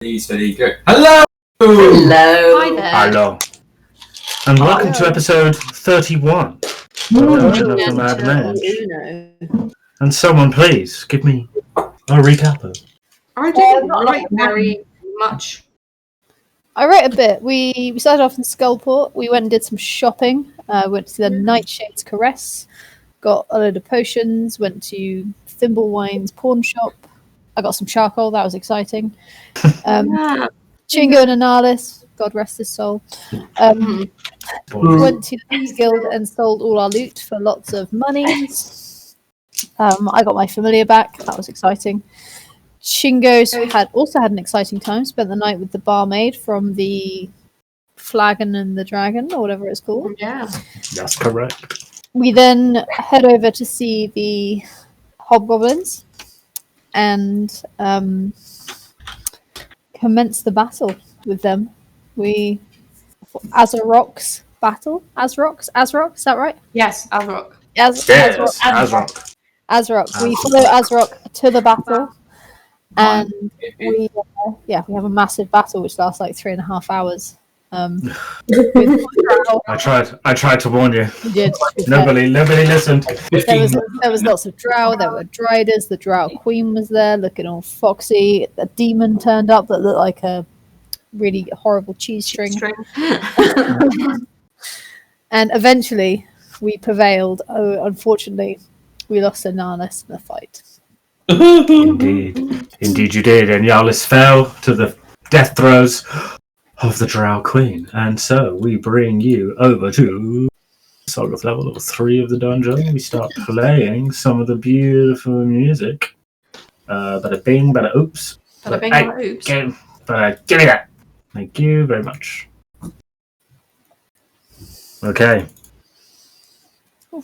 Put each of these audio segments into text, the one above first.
Steady, go. Hello! Hello. Hi there. Hello. And welcome to episode 31 of the Mad Mage. And someone please give me a recap of. I didn't write very much. I wrote a bit. We started off in Skullport. We went and did some shopping. Went to the Nightshade's Caress. Got a load of potions. Went to Thimblewine's pawn shop. I got some charcoal. That was exciting. Chingo and Analis. God rest his soul. Went to the Thieves Guild and sold all our loot for lots of money. I got my familiar back. That was exciting. Chingo's also had an exciting time. Spent the night with the barmaid from the Flagon and the Dragon, or whatever it's called. Yeah. That's correct. We then head over to see the hobgoblins and commence the battle with them. Azarok's battle. Azrok, is that right? Yes, Azrok. Azrok. We follow Azrok to the battle, and we have a massive battle which lasts like 3.5 hours. I tried to warn you. You did. Nobody listened. There was lots of drow. There were driders. The drow queen was there, looking all foxy. A demon turned up that looked like a really horrible cheese string. And eventually, we prevailed. Oh, unfortunately, we lost Analis in the fight. Indeed you did. And Yalis fell to the death throes of the Drow Queen. And so we bring you over to Song of Level 3 of the dungeon. We start playing some of the beautiful music. Bada bing, bada oops. Bada bing, bada oops. Give me that. Thank you very much. Okay.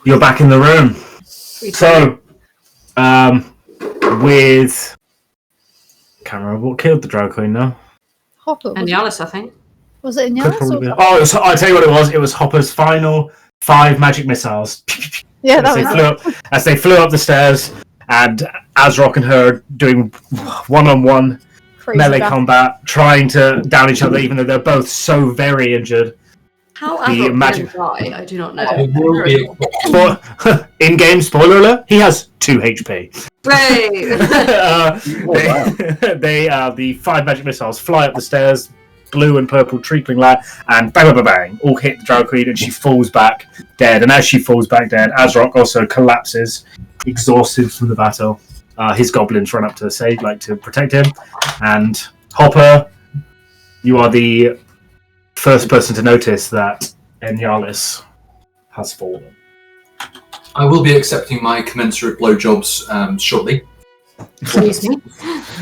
You're back in the room. So, with... Can't remember what killed the Drow Queen now. Hopper. And Yalis, I think. Was it in Could Yalis? probably be. Oh, I'll tell you what it was. It was Hopper's final 5 magic missiles. Yeah, that was as they flew up the stairs, and Azrok and her doing one-on-one melee combat, trying to down each other, even though they're both so very injured. How Azrok didn't die, I do not know. But in-game, spoiler alert, he has 2 HP. Right. The 5 magic missiles fly up the stairs, blue and purple trickling light, and bang, bang, bang, bang, all hit the Drow Queen, and she falls back dead. And as she falls back dead, Azrok also collapses, exhausted from the battle. His goblins run up to save, to protect him. And Hopper, you are the first person to notice that Enyalis has fallen. I will be accepting my commensurate blowjobs shortly. Excuse me.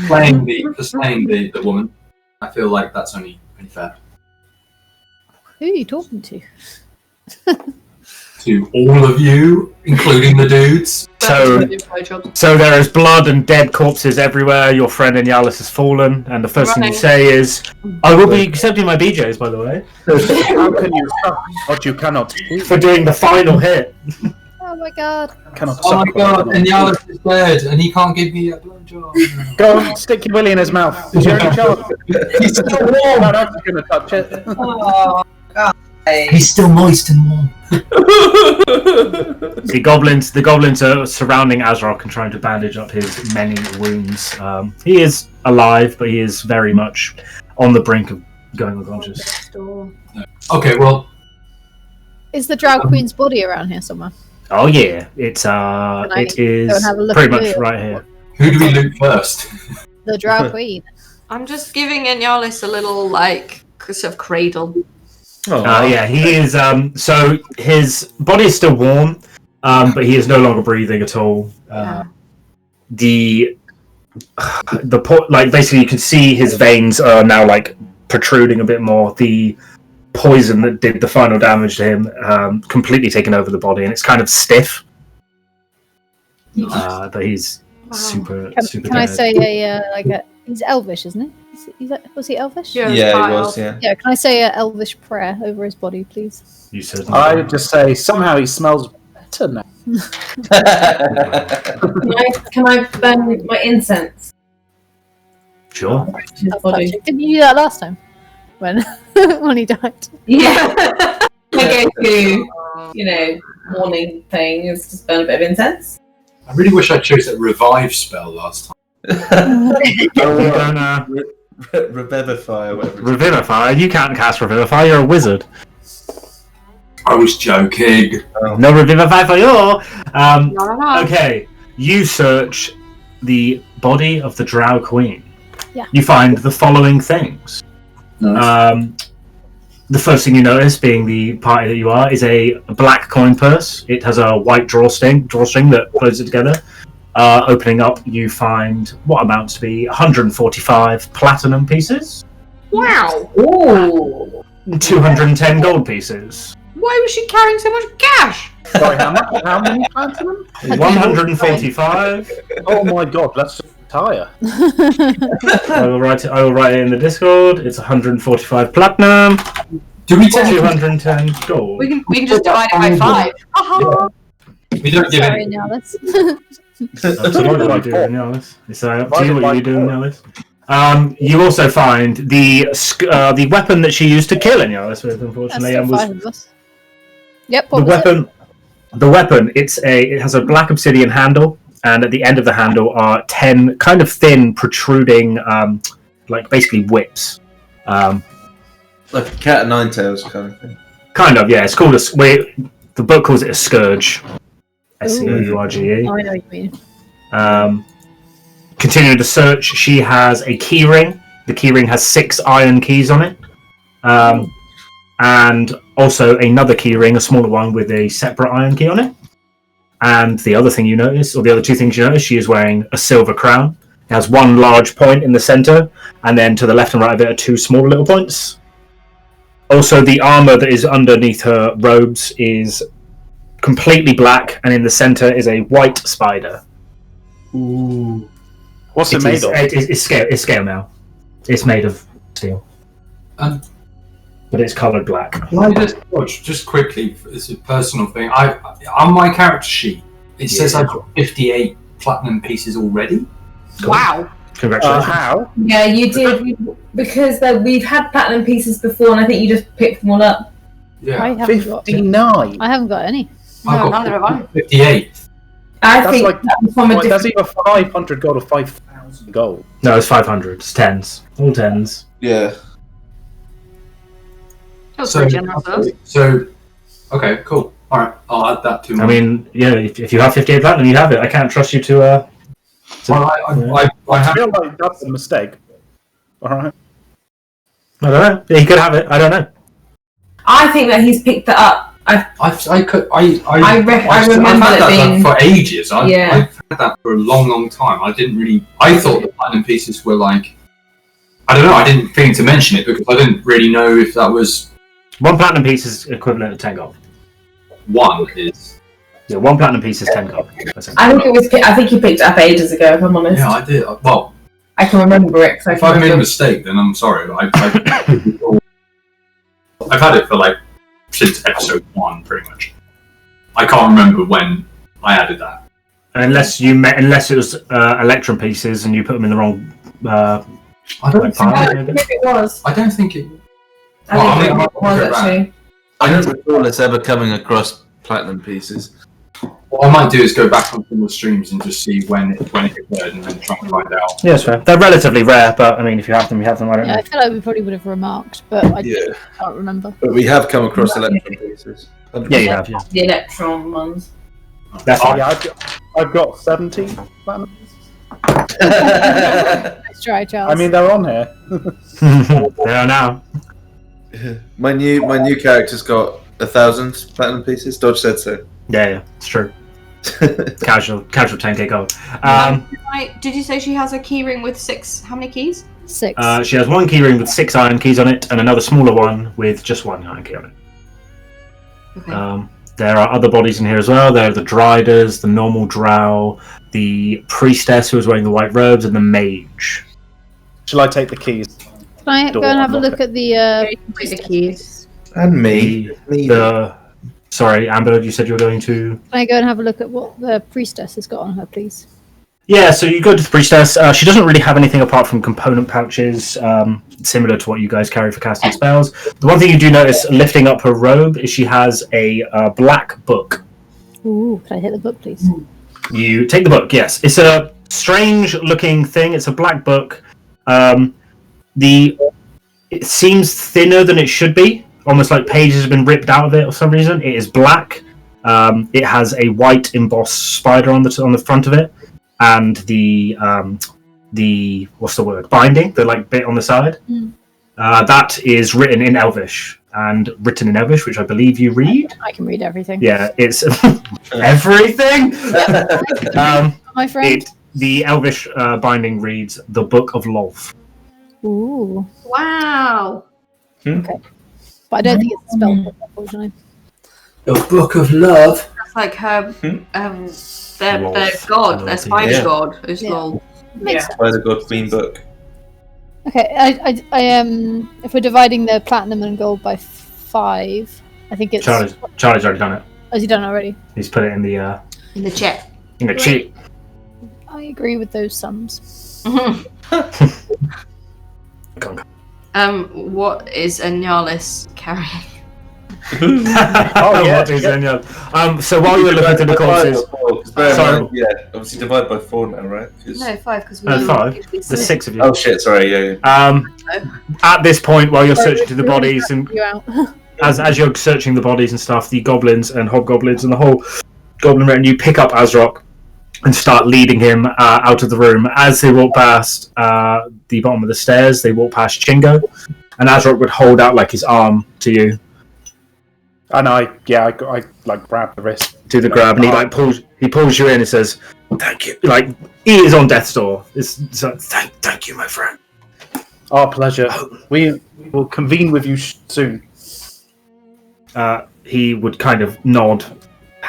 Slaying the woman. I feel like that's only fair. Who are you talking to? To all of you, including the dudes. So there is blood and dead corpses everywhere. Your friend Enyalis has fallen, and the first thing you say is, "I will be accepting my BJs, by the way." How can you stop what you cannot for doing the final hit? Oh my god! Oh my god! Enyalis is dead, and he can't give me a blowjob. Go on, stick your willy in his mouth. It's your only chance. He's still warm. No one's going to touch it. Oh god! He's still moist and warm. The goblins are surrounding Azrok and trying to bandage up his many wounds. He is alive, but he is very much on the brink of going unconscious. Okay, well, Is the Drow Queen's body around here somewhere? Oh yeah, it is pretty much right here. Who do we loot first? The Drow Queen. I'm just giving Enyalis a little, sort of cradle. Yeah, he is. So his body is still warm, but he is no longer breathing at all. Basically, you can see his veins are now protruding a bit more. The poison that did the final damage to him completely taken over the body, and it's kind of stiff. But he's super. Can I say he's elvish, isn't he? Was he elvish? Yeah, he was, yeah. Yeah, can I say an elvish prayer over his body, please? You said. I would just say, somehow he smells better now. Can I burn my incense? Sure. His Health body. touching. Didn't you do that last time? When when he died? Yeah. I go to, morning thing is just burn a bit of incense. I really wish I chose that revive spell last time. You don't, Revivify or whatever. Revivify? You can't cast Revivify, you're a wizard. I was joking. No Revivify for you! No. Okay, you search the body of the Drow Queen. Yeah. You find the following things. Nice. The first thing you notice, being the party that you are, is a black coin purse. It has a white drawstring that closes it together. Opening up, you find what amounts to be 145 platinum pieces, Wow. Ooh. 210 gold pieces, Why was she carrying so much cash? Sorry, how many platinum? 145. Oh my god, let's just retire. I will write it in the Discord. It's 145 platinum, Do we technically 210 gold. We can just divide it by 5. Aha. We don't give Sorry, any. now that's That's what you do in Alice. It's up to you what you do in Alice. You also find the weapon that she used to kill in Alice with, unfortunately, and was Yep. the What was it? weapon. It has a black obsidian handle, and at the end of the handle are 10 kind of thin, protruding, like basically whips. Like a cat of nine tails kind of thing. Kind of, yeah. It's called the book calls it a scourge. S-C-O-U-R-G-E. Oh, I know what you mean. Continuing to search, she has a key ring. The key ring has 6 iron keys on it. And also another key ring, a smaller one with a separate iron key on it. And the other thing you notice, or the other 2 things you notice, she is wearing a silver crown. It has 1 large point in the center, and then to the left and right of it are 2 smaller little points. Also, the armor that is underneath her robes is completely black, and in the center is a white spider. Ooh. What's it made of? It's scale now. It's made of steel. But it's coloured black. Can I just quickly, it's a personal thing. On my character sheet, it says I've got 58 platinum pieces already. Wow. Congratulations. How? Yeah, you did because we've had platinum pieces before, and I think you just picked them all up. Yeah. I haven't got. 59. I haven't got any. I've No, got neither have I. 58. I That's think like that was from a that's different. either 500 gold or 5,000 gold. No, it's 500. It's 10s. All 10s. Yeah. That was pretty generous of us. So, okay, cool. All right, I'll add that to my. I mean, yeah, if you have 58 platinum, you have it. I can't trust you to... well, I I have. feel like that's a mistake. Alright. I don't know. Yeah, he could have it. I don't know. I think that he's picked it up. I remember I've had it that being- for ages. I've Yeah. had that for a long time. I didn't really. I thought the platinum pieces were like. I don't know. I didn't think to mention it because I didn't really know if that was 1 platinum piece is equivalent to 10 gold. one. Is Yeah, 1 platinum piece is 10 gold. I think he picked it up ages ago. If I'm honest, yeah, I did. Well, I can remember it. Cause I if can I've made a remember. mistake, then I'm sorry. I've had it for like since episode 1, pretty much. I can't remember when I added that. Unless it was electrum pieces and you put them in the wrong... I don't like think. pile, maybe? Maybe it was. I don't think it. I think Well, it was actually. I don't recall us ever coming across platinum pieces. What I might do is go back onto the streams and just see when it occurred and then try and find out. Yeah, that's fair. They're relatively rare, but I mean, if you have them, you have them. I don't Yeah, know. I feel like we probably would have remarked, but I Yeah. can't remember. But we have come across electrum pieces. Yeah, you have, yeah. The electron ones. That's Oh, fine. yeah, I've got 17 platinum. Let's try, Charles. I mean, they're on here. They are now. My new character's got 1,000 platinum pieces. Dodge said so. Yeah, it's true. Casual 10k gold. Did you say she has a keyring with 6? How many keys? 6. She has 1 keyring with 6 iron keys on it, and another smaller one with just 1 iron key on it. Okay. There are other bodies in here as well. There are the Driders, the normal Drow, the Priestess who was wearing the white robes, and the Mage. Shall I take the keys? Can I go and have a look at the Take the keys. And me. Sorry, Amber, you said you were going to... Can I go and have a look at what the priestess has got on her, please? Yeah, so you go to the priestess. She doesn't really have anything apart from component pouches, similar to what you guys carry for casting spells. The one thing you do notice lifting up her robe is she has a black book. Ooh, can I hit the book, please? You take the book, yes. It's a strange-looking thing. It's a black book. It seems thinner than it should be, almost like pages have been ripped out of it for some reason. It is black. It has a white embossed spider on the front of it. And the what's the word? Binding, the like bit on the side. That is written in Elvish, which I believe you read. I can read everything. Yeah, it's everything. My friend. The Elvish binding reads the Book of Lolth. Ooh. Wow. Okay, but I don't think it's a spell book, unfortunately. The Book of Love. That's like her, their god, their spider god, is lol. Makes sense. By the God Queen book. Okay, I if we're dividing the platinum and gold by 5, I think it's. Charlie's already done it. Has he done it already? He's put it in the chat. cheat. I agree with those sums. What is Anyalis carrying? What is Daniel? So while you're looking through the corpses, Sorry. Yeah, obviously divide by 4 now, right? No, 5 because we. 5. There's 6 of you. Oh shit! Sorry. Yeah. At this point, while you're searching through the bodies and You out. as you're searching the bodies and stuff, the goblins and hobgoblins and the whole goblin retinue pick up Azrock and start leading him out of the room. As they walk past the bottom of the stairs, they walk past Chingo, and Azrock would hold out like his arm to you. And I like grab the wrist. Do the grab, and he pulls you in and says, "Thank you." Like he is on death's door. It's like, thank you, my friend. Our pleasure. We will convene with you soon. He would kind of nod,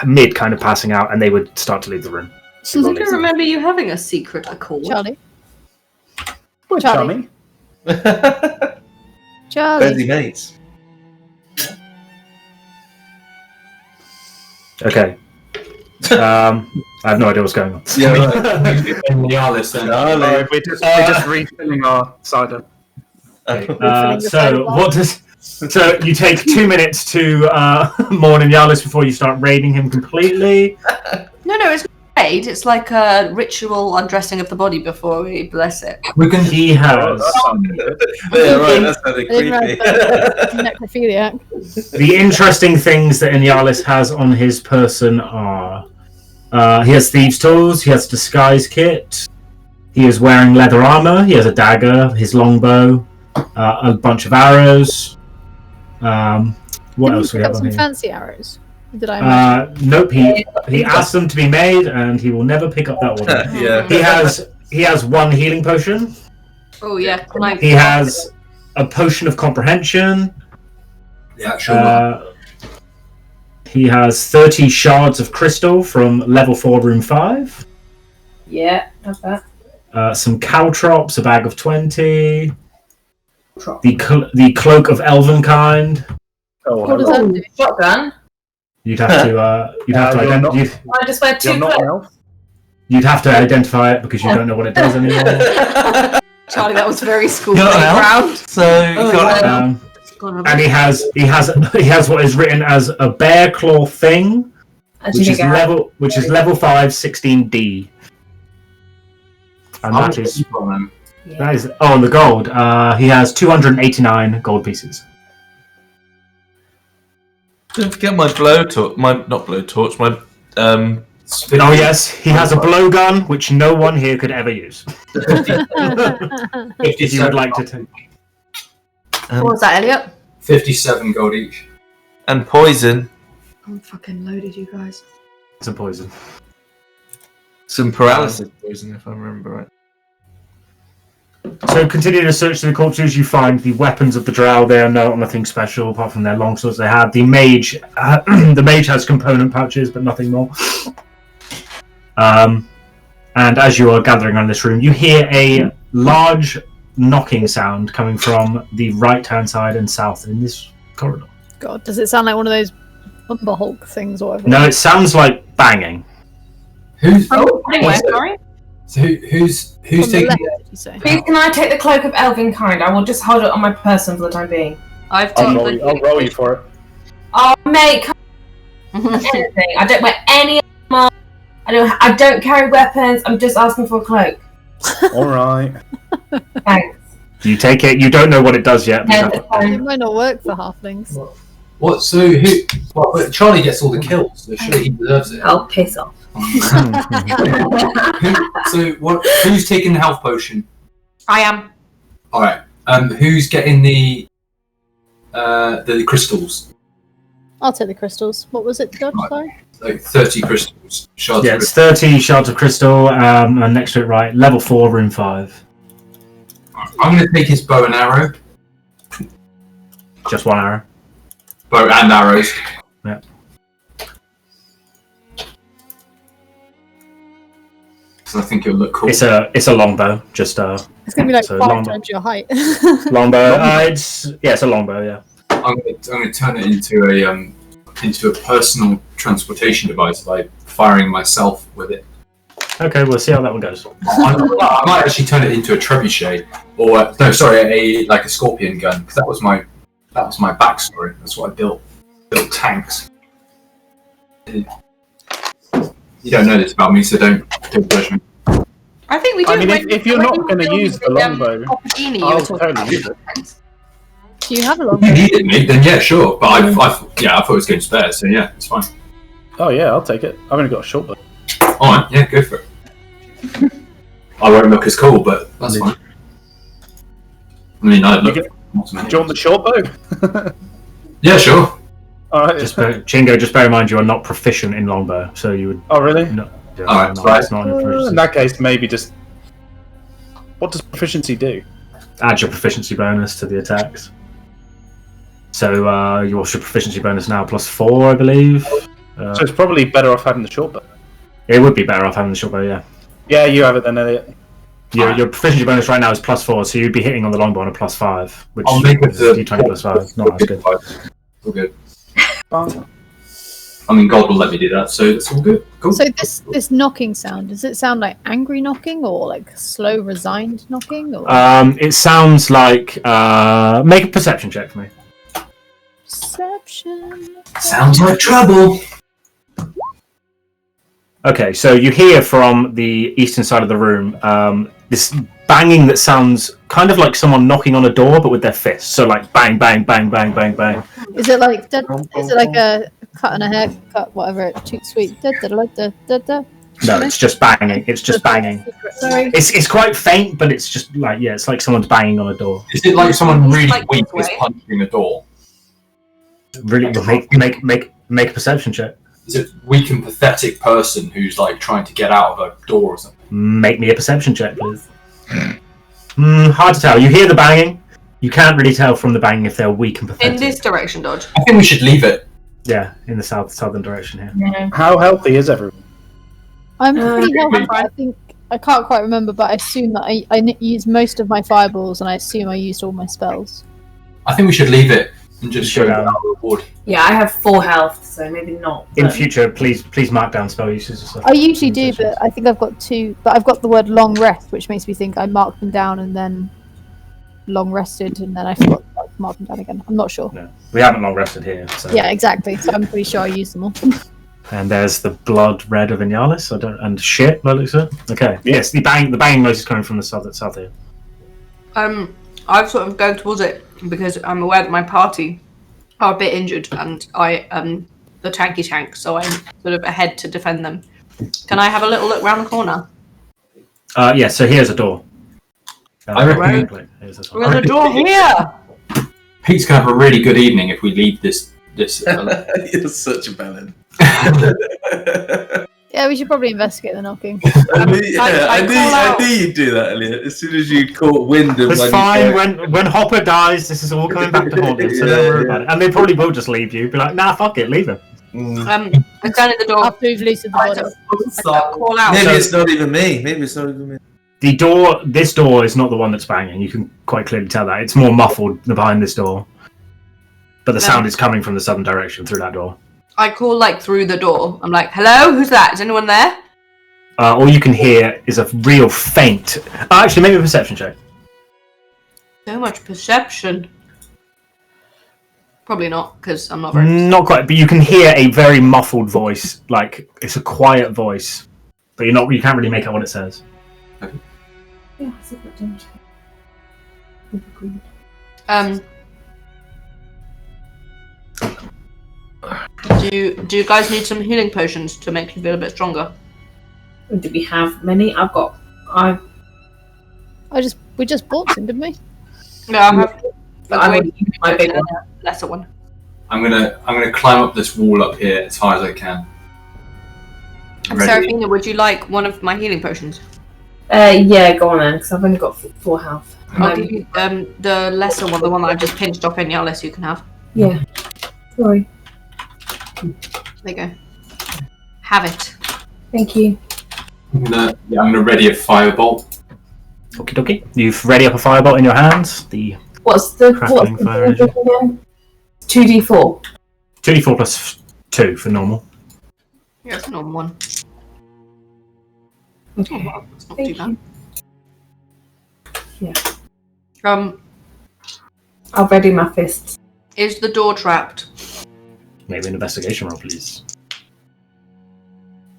mid kind of passing out, and they would start to leave the room. I don't remember you having a secret accord. Charlie. We're Charlie. charming. Charlie. Busy mates. Okay. I have no idea what's going on. Yeah, right. In the Arlis then. We're just refilling our cider. So you take 2 minutes to mourn Yalis before you start raiding him completely. No, it's great. It's like a ritual undressing of the body before we bless it. He has Yeah, right. That's sounding creepy. Necrophiliac. the interesting things that Inyalis has on his person are he has thieves' tools, he has a disguise kit, he is wearing leather armor, he has a dagger, his longbow, a bunch of arrows. What else do we have on some here? fancy arrows. Did I imagine? Nope. He asked them to be made, and he will never pick up that order. Yeah. He has 1 healing potion. Oh yeah, He has a potion of comprehension. The actual one. He has 30 shards of crystal from level 4, room 5. Yeah, that's that. Some caltrops, a bag of 20. The cloak of elvenkind. What does that do? Shotgun. You'd have to identify. I just wear 2 You're not an clothes. elf. You'd have to identify it because you don't know what it does anymore. Charlie, that was very school You're an elf? playground. So you got And he has what is written as a bear claw thing, which is level 5, 16D. And that is on the gold. He has 289 gold pieces. Don't forget my blowtorch. My Oh yes, he has a blowgun, which no one here could ever use. If you would like to take. What was that, Elliot? 57 gold each. and poison. I'm fucking loaded, you guys. Some poison. Some paralysis poison, if I remember right. So continuing to search through the corpses, you find the weapons of the drow. They are nothing special apart from their longswords they had. The mage, the mage has component pouches, but nothing more. And as you are gathering around this room, you hear a large knocking sound coming from the right-hand side and south in this corridor. God, does it sound like one of those Umber Hulk things or whatever? No, it sounds like banging. Who's Oh, anyway, sorry. So who's From the taking left, it? did you say? Please, can I take the cloak of Elven kind? I will just hold it on my person for the time being. I've got I'll roll you for it. Oh, mate, come on, anything. I don't wear any armor. I don't carry weapons. I'm just asking for a cloak. All right. Thanks. You take it. You don't know what it does yet. Yeah, but- it's fine. It might not work for halflings. What? So who? Well, but Charlie gets all the kills, so surely he deserves it. Oh, piss off. So what? Who's taking the health potion? I am. All right. Who's getting the crystals? I'll take the crystals. What was it, Dodge? Sorry? Like 30 crystals. Shards Yeah, of it's 30 shards of crystal, and next to it, right, level 4, room 5. I'm going to take his bow and arrow. Just one arrow. Bow and arrows. Yeah. Because I think it'll look cool. It's a longbow, just It's going to be like So 5 longbow. times your height. longbow. It's a longbow, yeah. I'm going to turn it into a personal transportation device by firing myself with it. Okay, we'll see how that one goes. I might actually turn it into a trebuchet, or no, sorry, a scorpion gun, because that was my backstory. That's what I built tanks. You don't know this about me, so don't judge me. I think we do. I mean, when- if you're when not you going to build use the the, longbow, Opportunity, you I'll were talking totally use about. it. Do you have a long If you need it, mate, then yeah, sure. But I thought it was going spare, so yeah, it's fine. Oh yeah, I'll take it. I've only got a short bow. Alright, yeah, go for it. I won't look as cool, but that's fine. I mean, I'd look. Do you want the short bow? Yeah, sure. All right. Chingo, just bear in mind you are not proficient in longbow, so you would Oh really? not. Yeah, Alright, no, right. it's not in your In proficiency. that case, maybe just. What does proficiency do? Add your proficiency bonus to the attacks. So your proficiency bonus now +4, I believe. So it's probably better off having the short bow. It would be better off having the short bow, yeah. Yeah, you have it then, Elliot. Your proficiency bonus right now is +4, so you'd be hitting on the longbow on a +5, which I'll make it is the D20 +5. Not as good. All good. Fine. I mean, God will let me do that, so it's all good. Cool. So this knocking sound, does it sound like angry knocking or like slow, resigned knocking? Or It sounds like make a perception check for me. perception? Sounds like trouble. Okay, so you hear from the eastern side of the room this banging that sounds kind of like someone knocking on a door, but with their fists. So like bang, bang, bang, bang, bang, bang. Is it like a cut and a haircut, whatever? Too sweet. Da, da, da, da, da, da. No, it's just banging. It's just banging. Sorry. It's quite faint, but it's just like it's like someone's banging on a door. Is it like someone really Like weak this is way? punching a door? Really, make a perception check. Is it a weak and pathetic person who's like trying to get out of a door or something? Make me a perception check, please. Hard to tell. You hear the banging. You can't really tell from the banging if they're weak and In pathetic. this direction, Dodge. I think we should leave it. Yeah, in the southern direction here. Yeah. How healthy is everyone? I'm pretty healthy. I'm fine. I think I can't quite remember, but I assume that I used most of my fireballs, and I assume I used all my spells. I think we should leave it and just show Yeah. our reward. Yeah, I have 4 health, so maybe not. In but- future, please mark down spell uses and stuff. I usually do, but I think I've got 2. But I've got the word long rest, which makes me think I marked them down and then long rested, and then I forgot to mark them down again. I'm not sure. No, we haven't long rested here. So. Yeah, exactly. So I'm pretty sure I used them all. And there's the blood red of Vinyalis. And shit, by the looks of it. Okay. Yes, the banging noise is coming from the south here. I've sort of gone towards it because I'm aware that my party are a bit injured, and I am the tanky tank, so I'm sort of ahead to defend them. Can I have a little look round the corner? Yeah. So here's a door. I reckon- Here's this We're one. in the door here. Pete's gonna have a really good evening if we leave this. You're such a bellend. Yeah, we should probably investigate the knocking. I knew call you'd do that, Elliot. As soon as you caught wind of It's my fine. new When Hopper dies, this is all coming back to haunt him. So don't worry about it. And they probably will just leave you. Be like, nah, fuck it, leave him. I stand at the door. After we've loosened the I body. just call out. Maybe So- it's not even me. Maybe it's not even me. This door is not the one that's banging. You can quite clearly tell that. It's more muffled behind this door. But the sound is coming from the southern direction through that door. I call like through the door. I'm like, hello, who's that? Is anyone there? all you can hear is a real faint. Actually, maybe a perception check. So much perception. Probably not, because I'm not very. Not quite, but you can hear a very muffled voice. Like it's a quiet voice, but you can't really make out what it says. Do you guys need some healing potions to make you feel a bit stronger? Do we have many? We just bought some, didn't we? Yeah, I have. I would use my big one. Lesser one. I'm gonna climb up this wall up here as high as I can. Ready? Seraphina, would you like one of my healing potions? Yeah, go on then, because I've only got 4 health. I'll give you the lesser one, the one that I just pinched off any Alice you can have. Yeah. Sorry. There you go. Have it. Thank you. I'm gonna ready a firebolt. Okie dokie. You've ready up a firebolt in your hands. What's the Crackling fire engine. again? 2d4. 2d4 plus 2 for normal. Yeah, it's a normal one. Okay. Oh, wow, it's not Thank too you. bad. I'll ready my fists. Is the door trapped? Maybe an investigation roll, please.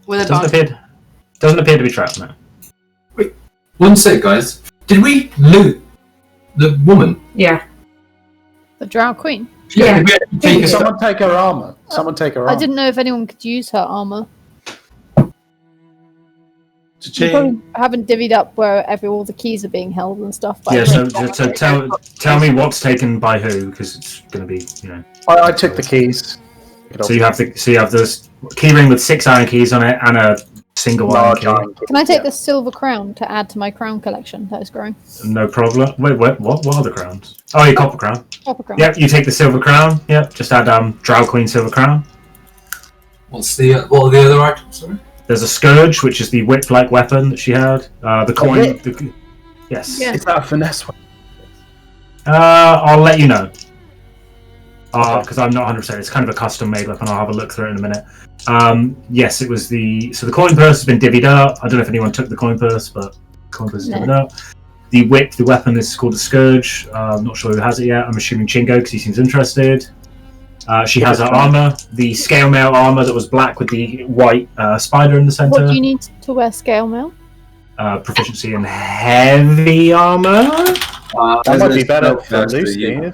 With a Doesn't appear to be trapped now. One sec, guys. Did we loot the woman? Yeah. The Drow Queen. Yeah. Did we actually take her stuff? Someone take her armor. Someone take her armor. I didn't know if anyone could use her armor. You Cha-ching. probably haven't divvied up where all the keys are being held and stuff. But Yeah, so tell me what's taken by who, because it's going to be, I took the keys. So you have this key ring with 6 iron keys on it and a single iron key. Can I take the silver crown to add to my crown collection that is growing? No problem. Wait, what are the crowns? Oh, your copper crown. Copper crown. Yep, you take the silver crown. Yep, just add Drow Queen silver crown. What are the other items? Sorry. There's a scourge, which is the whip-like weapon that she had. The coin. Yes. Yeah. Is that a finesse one? I'll let you know. Because I'm not 100%. It's kind of a custom-made weapon. I'll have a look through it in a minute. Yes, it was the coin purse has been divvied up. I don't know if anyone took the coin purse, but the coin purse is divvied up. The whip, the weapon is called a scourge. I'm not sure who has it yet. I'm assuming Chingo because he seems interested. She has her armor, the scale mail armor that was black with the white spider in the center. What do you need to wear scale mail? Proficiency in heavy armor. That might be better for Lucy.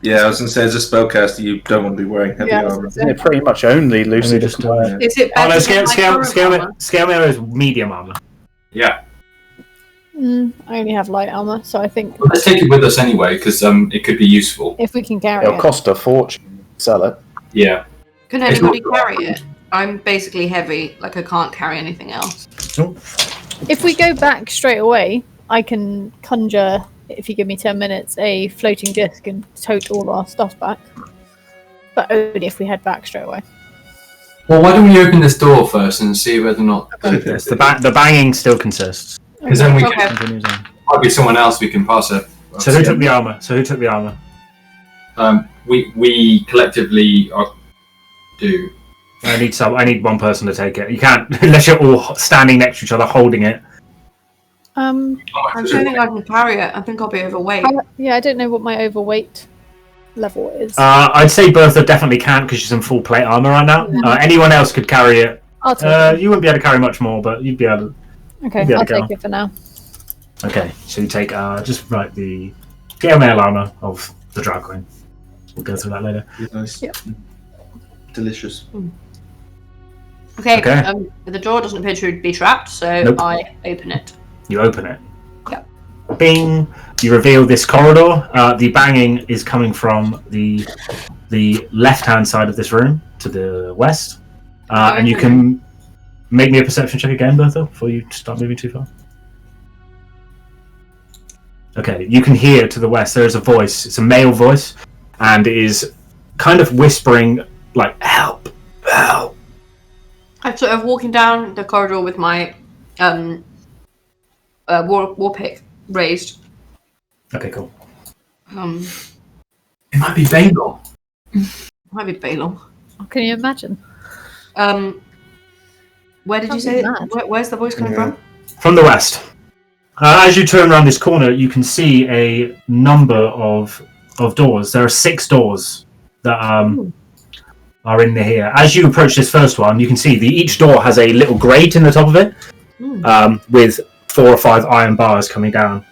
Yeah, I was going to say, as a spellcaster, you don't want to be wearing heavy armor. Isn't it pretty much only Lucy just can wear? Is it Oh better no, than my current armor? scale mail is medium armor. Yeah. I only have light armor, so I think Well, let's take it with us anyway, because it could be useful. if we can carry It'll it. cost a fortune. Sell it. Yeah. Can anybody carry it? I'm basically heavy, like I can't carry anything else. If we go back straight away, I can conjure, if you give me 10 minutes, a floating disc and tote all our stuff back. But only if we head back straight away. Well, why don't we open this door first and see whether or not... Yes, the banging still consists. Because then we Okay. can... Continues on. Might be someone else we can pass it. So who took the armor? We collectively do. I need one person to take it. You can't unless you're all standing next to each other holding it. I don't think I can carry it. I think I'll be overweight. Yeah, I don't know what my overweight level is. I'd say Bertha definitely can't because she's in full plate armor right now. Anyone else could carry it. I'll take it. You wouldn't be able to carry much more, but you'd be able to. Okay, yeah, I'll go. take it for now. Okay, so you take just write the scale mail armor of the Drow Queen. We'll go through that later. Nice. Yep. Delicious. Okay, Okay. the door doesn't appear to be trapped, so Nope. I open it. You open it. Yep. Bing! You reveal this corridor. The banging is coming from the left-hand side of this room to the west. And you can make me a perception check again, Bertha, before you start moving too far. Okay, you can hear to the west. There is a voice. It's a male voice, and it is kind of whispering like "Help! Help!" I'm sort of walking down the corridor with my war pick raised. Okay, cool. It might be Belor. Might be Belor. Can you imagine? Where did you say it? Where's the voice coming from? From the west. As you turn around this corner, you can see a number of doors. There are 6 doors that are in here. As you approach this first one, you can see each door has a little grate in the top of it, with 4 or 5 iron bars coming down.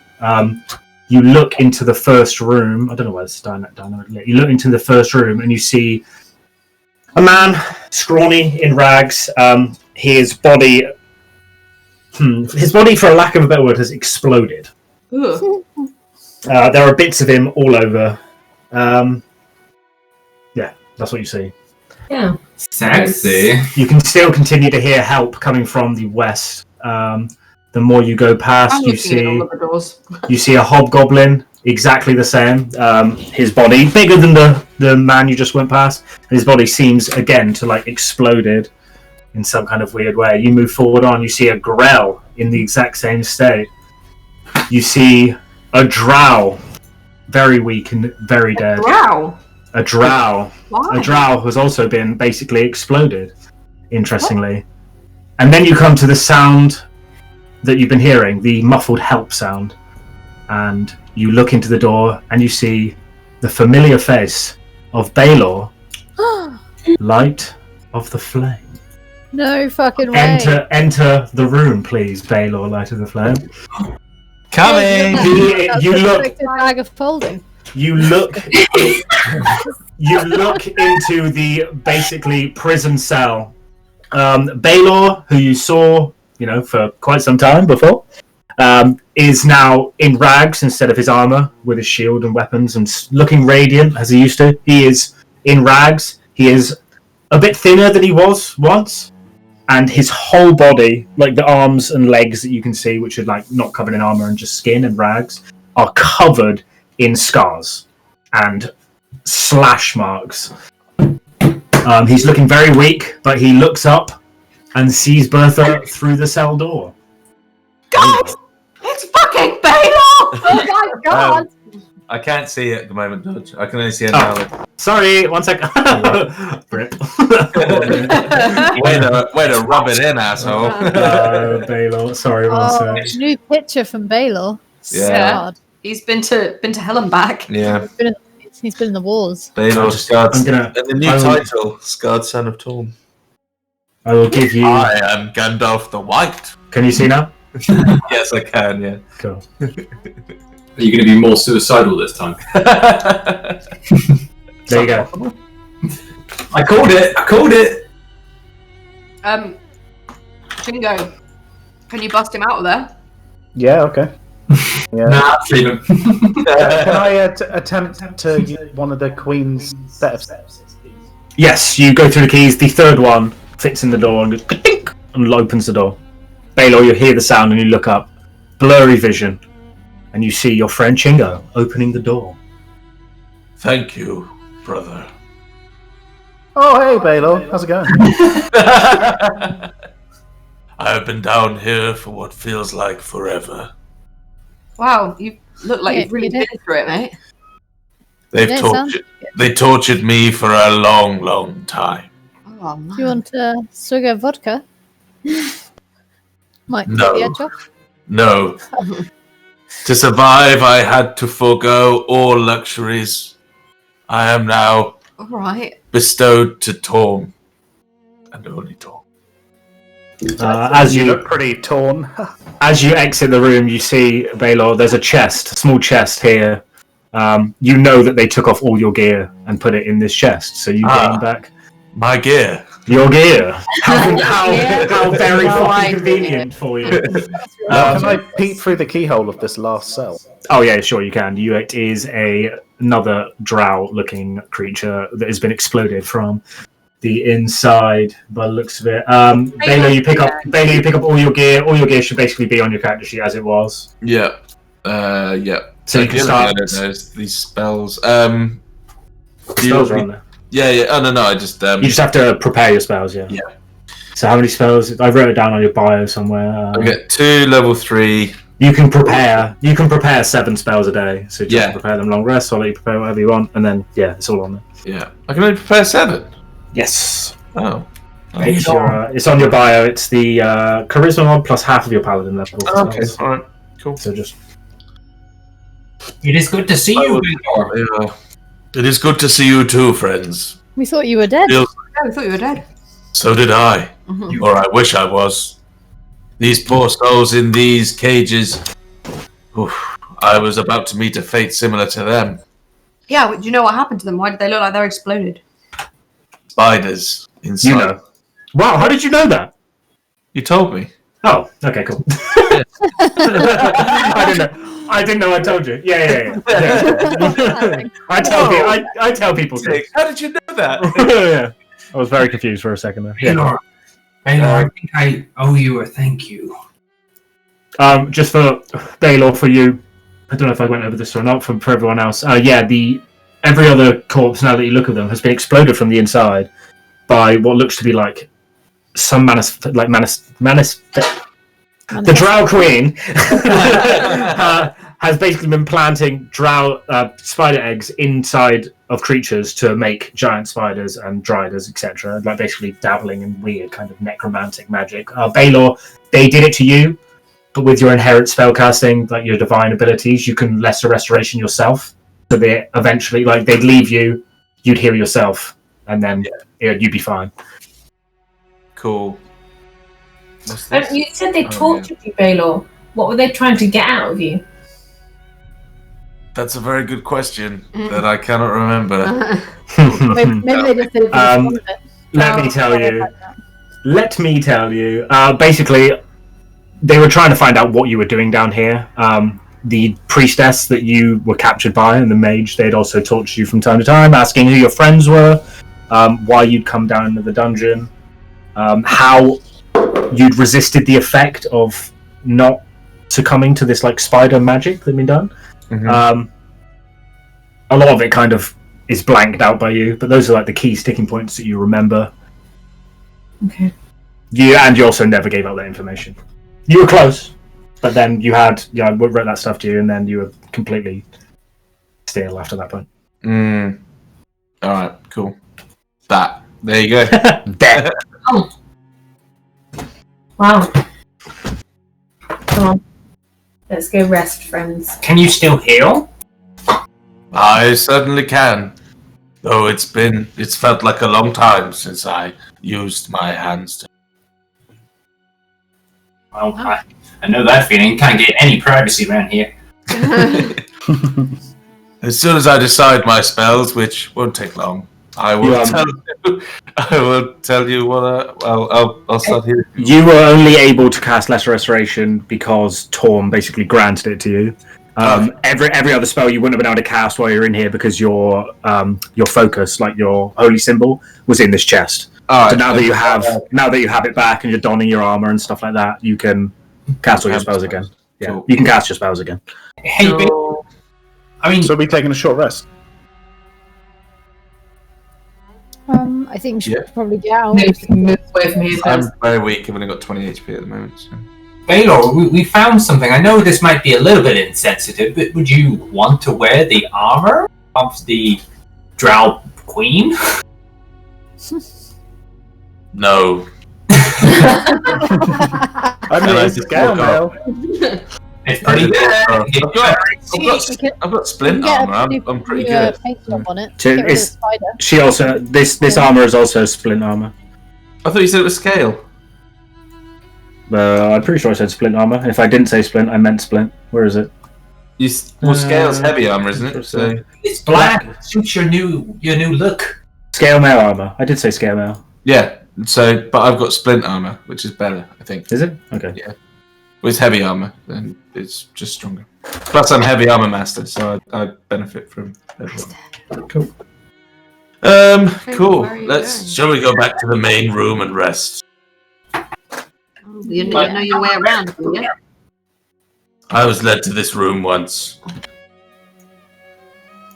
You look into the first room. I don't know where this is dynamically. You look into the first room and you see a man, scrawny, in rags. His body, for a lack of a better word, has exploded. There are bits of him all over. Yeah, that's what you see. Yeah. Sexy. You can still continue to hear help coming from the west. The more you go past, you see a hobgoblin, exactly the same. His body bigger than the man you just went past. His body seems again to like exploded in some kind of weird way. You move forward on, you see a Grell in the exact same state. You see a Drow, very weak and very dead. A Drow. Why? A Drow has also been basically exploded, interestingly. What? And then you come to the sound that you've been hearing, the muffled help sound. And you look into the door and you see the familiar face of Belor, Light of the Flame. No fucking way. Enter the room, please, Belor, Light of the Flame. Coming! You look... A bag of folding. You look into the basically prison cell. Belor, who you saw, for quite some time before, is now in rags instead of his armor, with his shield and weapons, and looking radiant as he used to. He is in rags. He is a bit thinner than he was once, and his whole body, like the arms and legs that you can see, which are like not covered in armor and just skin and rags, are covered in scars and slash marks. He's looking very weak, but he looks up and sees Bertha through the cell door. God! It's fucking Belor! Oh my god! I can't see it at the moment, Dodge. I can only see it now. Sorry, 1 second. Rip. way to rub it in, asshole. Belor. Sorry, 1 sec. New picture from Belor. Yeah. He's been to hell and back. Yeah. He's been in the wars. Belor, Scarred. And the new title, Scarred Son of Torm. I will give you... I am Gandalf the White. Can you see now? Yes, I can, yeah. Cool. Are you going to be more suicidal this time? There you go. I called it! Chingo, can you bust him out of there? Yeah, okay. Yeah. Nah, leave him. Can I attempt to use one of the Queen's set of steps? Yes, you go through the keys. The third one fits in the door and goes ka-dink, and opens the door. Belor, you hear the sound and you look up. Blurry vision. And you see your friend Chingo opening the door. Thank you, brother. Oh, hey, Belor. How's it going? I've been down here for what feels like forever. Wow, you look like you've really been through it, mate. They tortured me for a long, long time. Oh, man. Do you want a swig of vodka? Might take No. the edge off. No. To survive, I had to forego all luxuries. I am now Alright. bestowed to Torm. And only Torm. As you look pretty torn. As you exit the room, you see, Belor, there's a small chest here. You know that they took off all your gear and put it in this chest, so you gain back My gear. your gear. How very Oh my fucking convenient for you. Can I peek through the keyhole of this last cell? Oh yeah, sure you can. It is another drow-looking creature that has been exploded from the inside by the looks of it. Belor, you pick up all your gear. All your gear should basically be on your character sheet as it was. Yeah. Yeah. So you can start. I don't know these spells. Spells are on there. Yeah. Oh no, I just. You just have to prepare your spells. Yeah. Yeah. So how many spells? I wrote it down on your bio somewhere. I get 2 level 3. You can prepare 7 spells a day. So just prepare them long rest. I'll let you prepare whatever you want, and then it's all on there. Yeah. I can only prepare 7. Yes. Oh. It's on your bio. It's the charisma mod plus half of your paladin level. Okay, alright, cool. So just It is good to see you, Belor. Yeah. It is good to see you too, friends. We thought you were dead. Oh, I thought you were dead. So did I. Or I wish I was. These poor souls in these cages. Oof, I was about to meet a fate similar to them. Yeah, but do you know what happened to them? Why did they look like they're exploded? Spiders inside. you know. Wow, how did you know that? You told me. Oh, okay, cool. I didn't know I told you. Yeah. I tell people things. How did you know that? Yeah. I was very confused for a second there. Yeah. Belor, I think I owe you a thank you. Just for Belor, for you, I don't know if I went over this or not, for everyone else. Every other corpse, now that you look at them, has been exploded from the inside by what looks to be like some the Drow Queen has basically been planting drow spider eggs inside of creatures to make giant spiders and driders, etc. Like basically dabbling in weird kind of necromantic magic. Belor, they did it to you, but with your inherent spellcasting, like your divine abilities, you can lesser restoration yourself. So they eventually, like, they'd leave you, you'd heal yourself, and then you'd be fine. Cool. You said they tortured you, Belor. What were they trying to get out of you? That's a very good question that I cannot remember. Maybe they just did it for the fun of it. Let me tell you. Basically, they were trying to find out what you were doing down here. The priestess that you were captured by and the mage, they'd also tortured you from time to time, asking who your friends were, why you'd come down into the dungeon, how you'd resisted the effect of not succumbing to this like spider magic that'd been done. Mm-hmm. A lot of it kind of is blanked out by you, but those are like the key sticking points that you remember. Okay. You also never gave out that information. You were close, but then you had I wrote that stuff to you, and then you were completely still after that point. All right, cool. There you go. Dead. Oh. Wow. Come on. Let's go rest, friends. Can you still heal? I certainly can. Though it's felt like a long time since I used my hands to. Well, I know that feeling. Can't get any privacy around here. As soon as I decide my spells, which won't take long, I will tell you what. I'll start here. You were only able to cast Lesser Restoration because Torm basically granted it to you. Every other spell you wouldn't have been able to cast while you're in here because your focus, like your holy symbol, was in this chest. So now that you have it back and you're donning your armor and stuff like that, you can cast all your spells again. Yeah, cool. You can cast your spells again. Hey, so we'll be taking a short rest. I think we should probably get out. Move away from here. I'm very weak. I've only got 20 HP at the moment. So. Belor, we found something. I know this might be a little bit insensitive, but would you want to wear the armor of the Drow Queen? No. I mean, it's scale now. It's pretty good. I've got splint armor. I'm pretty good. Paint job on it. She also this armor is also splint armor. I thought you said it was scale. I'm pretty sure I said splint armor. If I didn't say splint, I meant splint. Where is it? Scale's heavy armor, isn't it? So it's black. It suits your new look. Scale mail armor. I did say scale mail. Yeah. So, but I've got splint armor, which is better, I think. Is it? Okay. Yeah. With heavy armor, then it's just stronger. Plus, I'm heavy armor master, so I benefit from everyone. Cool. Cool. Shall we go back to the main room and rest? You know your way around, do you? I was led to this room once.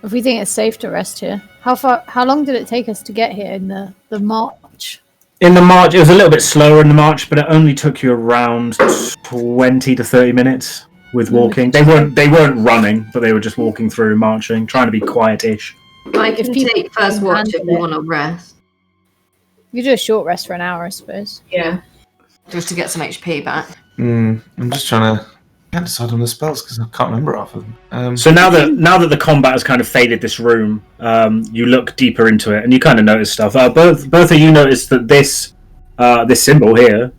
If we think it's safe to rest here, how long did it take us to get here in the march? In the march, it was a little bit slower in the march, but it only took you around 20 to 30 minutes with walking. They weren't running, but they were just walking through, marching, trying to be quiet-ish. I can take first watch if you want to rest. You do a short rest for an hour, I suppose. Yeah. Just to get some HP back. I'm just trying to. I can't decide on the spells because I can't remember half of them. So now that the combat has kind of faded this room, you look deeper into it and you kind of notice stuff. Bertha, you notice that this symbol here,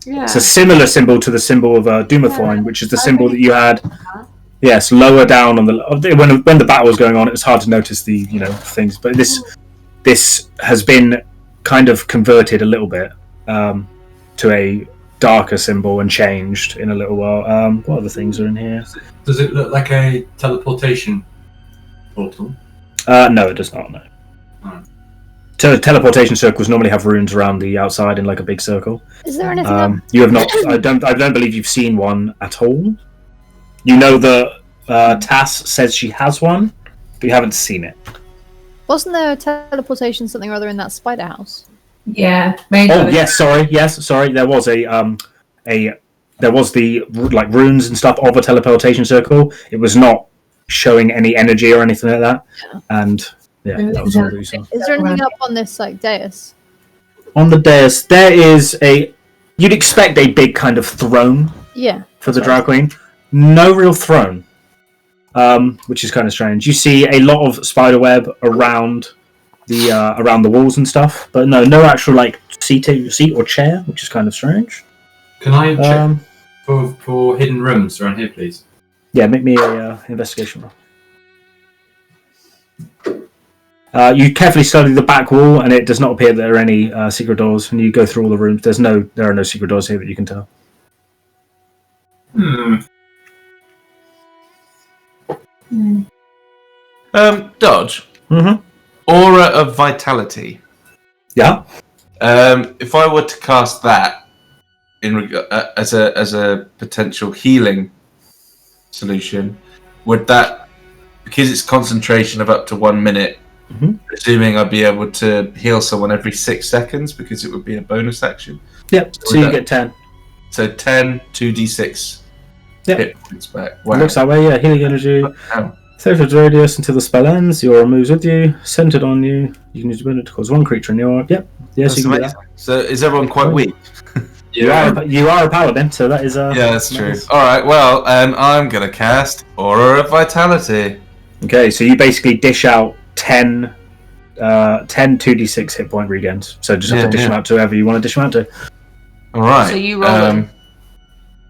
it's a similar symbol to the symbol of Dumathoin, which is the symbol that you had. Yes, lower down on the when the battle was going on, it was hard to notice the things, but this has been kind of converted a little bit to a darker symbol and changed in a little while. What other things are in here? Does it look like a teleportation portal? No, it does not. No. Teleportation circles normally have runes around the outside in like a big circle. Is there anything else? You have not. I don't believe you've seen one at all. You know that Tass says she has one, but you haven't seen it. Wasn't there a teleportation something or other in that spider house? Yeah. Maybe. Oh yes, sorry. There was there was the like runes and stuff of a teleportation circle. It was not showing any energy or anything like that. And that was all that you saw. Is there anything up on this like dais? On the dais, there is you'd expect a big kind of throne. Yeah. For the Drow Queen. No real throne. Which is kind of strange. You see a lot of spiderweb around the walls and stuff, but no actual like seat or chair, which is kind of strange. Can I check for hidden rooms around here, please? Yeah, make me a investigation roll. You carefully study the back wall, and it does not appear there are any secret doors. And you go through all the rooms. There are no secret doors here that you can tell. Dodge. Mm-hmm. Aura of Vitality. Yeah. If I were to cast that as a potential healing solution, would that, because it's concentration of up to 1 minute, assuming I'd be able to heal someone every 6 seconds because it would be a bonus action? Yep. So you get 10. So 10 2d6 hit points back. Wow. It looks that way. Yeah. Healing energy. Wow. 30 radius until the spell ends. Your aura moves with you, centered on you. You can use a to cause one creature in your. Yep. Yes, That's you can do amazing. that. So is everyone quite weak? You are a paladin, so that is. Yeah, that's true. All right. Well, I'm gonna cast Aura of Vitality. Okay, so you basically dish out 10 2d6 hit point regains. So just have to dish them out to whoever you want to dish them out to. All right. So you roll them.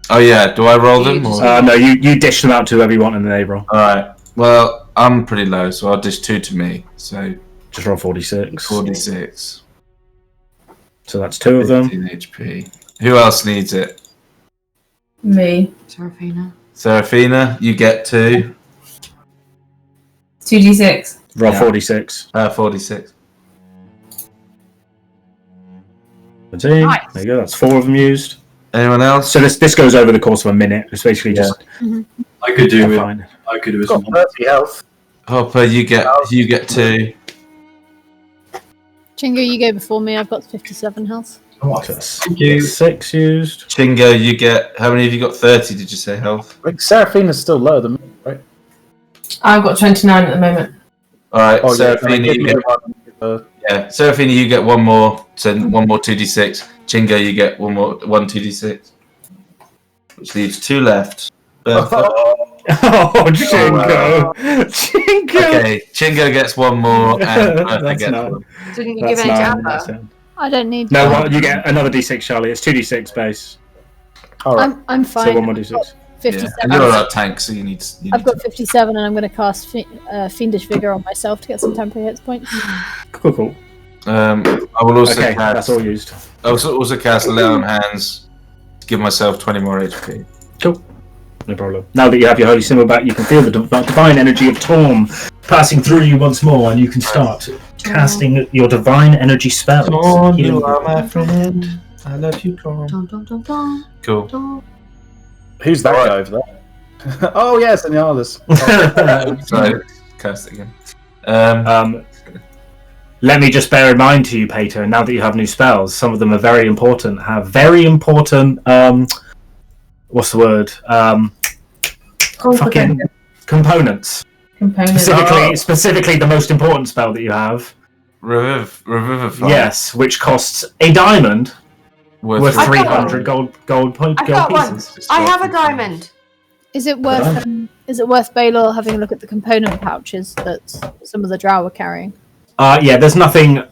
Oh yeah. Do I roll them? No, you dish them out to whoever you want, and then they roll. All right. Well, I'm pretty low, so I'll dish 2 to me. So just roll 46. 46. So that's 2 of them. 15 HP. Who else needs it? Me. Seraphina, you get 2. 2d6. Roll 46. 46. Nice. There you go. That's 4 of them used. Anyone else? So this goes over the course of a minute. It's basically just. I could do it. Fine. I could do it. Got 30 health. Hopper, you get 2. Chingo, you go before me. I've got 57 health. Thank you. 6 used. Chingo, you get. How many have you got? 30, did you say, health? I think Seraphina's still lower than me, right? I've got 29 at the moment. Alright, Oh, Seraphina, yeah, you get. Seraphina, you get 1 more. So 1 more 2d6. Chingo, you get 1 2d6. Which leaves 2 left. Chingo! Chingo! Okay, Chingo gets 1 more, and Bertha gets 1. Didn't you give any to Abba? I don't need. No, well, you get another d6, Charlie. It's 2d6 base. All right. I'm fine. So 1 more d6. 57. And you're a tank, so you need. I've got 57, and I'm going to cast Fiendish Vigor on myself to get some temporary hit points. Cool. I will also Okay, cast. that's all used. I will also cast Lay on Hands to give myself 20 more HP. Cool. No problem. Now that you have your holy symbol back, you can feel the divine energy of Torm passing through you once more, and you can start casting your divine energy spells. Torm, you are my friend. I love you, Torm. Cool. Who's that guy over there? Oh, yes, and the others. Sorry, cast it again. Let me just bear in mind to you, Pater, now that you have new spells, some of them are very important, have very important, what's the word? Fucking components. Specifically, the most important spell that you have Revivify. Yes, which costs a diamond worth I got 300 gold I got one. pieces. I have a diamond. Is it worth Belor having a look at the component pouches that some of the drow were carrying? Yeah, there's nothing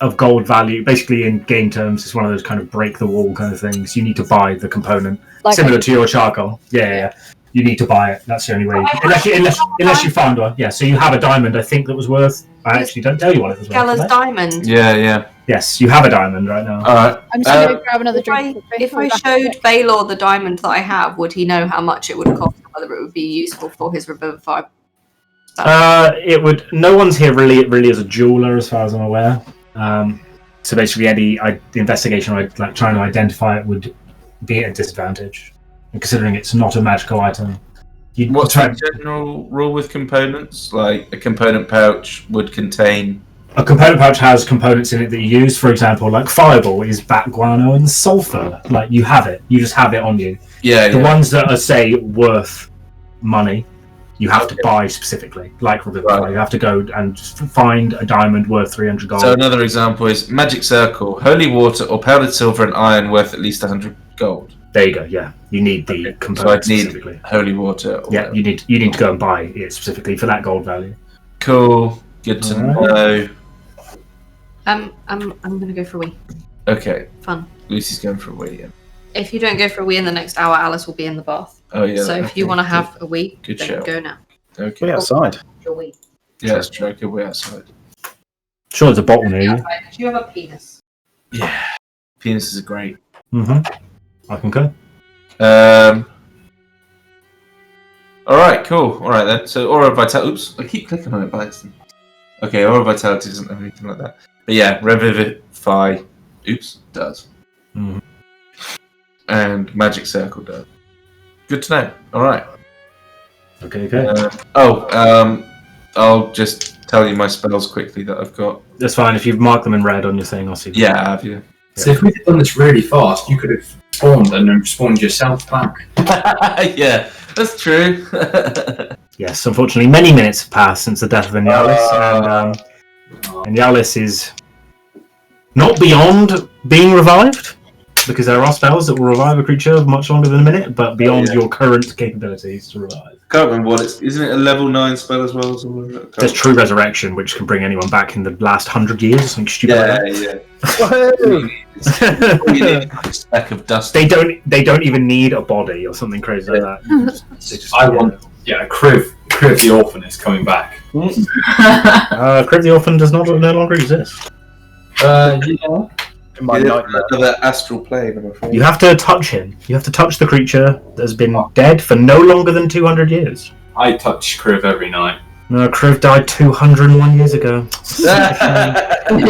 of gold value. Basically, in game terms, it's one of those kind of break the wall kind of things. You need to buy the component, Like similar to your charcoal. Yeah. You need to buy it. That's the only way. Unless you found one. Yeah. So you have a diamond. I think that was worth. I actually don't tell you what it was worth. Gala's diamond. Yeah. Yes, you have a diamond right now. All right. I'm just going to grab another drink. If I showed Belor the diamond that I have, would he know how much it would cost, and whether it would be useful for his revivify? It would. No one's here really as a jeweler, as far as I'm aware. So basically, any investigation or like trying to identify it would be at a disadvantage, and considering it's not a magical item. What's the general rule with components? Like a component pouch would contain. A component pouch has components in it that you use. For example, like Fireball is bat guano and sulfur. Like you have it. You just have it on you. Yeah. The ones that are say worth money, you have to buy specifically. Like Revivify, you have to go and find a diamond worth 300 gold. So another example is Magic Circle, Holy Water, or powdered silver and iron worth at least 100 gold. There you go. Yeah, you need the components specifically. Holy Water. Yeah, you need to go and buy it specifically for that gold value. Cool. Good to know. I'm gonna go for a wee. Okay. Fun. Lucy's going for a wee. Yeah. If you don't go for a wee in the next hour, Alice will be in the bath. Oh yeah. So if you want to have a wee, Good then show. go now. Okay. Way outside. Your wee. Yeah, that's true. Okay, we're outside. Sure, there's a bottle near you. Do you have a penis? Yeah. Penises are great. I concur. All right. Cool. All right then. So Aura Vitality. Oops. I keep clicking on it by accident. Okay. Aura Vitality doesn't have anything like that. But yeah, Revivify. Oops. Does. Mhm. And Magic Circle does. Good to know. All right. Okay. I'll just tell you my spells quickly that I've got. That's fine. If you've marked them in red on your thing, I'll see them. Yeah, I have you. So if we had done this really fast, you could have spawned and then spawned yourself back. Yeah, that's true. Yes, unfortunately, many minutes have passed since the death of Inyalis, and Inyalis is not beyond being revived, because there are spells that will revive a creature much longer than a minute, but beyond your current capabilities to revive. Can't remember what it's. Isn't it a level 9 spell as well? There's True Resurrection, which can bring anyone back in the last 100 years, or something stupid like that. You need a speck of dust. They don't even need a body or something crazy like that. I want, Kriv the Orphan is coming back. Kriv the Orphan does no longer exist. In my nightmare. Another astral plane, I'm afraid. You have to touch him. You have to touch the creature that has been dead for no longer than 200 years. I touch Kriv every night. No, Kriv died 201 years ago. What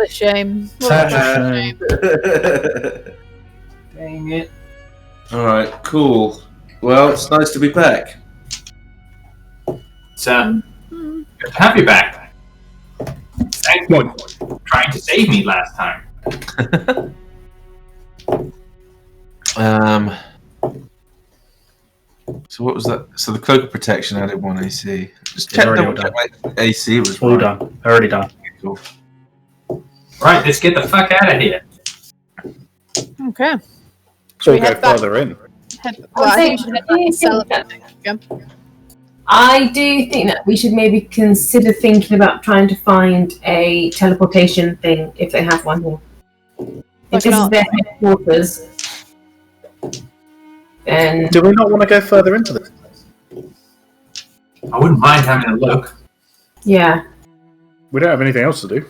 a shame. Such a shame. Dang it. Alright, cool. Well, it's nice to be back. So, good to have you back. Thank you for trying to save me last time. So what was that? So the cloak of protection added 1 AC. Just check already double check my AC was All right. done. Already done. Cool. Right, let's get the fuck out of here. Okay. So we we go head back? further in. I think we should head back and sell it. I do think that we should maybe consider thinking about trying to find a teleportation thing if they have one here. If this is their headquarters, then Do we not want to go further into this? I wouldn't mind having a look. yeah. We don't have anything else to do.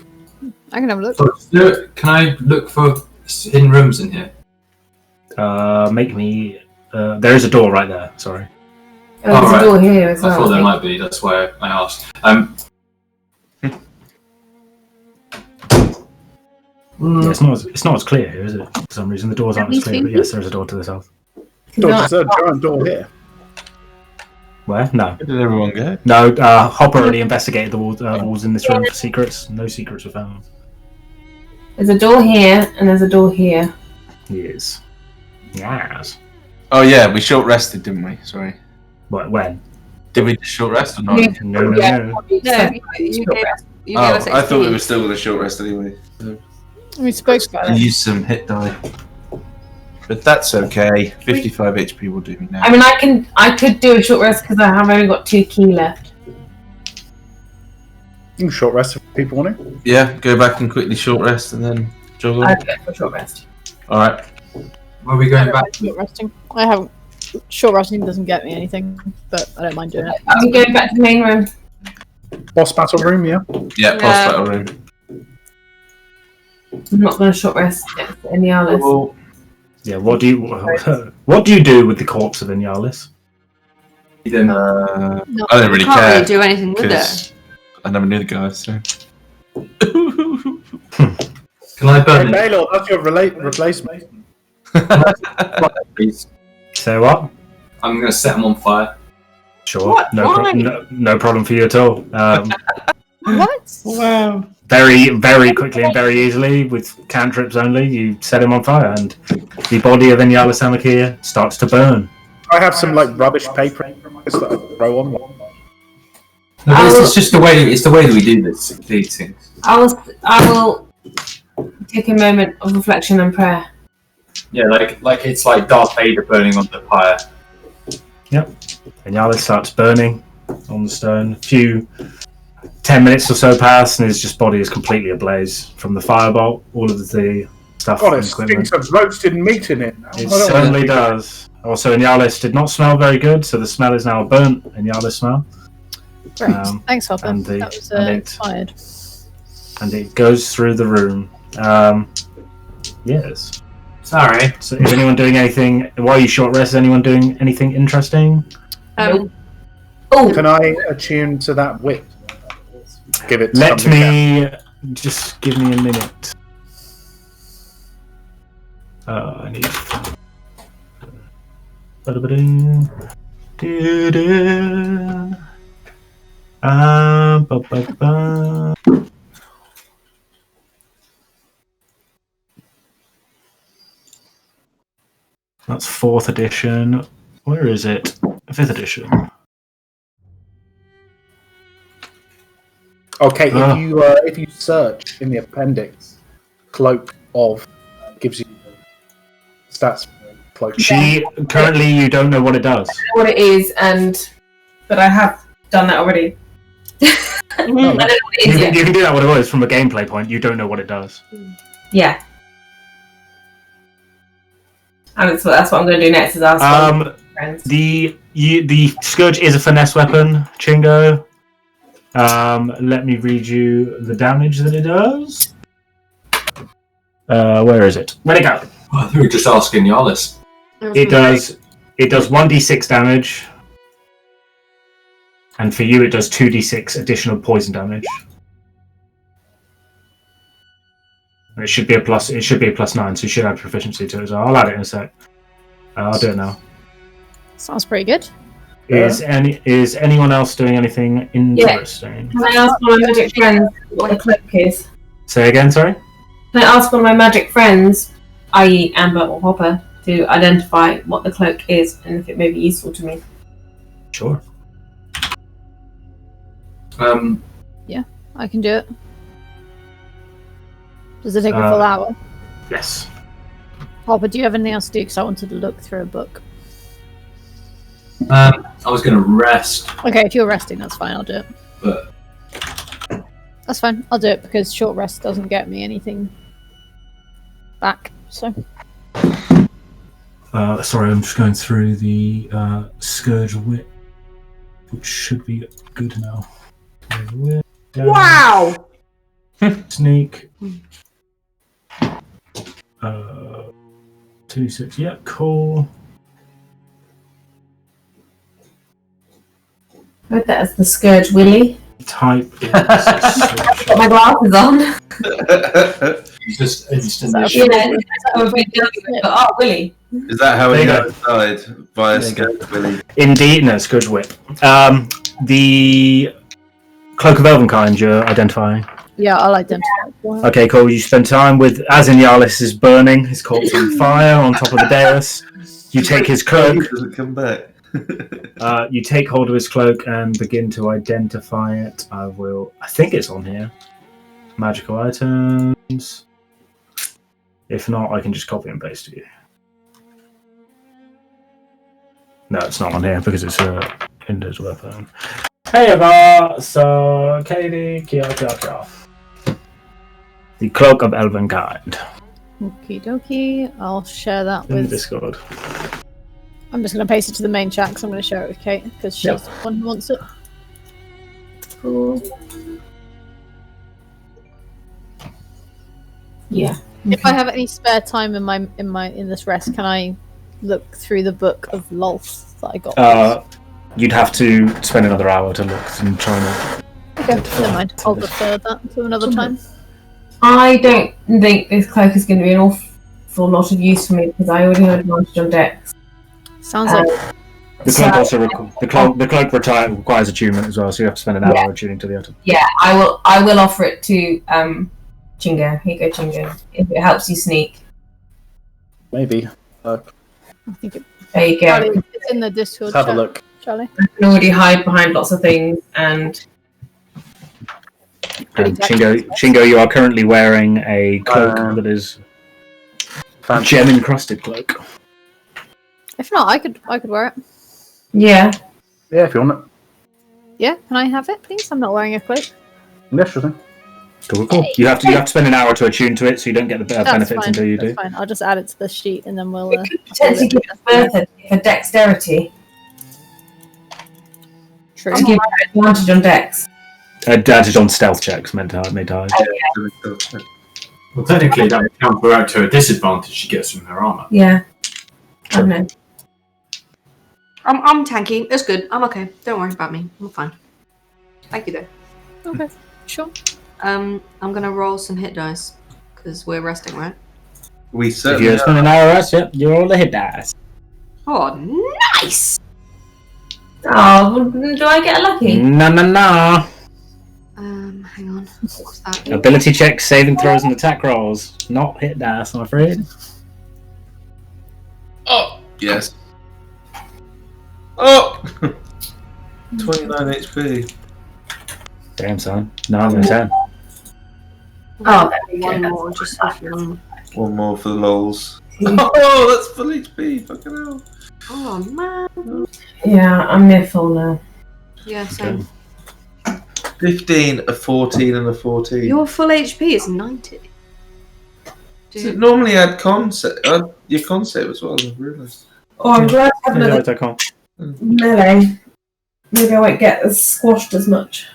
I can have a look. So, can I look for hidden rooms in here? Make me. There is a door right there. Sorry. Oh, there's Alright. a door here as I well. thought there I might be, that's why I asked. Yeah, it's not as clear here, is it? For some reason, the doors aren't as clear. But yes, there's a door to the south. No, there's a giant door here. Where? No. Where did everyone go? No, Hopper already investigated the walls in this room for secrets. No secrets were found. There's a door here and there's a door here. Yes. Yes. Oh yeah, we short rested, didn't we? Sorry. What? When? Did we just short rest or not? Yeah. No. No, you I thought we were still on a short rest anyway. We spoke about I it. used some hit die. But that's okay. 55 HP will do me now. I mean, I could do a short rest because I have only got 2 key left. You can short rest if people want to. Yeah, go back and quickly short rest and then jog on. I'd go for a short rest. Alright. Where are we going back to? Short resting. I haven't. Short resting doesn't get me anything, but I don't mind doing it. I'm going back to the main room. Boss battle room, yeah. Yeah, boss battle room. I'm not going to short rest in the Alice. Well, yeah, what do you do with the corpse of Inyalis? I don't really Can't care. really do anything with it. 'cause I never knew the guy, so. Can I burn Hey, it? Belor, that's your replacement. Please. Say what? I'm going to set them on fire. Sure, What? Why? no problem for you at all. What? Wow. Very, very quickly and very easily, with cantrips only, you set him on fire, and the body of Inyalis Amakia starts to burn. I have some like rubbish paper that I throw on. No, but it's just the way. It's the way that we do these things. I will take a moment of reflection and prayer. Yeah, like it's like Darth Vader burning on the pyre. Inyalis starts burning on the stone. 10 minutes or so pass, and his body is completely ablaze from the firebolt. All of the stuff God, and it equipment. stinks of roasted meat in it. It certainly does. Also, Inyalis did not smell very good, so the smell is now a burnt Inyalis smell. Great. Um, Thanks, Hopper. and That was inspired. And it goes through the room. Yes. Sorry. So is anyone doing anything, while you short rest, is anyone doing anything interesting? Oh, Can I attune to that whip? Give it. Let something me, just give me a minute. I need... That's 4th edition. Where is it? 5th edition. Okay, if you search in the appendix, cloak of gives you stats. Cloak. Currently, you don't know what it does. I know what it is, but I have done that already. I don't know what it is yet. You can do that what it was from a gameplay point. You don't know what it does. Yeah. And that's what I'm going to do next. Is ask my friends. The Scourge is a finesse weapon, Chingo. Let me read you the damage that it does. Where is it? Where'd it go? I think we were just asking Yalis. It does 1d6 damage, and for you it does 2d6 additional poison damage. And it should be a plus. It should be a +9, so you should have proficiency to it as well. I'll add it in a sec. I'll do it now. Sounds pretty good. Is anyone else doing anything interesting? Can I ask one of my magic friends what the cloak is? Say again, sorry? Can I ask one of my magic friends, i.e. Amber or Hopper, to identify what the cloak is and if it may be useful to me? Sure. Yeah, I can do it. Does it take a full hour? Yes. Hopper, do you have anything else to do? Because I wanted to look through a book. I was going to rest, Okay, if you're resting, that's fine. I'll do it. but That's fine. I'll do it because short rest doesn't get me anything back. So Sorry, I'm just going through the Scourge Whip, which should be good now. Whip, Wow! Sneak. 2d6. Yeah, cool. I heard that as the Scourge Willy. Type is Got my glasses on. it's just instant. Yeah, Willy. Is that how There he you go. died? Via Scourge Willy? Indeed, no, Scourge Whip. The Cloak of Elvenkind you're identifying. yeah, I'll identify. Okay, cool. You spend time with as Inyalis is burning, his corpse on fire on top of the dais. You take his He cloak. doesn't come back. You take hold of his cloak and begin to identify it. I think it's on here. Magical items. If not, I can just copy and paste it. No, it's not on here because it's a Windows weapon. Hey, so Katie, Kia. The Cloak of Elvenkind. Okie dokie. I'll share that In with Discord. I'm just going to paste it to the main chat because I'm going to share it with Kate because she's the one who wants it. Cool. Yeah. If I have any spare time in this rest, can I look through the book of Lolth that I got? You'd have to spend another hour to look and try and. Okay, never mind. I'll defer that to another time. I don't think this cloak is going to be an awful lot of use for me because I already have advantage on Dex. Sounds like the cloak also the cloak requires attunement as well, so you have to spend an hour attuning to the item. Yeah, I will offer it to Chingo. Here you go, Chingo. If it helps you sneak. Maybe. I think it. There you go. Charlie, it's in the Discord. Let's have a look. Charlie. I can already hide behind lots of things and. Chingo, you are currently wearing a cloak that is gem encrusted cloak. If not, I could wear it. Yeah. Yeah, if you want it. Yeah, can I have it, please? I'm not wearing a cloak. Yeah, sure thing. Cool. You have to spend an hour to attune to it, so you don't get the benefits until you do. Fine. I'll just add it to the sheet, and then we'll. Potentially give it Bertha for dexterity. True. To give her advantage on dex. Advantage on stealth checks meant to hide. Well, technically, that would counter out to a disadvantage she gets from her armor. Yeah. I don't know. I'm tanky. It's good. I'm okay. Don't worry about me. I'm fine. Thank you, though. Okay. Sure. I'm gonna roll some hit dice because we're resting, right? We If certainly you spend an hour rest, yep, you're all the hit dice. Oh, nice. Oh, do I get a lucky? No. Hang on. What's that? Ability checks, saving throws, and attack rolls. Not hit dice, I'm afraid. Oh, yes. Oh! 29 HP. Damn, son. 9 and 10. Oh, that'd be One good. more, just one. One more for the lols. Oh, that's full HP. Fucking hell. Oh man. Yeah, I'm near full now. Yeah, same. 15, a 14, and a 14. Your full HP is 90. So normally I'd your concept as well, I realised. Oh, I'm glad to have another melee. Maybe I won't get as squashed as much.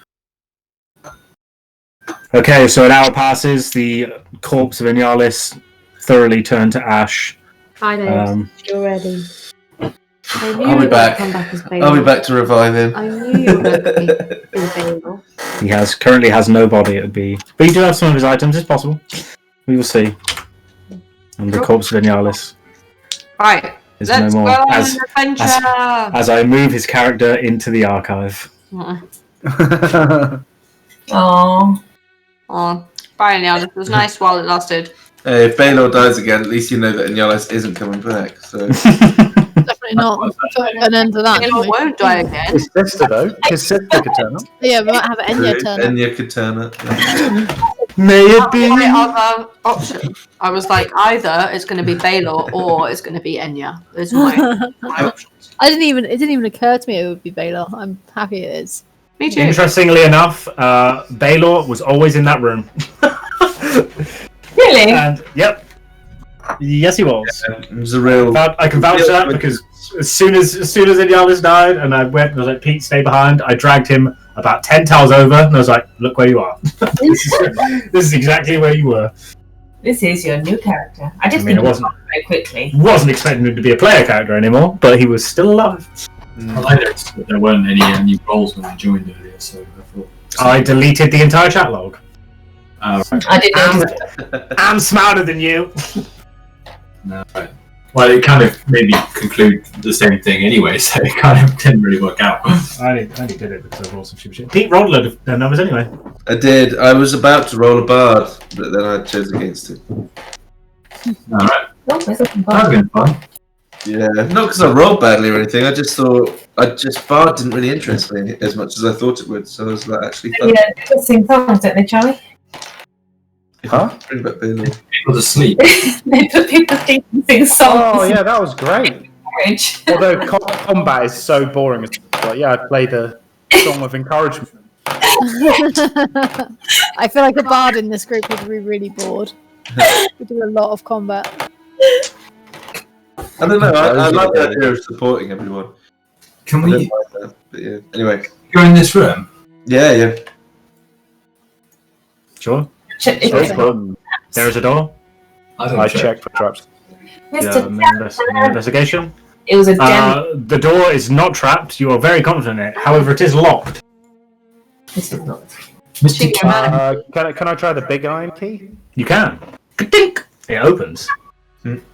Okay, so an hour passes. The corpse of Inyalis thoroughly turned to ash. Hi, Dave. You're ready. I'll be back. I'll be back to revive him. I knew you were going to be available. He currently has no body. It would be, but you do have some of his items. It's possible. We will see. And the corpse of Inyalis Right. is Let's no more. go on an adventure. As I move his character into the archive. Oh. Oh, bye now. This was nice while it lasted. Hey, if Belor dies again, at least you know that Inyalis isn't coming back. So. Definitely not. Put an end to that. It won't die again. His sister, though. His sister could turn up. Yeah, we might have Enya turn up. Enya could turn up. May it be. My other option. I was like, either it's going to be Belor or it's going to be Enya. Those are my options. It didn't even occur to me it would be Belor. I'm happy it is. Me too. Interestingly enough, Belor was always in that room. Really? And yep, yes, he was. It was a real. I can vouch for that because as soon as Inyalis died, and I went, and I was like, Pete, stay behind. I dragged him about 10 tiles over, and I was like, look where you are. this is exactly where you were. This is your new character. I did mean, think it wasn't very quickly. Wasn't expecting him to be a player character anymore, but he was still alive. I noticed that there weren't any new roles when I joined earlier, so I thought. I deleted the entire chat log. Right. I did notice that. I'm smarter than you. No, right. Well, it kind of made me conclude the same thing anyway, so it kind of didn't really work out. I only did it because I rolled some stupid shit. Pete rolled a load of numbers anyway. I did. I was about to roll a bard, but then I chose against it. Alright. Oh, there's a That was fun. Yeah, not because I rolled badly or anything. I just thought Bard didn't really interest me as much as I thought it would. So I was like, actually, fun. Yeah, they sing songs, don't they, Charlie? Huh? Bring back Belor. People to sleep. They put people to sing songs. Oh yeah, that was great. Although combat is so boring. It's like, yeah, I'd play the song of encouragement. I feel like a bard in this group would be really bored. We do a lot of combat. I don't know. I like the idea of supporting everyone. Can I we don't like that, but yeah. Anyway. go in this room? Yeah. Sure. Check- There's a door. I check for traps. Mr. Investigation. It was a den. The door is not trapped. You are very confident in it. However, it is locked. This is not. Mr. Chingo. Can I try the big iron key? You can. Dink. It opens.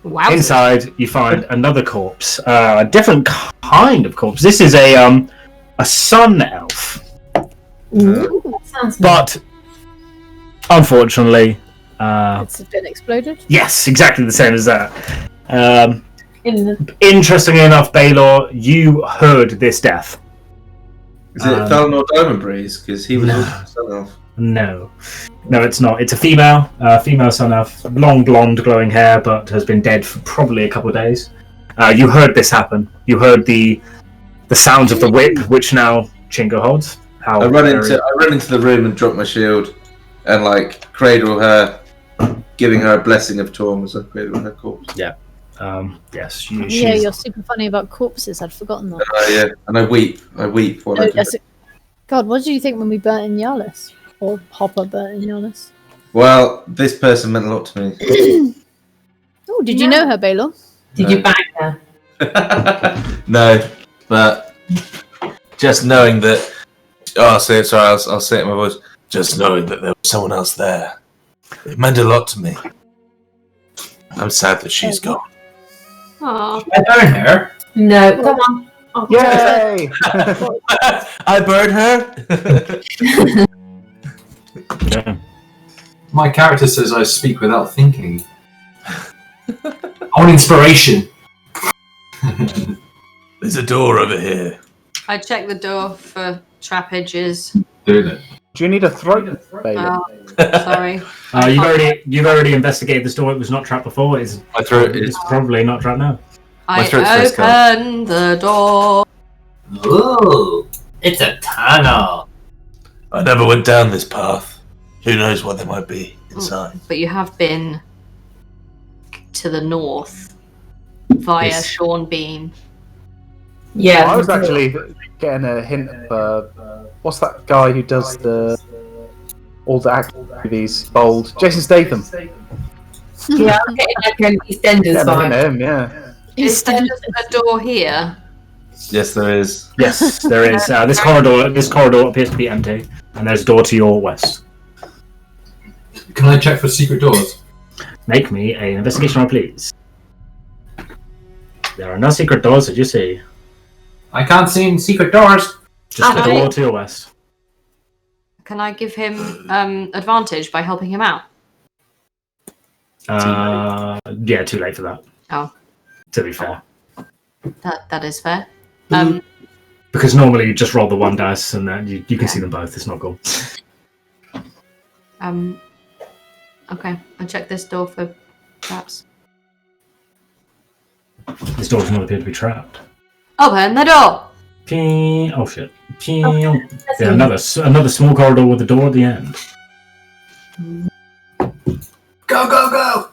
Wow. Inside, you find another corpse. A different kind of corpse. This is a sun elf. Ooh, that sounds But unfortunately, It's been exploded. yes, exactly the same as that. in the Interestingly enough, Belor, you heard this death. Is it Fallon or Diamond Breeze? Because he was also son of. No, it's not. It's a female sun elf, long blonde, glowing hair, but has been dead for probably a couple of days. You heard this happen. You heard the sounds of the whip, which now Chingo holds. I run into the room and drop my shield, and like cradle her, giving her a blessing of Torm as I cradle her corpse. Yes, Yeah, you're super funny about corpses. I'd forgotten that. Yeah, and I weep while I do it. God, what did you think when we burnt in Yalis? Or Hopper burnt in Yalis? Well, this person meant a lot to me. Oh, did you know her, Belor? Did you bang her? No, but just knowing that. Oh, I'll say it. Sorry, I'll say it in my voice. Just knowing that there was someone else there, it meant a lot to me. I'm sad that she's gone. Aw. I burn her. No, come on. Oh, Yay! I burned her. Yeah. My character says I speak without thinking. On inspiration. There's a door over here. I check the door for trap edges. Doing it. Do you need a throat? Bailey? Sorry. You've already investigated this door. It was not trapped before. My throat is. It's probably not trapped now. I throat's first open the door. Ooh, it's a tunnel. I never went down this path. Who knows what there might be inside? But you have been to the north via Yes. Sean Bean. yeah. I was actually getting a hint of what's that guy who does all the action movies? Bold. Jason Statham. Yeah, I'm getting like an EastEnders Yeah, vibe. him. Yeah. Is there just a door here? Yes, there is. Yes, there is. This corridor appears to be empty, and there's a door to your west. Can I check for secret doors? Make me an investigation roll, please. There are no secret doors, did you see? I can't see any secret doors. Just a Okay. door to your west. Can I give him advantage by helping him out? Yeah, too late for that. Oh. To be fair. That is fair. Because normally you just roll the one dice and then you can see them both. It's not cool. Okay, I'll check this door for traps. This door does not appear to be trapped. Open the door! Ping. Oh shit. Ping. Yeah, another small corridor with a door at the end. Go!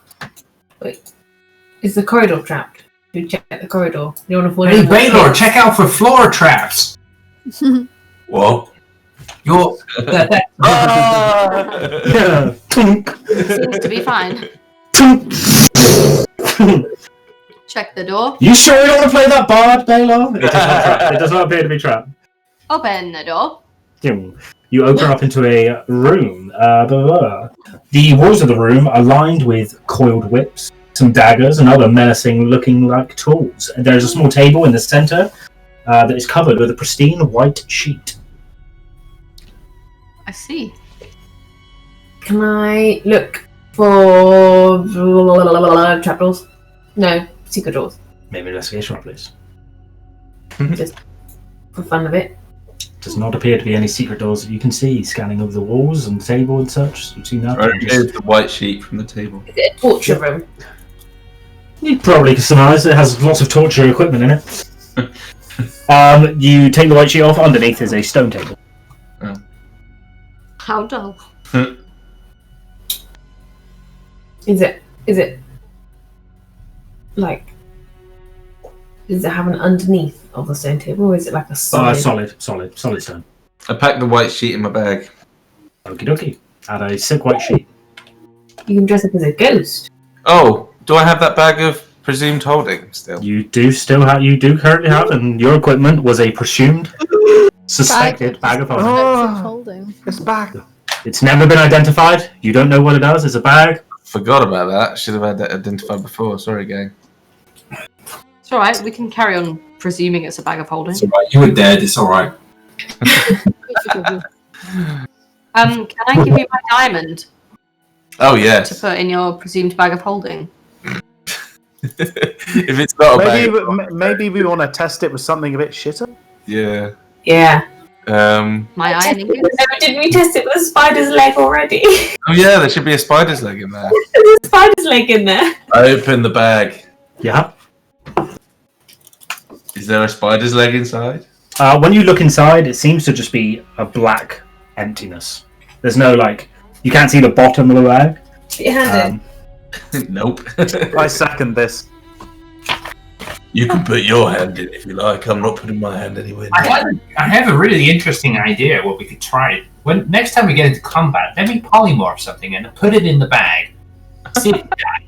Is the corridor trapped? You check the corridor. You want to avoid Hey, any Belor, hits? check out for floor traps. What? You're. Yeah. Seems to be fine. Check the door. You sure you don't want to play that bard, Belor? It is not trapped. It does not appear to be trapped. Open the door. You open up into a room. The walls of the room are lined with coiled whips, some daggers, and other menacing-looking like tools. And there is a small table in the center that is covered with a pristine white sheet. I see. Can I look for trapdoors? No, secret doors. Maybe investigation roll, please. Just for fun of it. Does not appear to be any secret doors that you can see. Scanning of the walls and table and such. You've seen that. Right, here's the white sheet from the table. Is it a torture room? You probably can surmise it has lots of torture equipment in it. You take the white sheet off. Underneath is a stone table. How dull. Is it like? Does it have an underneath of the stone table, or is it like a solid? Solid stone. I packed the white sheet in my bag. Okie dokie. Add a sick white sheet. You can dress up as a ghost. Oh, do I have that bag of presumed holding still? You do currently have, and your equipment was a presumed, suspected bag of holding. Holding. It's back. It's never been identified. You don't know what it does. It's a bag. Forgot about that. Should have had that identified before. Sorry, gang. It's alright, we can carry on presuming it's a bag of holding. It's alright. You were dead. It's alright. Can I give you my diamond Oh, to yes. put in your presumed bag of holding? If it's not a bag. Maybe we want to test it with something a bit shitter. Yeah. Yeah. My ironing boots? Didn't we test it with a spider's leg already? Oh, yeah, there should be a spider's leg in there. There's a spider's leg in there. I open the bag. Yeah. Is there a spider's leg inside? When you look inside, it seems to just be a black emptiness. There's no you can't see the bottom of the bag. Put your hand Nope. I second this. You can put your hand in if you like. I'm not putting my hand anywhere near. I have a really interesting idea what we could try. When next time we get into combat, let me polymorph something and put it in the bag. See if it dies.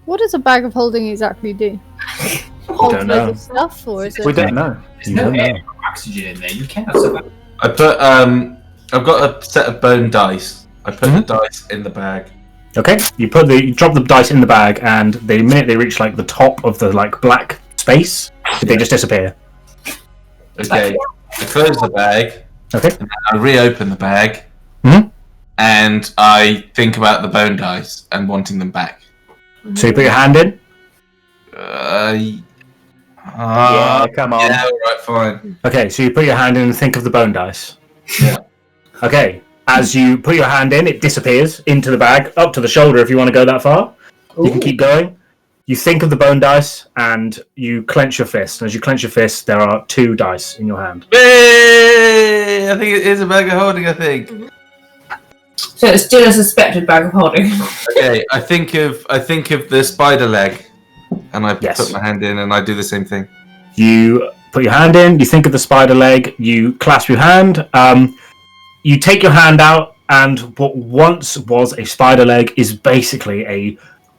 What does a bag of holding exactly do? Hold don't loads know. of stuff, or is it? We don't know. There's no air or oxygen in there. You cannot survive. I put, I've got a set of bone dice. I put the dice in the bag. Okay. You drop the dice in the bag, and the minute they reach the top of the black space, they just disappear. Okay. I close the bag. Okay. And then I reopen the bag. Mhm. And I think about the bone dice and wanting them back. So you put your hand in. Yeah, come on. Yeah, alright, fine. Okay. So you put your hand in and think of the bone dice. Yeah. Okay. As you put your hand in, it disappears into the bag, up to the shoulder if you want to go that far. You can keep going. You think of the bone dice, and you clench your fist. And as you clench your fist, there are 2 dice in your hand. Hey! I think it is a bag of holding, I think. So it's still a suspected bag of holding. Okay, I think of the spider leg. And I Yes. put my hand in and I do the same thing. You put your hand in, you think of the spider leg, you clasp your hand, you take your hand out, and what once was a spider leg is basically a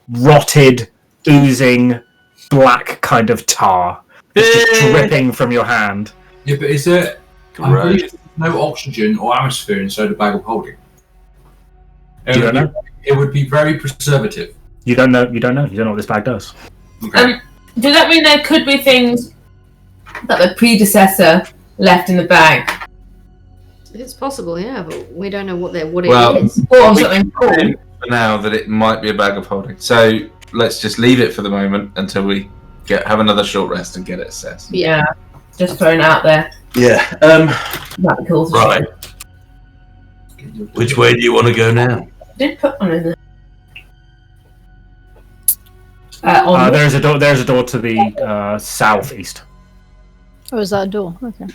rotted, oozing, black kind of tar. It's just dripping from your hand. Yeah, but is there Right. no oxygen or atmosphere inside a bag of holding? You don't know. It would be very preservative. You don't know what this bag does. Okay. Does that mean there could be things that the predecessor left in the bag? It's possible, yeah, but we don't know what it Well, is. Or we something cool? can for now that it might be a bag of holding. So let's just leave it for the moment until we have another short rest and get it assessed. Yeah, just throwing it out there. Yeah. That'd be cool. Right. Which way do you want to go now? I did put one in there. There's a door to the southeast. Oh, is that a door? Okay.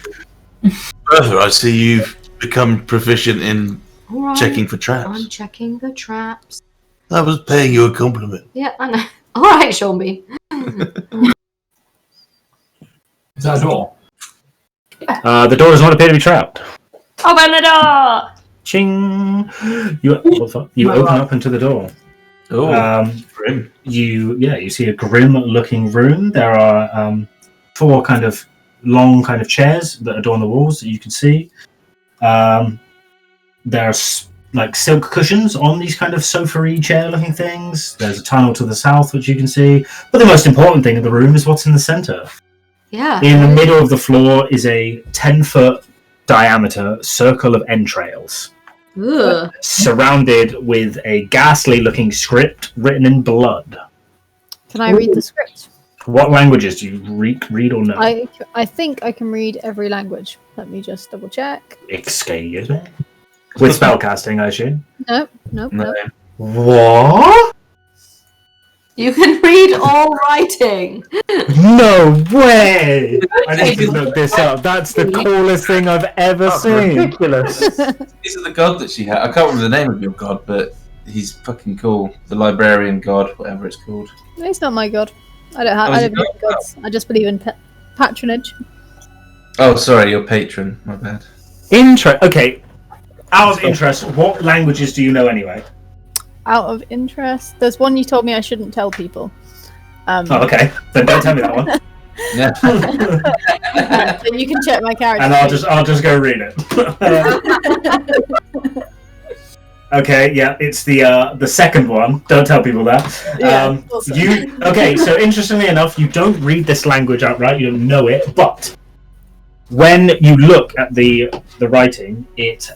Bertha, I see you've become proficient in All right, checking for traps. I'm checking the traps. I was paying you a compliment. Yeah, I know. All right, Seanby. Is that a door? The door does not appear to be trapped. Open the door! Ching! You open up into the door. Oh, grim. You see a grim-looking room. There are 4 kind of long kind of chairs that adorn the walls that you can see. There's silk cushions on these kind of sofa-y chair-looking things. There's a tunnel to the south which you can see. But the most important thing in the room is what's in the center. Yeah. In the middle of the floor is a 10-foot diameter circle of entrails, Ugh. surrounded with a ghastly-looking script written in blood. Can I read the script? What languages do you read or know? I think I can read every language. Let me just double check. Excuse me. With spellcasting, I assume. Nope. What? You can read all writing. No way! I need to look this up. That's the coolest thing I've ever seen. Ridiculous. These are the god that she had. I can't remember the name of your god, but he's fucking cool. The librarian god, whatever it's called. It's not my god. I don't believe in gods. I just believe in patronage. Oh, sorry, your patron. My bad. Okay. Out of interest, what languages do you know anyway? Out of interest, there's one you told me I shouldn't tell people. Okay. Then don't tell me that one. Yeah. Then you can check my character. And I'll just go read it. Okay, yeah, it's the second one. Don't tell people that. Yeah, awesome. Okay, so interestingly enough, you don't read this language outright, you don't know it, but when you look at the writing, it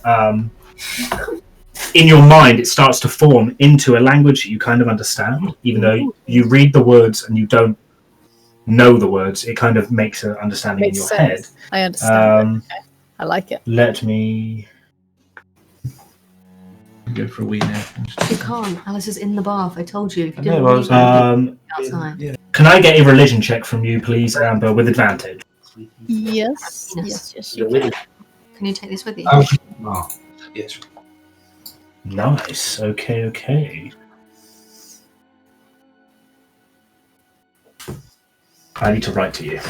in your mind it starts to form into a language that you kind of understand, even though you read the words and you don't know the words. It kind of makes an understanding in your head. I understand. Okay. I like it. Let me go for a wee now. You can't. Alice is in the bath. I told you. If you I know, didn't I was outside. Yeah. Can I get a religion check from you, please, Amber, with advantage? Yes. You Can you take this with you? Oh, Yes. Nice. Okay. I need to write to you.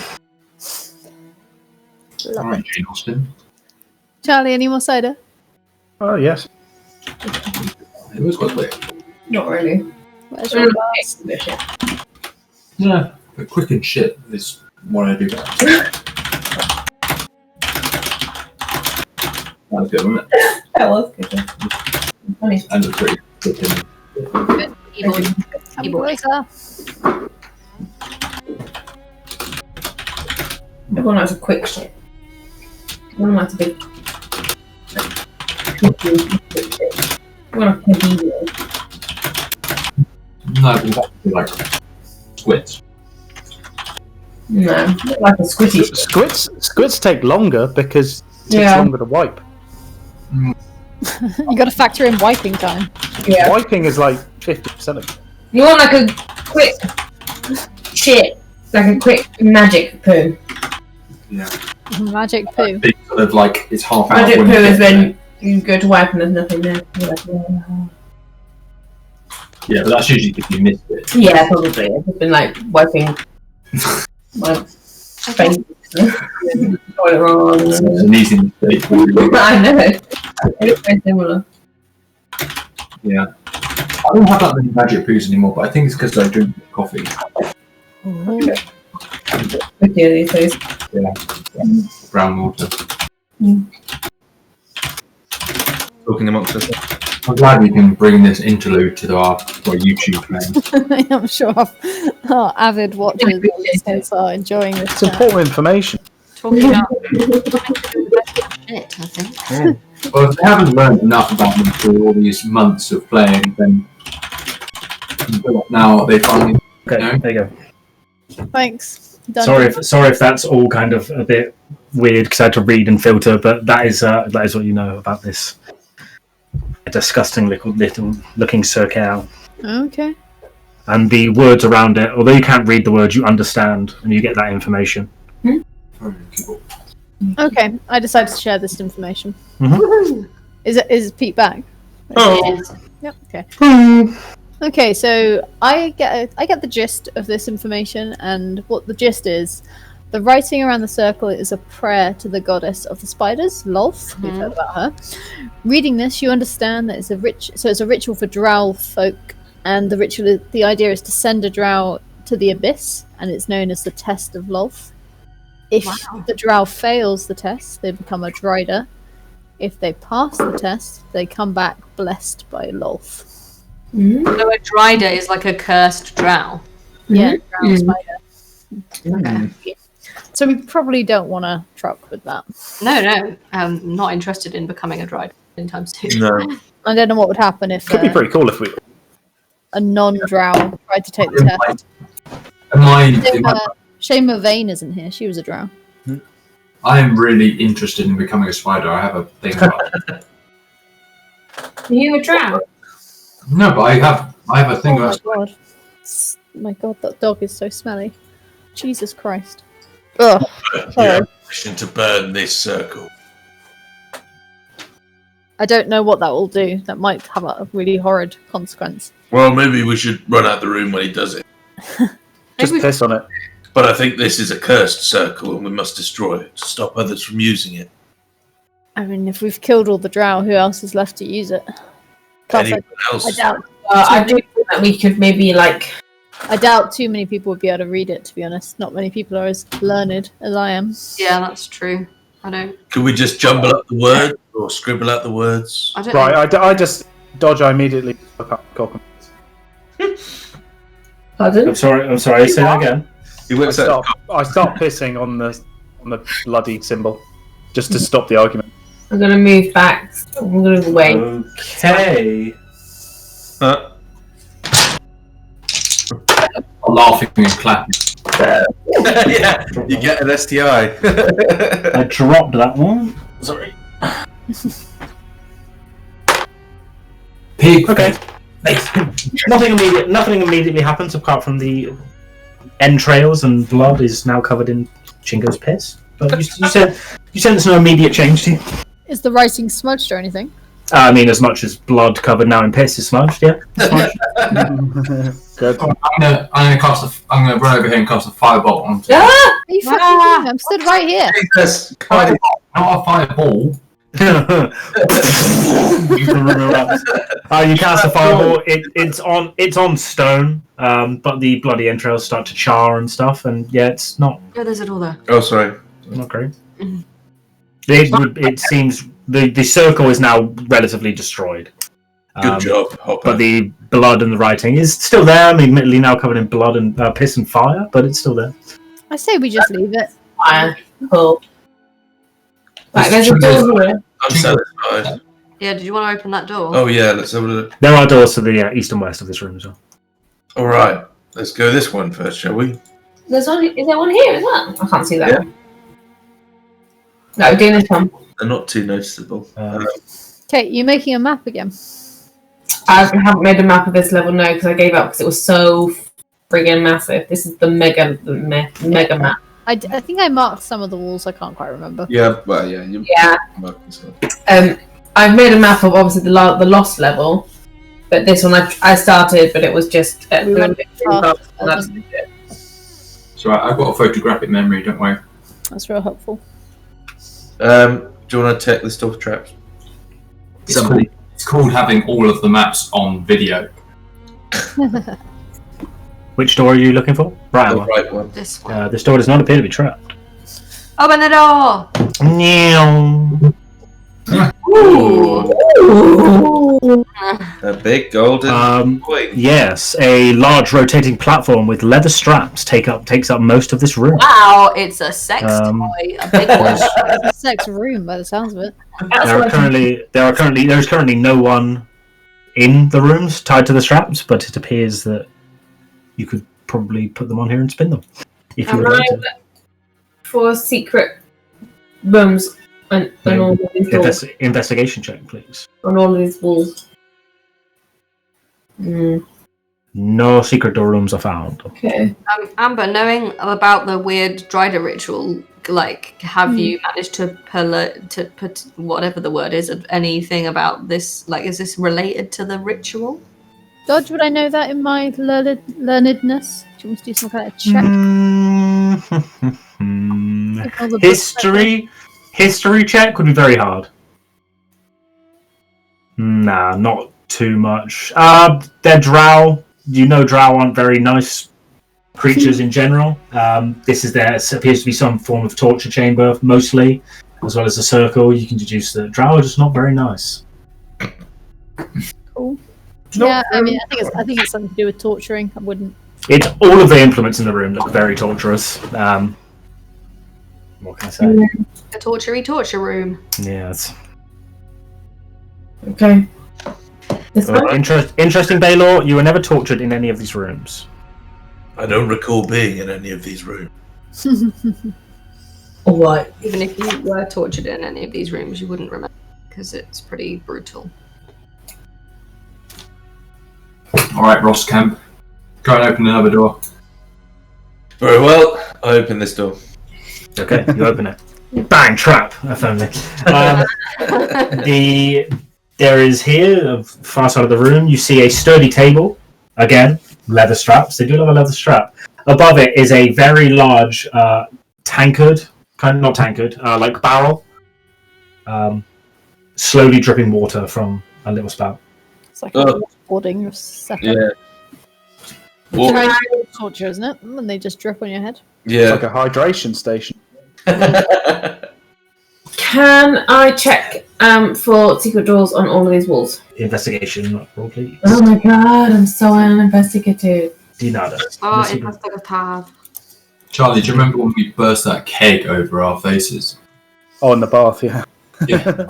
all right, Jane Austen. Charlie, any more cider? Oh, yes. It was quite quick. Not really. Where's your glass? Yeah, but quick and shit is what I do best. That was good, wasn't it? That was good. Funny. And it was pretty good. Keyboard. Everyone likes a quick shit. Everyone likes a big. Everyone likes a video. No, but that's like squids. No, not like a squitty. Squids take longer because it takes longer to wipe. You got to factor in wiping time. Yeah. Wiping is like 50% of it. You want like a quick shit, like a quick magic poo. Yeah. Magic poo. Big sort of like it's half hour. Magic when poo you is get there. when you go to wipe and there's nothing there. You're like, oh. Yeah, but that's usually if you missed it. Yeah, probably. I've just been like wiping my face. Toilet roll. It's an easy mistake. I know. It's very similar. Yeah. I don't have that many magic poos anymore, but I think it's because I drink coffee. With you these days. Yeah. Brown water. Talking amongst us. I'm glad we can bring this interlude to our YouTube thing. I'm sure our avid watchers are enjoying this. It's important information. Talking about shit, I think. Well, if they haven't learned enough about them through all these months of playing, then now they finally. Okay, No. there you go. Thanks. Done. Sorry if that's all kind of a bit weird because I had to read and filter, but that is what you know about this disgusting little looking circle. Okay. And the words around it, although you can't read the words, you understand and you get that information. Okay. I decided to share this information. Mhm. Is Pete back? Oh. Yep. Okay. Okay, so I get the gist of this information, and what the gist is, the writing around the circle is a prayer to the goddess of the spiders, Lolth. We've heard about her. Reading this, you understand that it's a ritual for drow folk, and the idea is to send a drow to the abyss, and it's known as the test of Lolth. If the drow fails the test, they become a drider. If they pass the test, they come back blessed by Lolth. So a drider is like a cursed drow. Yeah, drow spider. Okay. So we probably don't want to truck with that. No, I'm not interested in becoming a drider anytime soon. No. I don't know what would happen if Could be pretty cool if we. a non-drow tried to take the test. Shame Vane isn't here. She was a drow. I am really interested in becoming a spider. I have a thing about it. Are you a drow? No, but I have a thing Oh my about god. My god, that dog is so smelly. Jesus Christ. Ugh. Sorry. Permission to burn this circle. I don't know what that will do. That might have a really horrid consequence. Well, maybe we should run out the room when he does it. Just piss on it. But I think this is a cursed circle, and we must destroy it to stop others from using it. I mean, if we've killed all the drow, who else is left to use it? Plus, Anyone else? I doubt. I do think that we could maybe I doubt too many people would be able to read it. To be honest, not many people are as learned as I am. Yeah, that's true. I don't. Could we just jumble up the words or scribble out the words? I don't. Right, I just dodge. I immediately look up cock. Pardon? I'm sorry. Say that again. He whips out. I start pissing on the bloody symbol, just to stop the argument. I'm gonna move back. I'm gonna move away. Okay. laughing and clapping. Yeah, you get an STI. I dropped that one. Sorry. Pig. Okay. Nothing immediately happens apart from the entrails and blood is now covered in Chingo's piss. But you said there's no immediate change to you. Is the writing smudged or anything? I mean, as much as blood covered now in piss is smudged, yeah. Smudged. Good. I'm gonna run over here and cast a firebolt onto Are you fucking kidding me? I'm stood right here. Jesus, Not a fireball. You can run around. You cast a fireball. It's on stone, but the bloody entrails start to char and stuff, and yeah, it's not. Yeah, there's it all there. Oh, sorry. Not great. It seems the circle is now relatively destroyed. Good job, Hopper. But the blood and the writing is still there. I mean, admittedly now covered in blood and piss and fire, but it's still there. I say we just leave it. Fire. Cool. Right, there's a door here. I'm satisfied. Yeah, did you want to open that door? Oh yeah, let's have a look. There are doors to the east and west of this room as well. All right, let's go this one first, shall we? There's one. Is there one here as well? I can't see that Yeah. one. No, we're doing this one. They're not too noticeable. Kate, you making a map again? I haven't made a map of this level, no, because I gave up because it was so friggin' massive. This is the mega map. I think I marked some of the walls. I can't quite remember. Yeah, well, yeah. Yeah. I've made a map of obviously the lost level, but this one I started, but it was just We went fast, and that's it. So I've got a photographic memory. Don't worry. That's real helpful. Do you want to check the stuff traps? It's called having all of the maps on video. Which door are you looking for? Right The one. right one. This one. This door does not appear to be trapped. Open the door! Meow. Ooh. A big golden coin. Yes, a large rotating platform with leather straps takes up most of this room. Wow, it's a sex toy. A big one. It's a sex room by the sounds of it. There is currently no one in the rooms tied to the straps, but it appears that you could probably put them on here and spin them if you would like to. For secret rooms and all of these doors, Investigation check, please. on all of these walls. No secret door rooms are found. Okay. Amber, knowing about the weird Dryder ritual, like, have you managed to put whatever the word is, anything about this? Like, is this related to the ritual? Dodge, would I know that in my learnedness? Do you want to do some kind of check? All the books History check would be very hard. Nah, not too much. They're drow. You know drow aren't very nice creatures in general. This appears to be some form of torture chamber, mostly, as well as a circle. You can deduce that drow are just not very nice. Cool. Yeah, I mean, I think it's something to do with torturing. I wouldn't. It's all of the implements in the room look very torturous. What can I say? A torture room. Yeah, it's Okay. This one? interesting, Belor. You were never tortured in any of these rooms. I don't recall being in any of these rooms. All right. Even if you were tortured in any of these rooms, you wouldn't remember because it's pretty brutal. Alright, Ross Camp. Go and open another door. Very well. I open this door. Okay, you open it. Bang! Trap. I found it. There is here, far side of the room, you see a sturdy table. Again, leather straps. They do have a leather strap. Above it is a very large tankard, not tankard, like barrel. Slowly dripping water from a little spout. It's like a waterboarding setup. Yeah. It's very torture, isn't it? And they just drip on your head. Yeah. It's like a hydration station. Can I check for secret doors on all of these walls? Investigation roll, please. Oh my god, I'm so uninvestigated. Dinada. Charlie, do you remember when we burst that keg over our faces? Oh, in the bath, yeah. Yeah.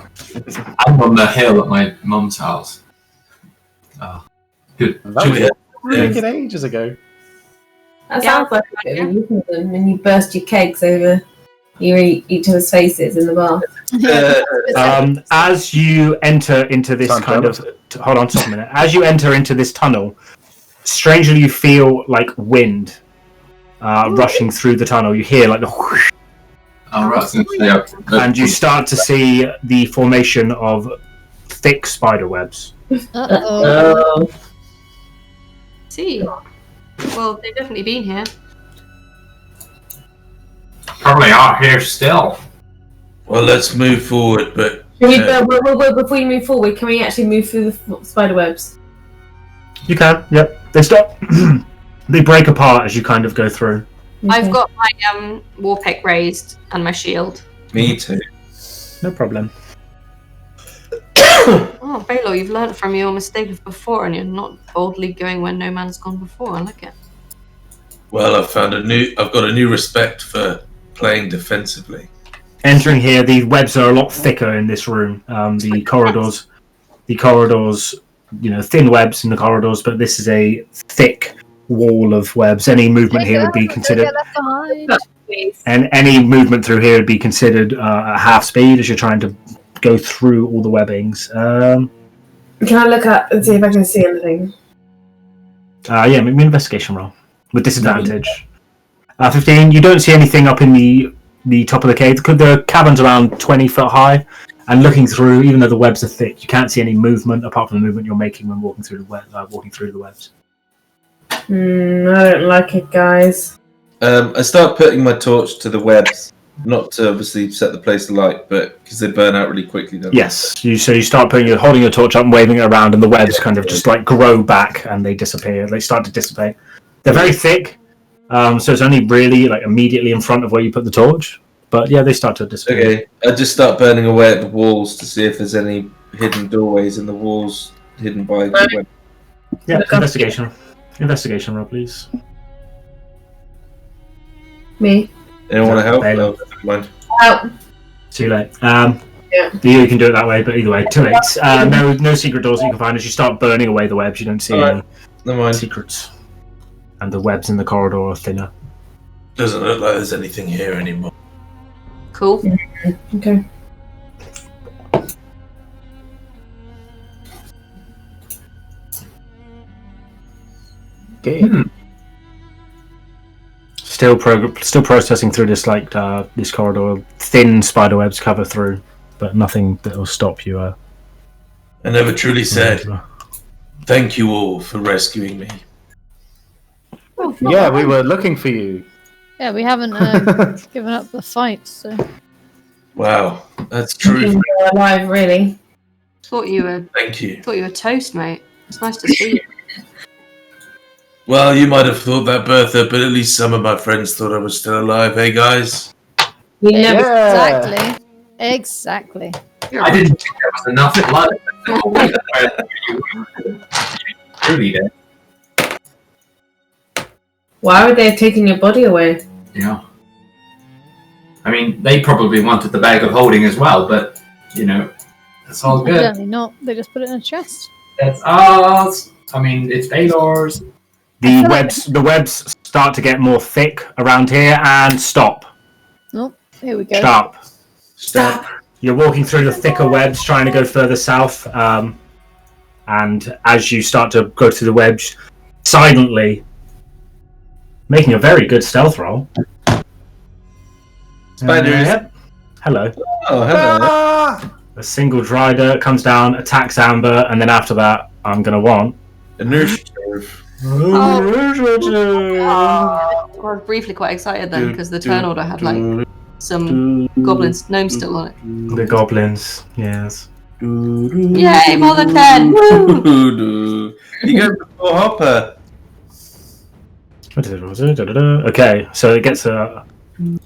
I'm on the hill at my mum's house. Oh, good. That was freaking ages ago. That sounds like a bit of a euphemism when you burst your cakes over each other's faces in the bath. As you enter into this kind of... Hold on just a minute. As you enter into this tunnel, strangely you feel like wind rushing through the tunnel. You hear like the whoosh. Oh, right. And you start to see the formation of thick spider webs. Uh-oh. See? Well, they've definitely been here. Probably are here still. Well, let's move forward, but... Before you move forward, can we actually move through the spider webs? You can, yep. They stop. They break apart as you kind of go through. Okay. I've got my war pick raised and my shield. Me too. No problem. Oh, Belor, you've learnt from your mistake of before, and you're not boldly going where no man's gone before. I like it. Well, I've got a new respect for playing defensively. Entering here, the webs are a lot thicker in this room. The corridors, thin webs in the corridors, but this is a thick wall of webs. Any movement here would be considered, and any movement through here would be considered at half speed as you're trying to go through all the webbings. Can I look up and see if I can see anything? Yeah, make me an investigation roll with disadvantage. 15. You don't see anything up in the top of the cave. The cavern's around 20 foot high, and looking through, even though the webs are thick, you can't see any movement apart from the movement you're making when walking through the webs. I don't like it, guys. I start putting my torch to the webs, not to obviously set the place alight, but because they burn out really quickly, don't they? Yes. So you start holding your torch up and waving it around, and the webs kind of just like grow back and they disappear. They start to dissipate. They're very thick, so it's only really like immediately in front of where you put the torch. But yeah, they start to disappear. Okay, I just start burning away at the walls to see if there's any hidden doorways in the walls hidden by the web. Yeah, investigation. Investigation roll, please. Me. Anyone want to help? Belor. No, never mind. Help. Too late. Yeah. You can do it that way, but either way, too late. No secret doors that you can find. As you start burning away the webs, you don't see any Never mind. secrets. And the webs in the corridor are thinner. Doesn't look like there's anything here anymore. Cool. Okay. Okay. Still processing through this this corridor. Thin spider webs cover through, but nothing that will stop you. I never truly said thank you all for rescuing me. Yeah, we were looking for you. Yeah, we haven't given up the fight, so... Wow, that's true. You're alive, really. Thought you were toast, mate. It's nice to see you. Well, you might have thought that, Bertha, but at least some of my friends thought I was still alive. Hey, guys. We never. Exactly. I didn't think there was enough in life. Really did. Why would they have taken your body away? Yeah. I mean, they probably wanted the bag of holding as well, but, it's all good. Evidently not. They just put it in a chest. It's ours. I mean, it's Belor's. The webs start to get more thick around here, and stop. Oh, here we go. Stop. You're walking through the thicker webs, trying to go further south. And as you start to go through the webs, silently, making a very good stealth roll. Spiders. Hello. Oh, hello. A single dry dirt comes down, attacks Amber, and then after that, I'm going to want... Initiative. I was briefly quite excited then because the turn order had like some goblins, gnomes still on it. The goblins, yes. Yay, more than 10! Woo! You go before Hopper. Okay, so it gets a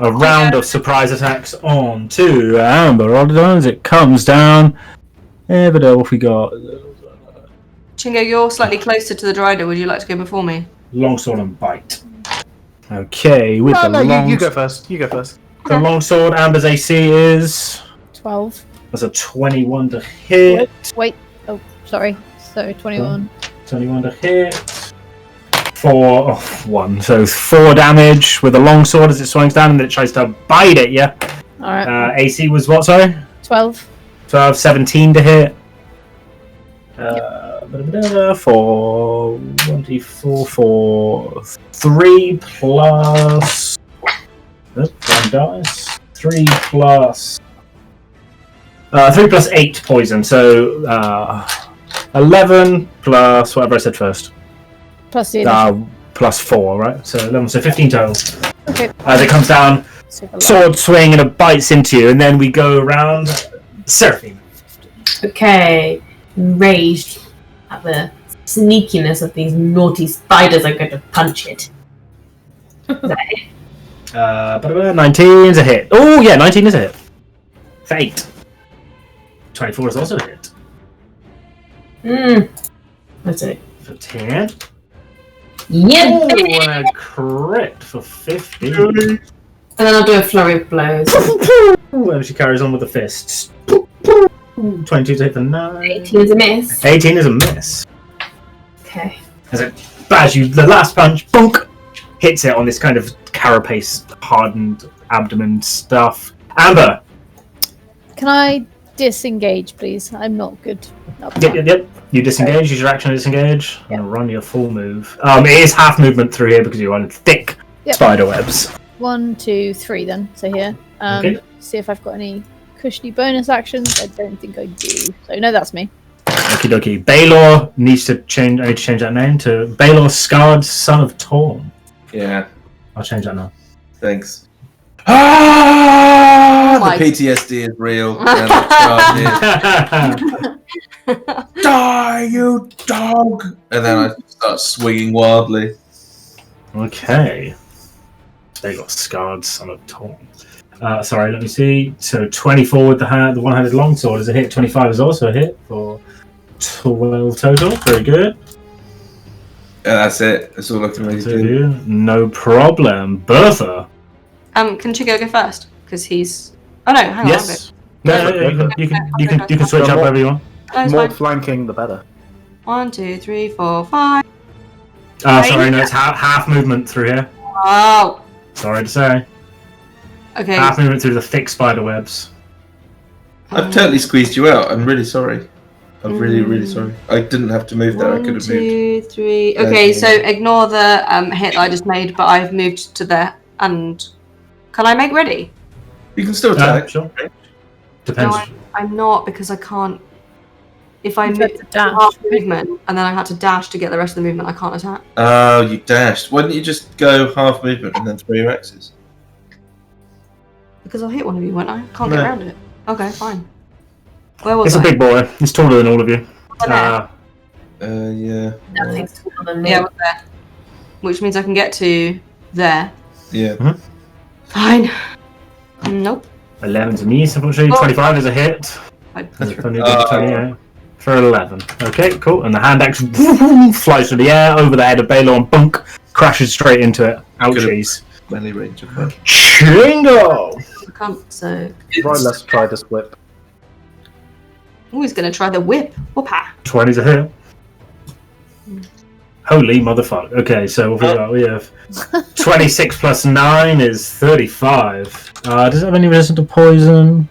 round of surprise attacks on to Amber as it comes down. But what we got? Chingo, you're slightly closer to the Drider. Would you like to go before me? Longsword and bite. Okay, with you go first. You go first. The longsword, Amber's AC is 12. That's a 21 to hit. Wait. Oh, sorry. So 21. 21 to hit. 1. So 4 damage with a longsword as it swings down and it tries to bite at you. Alright. AC was what, sorry? 12. 12, 17 to hit. For 1d4 for 3 plus. One dice. 3 plus 8 poison. So 11 plus whatever I said first. Plus the addition. Plus 4, right? So 11, so 15 total. Okay. As it comes down, sword swing and it bites into you, and then we go around Seraphina. Okay. Enraged at the sneakiness of these naughty spiders, I'm going to punch it. Is that it? 19 is a hit. Oh, yeah, 19 is a hit. For 8. 24 is also a hit. That's it. For 10. Yeah! Oh, and a crit for 15. And then I'll do a flurry of blows. And she carries on with the fists. 22 to hit for 9. 18 is a miss. 18 is a miss. Okay. As it bash you, the last punch, bonk, hits it on this kind of carapace, hardened abdomen stuff. Amber! Can I disengage, please? I'm not good. Yep. You disengage, use your action to disengage. Yep. And run your full move. It is half movement through here because you're on thick spider webs. 1, 2, 3 then. So here. Okay. See if I've got any cushiony bonus actions. I don't think I do. So no, that's me. Okie dokie. Belor needs to change. I need to change that name to Belor Scarred Son of Torm. Yeah. I'll change that now. Thanks. The Like- PTSD is real. And the charge is, die, you dog! And then I start swinging wildly. Okay. Belor Scarred Son of Torm. Sorry, let me see. So 24 with the one-handed longsword is a hit. 25 is also a hit for 12 total. Very good. Yeah, that's it. That's all I can really do. No problem. Bertha. Can Chingo go first? Because he's. Oh no, hang on. Yes. No, you can switch up wherever you want. No, it's More fine. flanking, the better. 1, 2, 3, 4, 5. Sorry, no, it's half movement through here. Oh. Sorry to say. Okay. Half movement through the thick spider webs. I've totally squeezed you out. I'm really sorry. I'm really, really sorry. I didn't have to move there. I could have 2, moved. 3. Okay, so ignore the hit I just made, but I've moved to there. And can I make ready? You can still attack. Sure. Depends. No, I'm not because I can't. If I You move have to dash. half movement and then I had to dash to get the rest of the movement, I can't attack. Oh, you dashed. Why didn't you just go half movement and then throw your axes? Because I'll hit one of you, won't I? Can't No. get around it. Okay, fine. Where was It's I? a big boy. He's taller than all of you. There. Yeah. Nothing's taller than me. Yeah, we're there. Which means I can get to there. Yeah. Fine. Nope. 11's a miss, unfortunately. 25 is a hit. I- Only did 28 for 11. Okay, cool. And the hand axe flies through the air over the head of Belor and bunk, crashes straight into it. Ouchies. Melee range of that. Chingo! I can't, so. Right, let's try this whip. Oh, he's going to try the whip. Whoop-ha. 20's a hit. Holy motherfucker. Okay, so what have we got? We have 26 plus 9 is 35. Does it have any resistance to poison?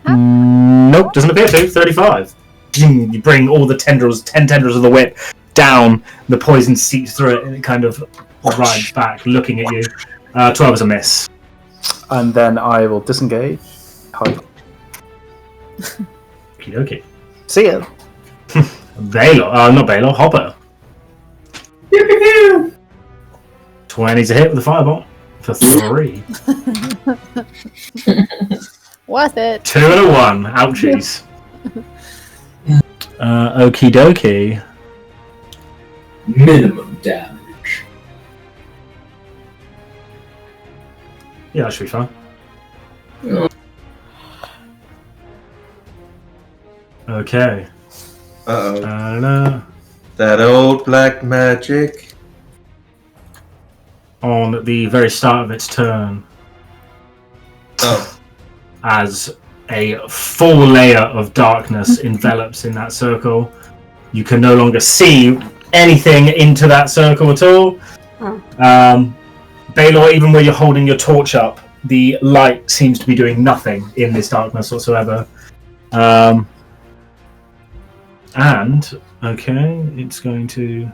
Nope, doesn't appear to. 35. You bring all the 10 tendrils of the whip down, the poison seeps through it, and it kind of rides back, looking at you. 12 is a miss. And then I will disengage. Okie dokie. See ya. Belor, not Belor, Hopper. 20's a hit with a fireball for 3. Worth it. 2 and a 1. Ouchies. Okie dokie. Minimum damage. Yeah, that should be fine. Okay. Uh-oh. That old black magic. On the very start of its turn, as a full layer of darkness envelops in that circle, you can no longer see anything into that circle at all. Belor, even where you're holding your torch up, the light seems to be doing nothing in this darkness whatsoever. And, okay, it's going to...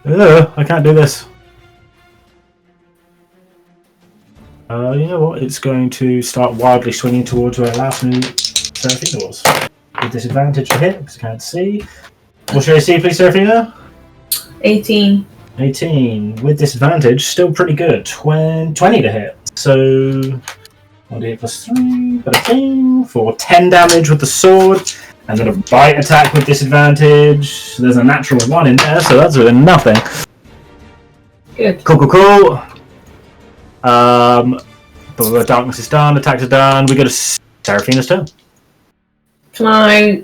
I can't do this. You know what? It's going to start wildly swinging towards where last new Seraphina was. With disadvantage to hit, because I can't see. What's your AC, please, Seraphina? 18. 18. With disadvantage, still pretty good. 20 to hit. So, 1d8 plus 3, 13, for 10 damage with the sword. And then a bite attack with disadvantage. So there's a natural 1 in there, so that's really nothing. Good. Cool. But the darkness is done, attacks are done. We go to Seraphina's turn. Can I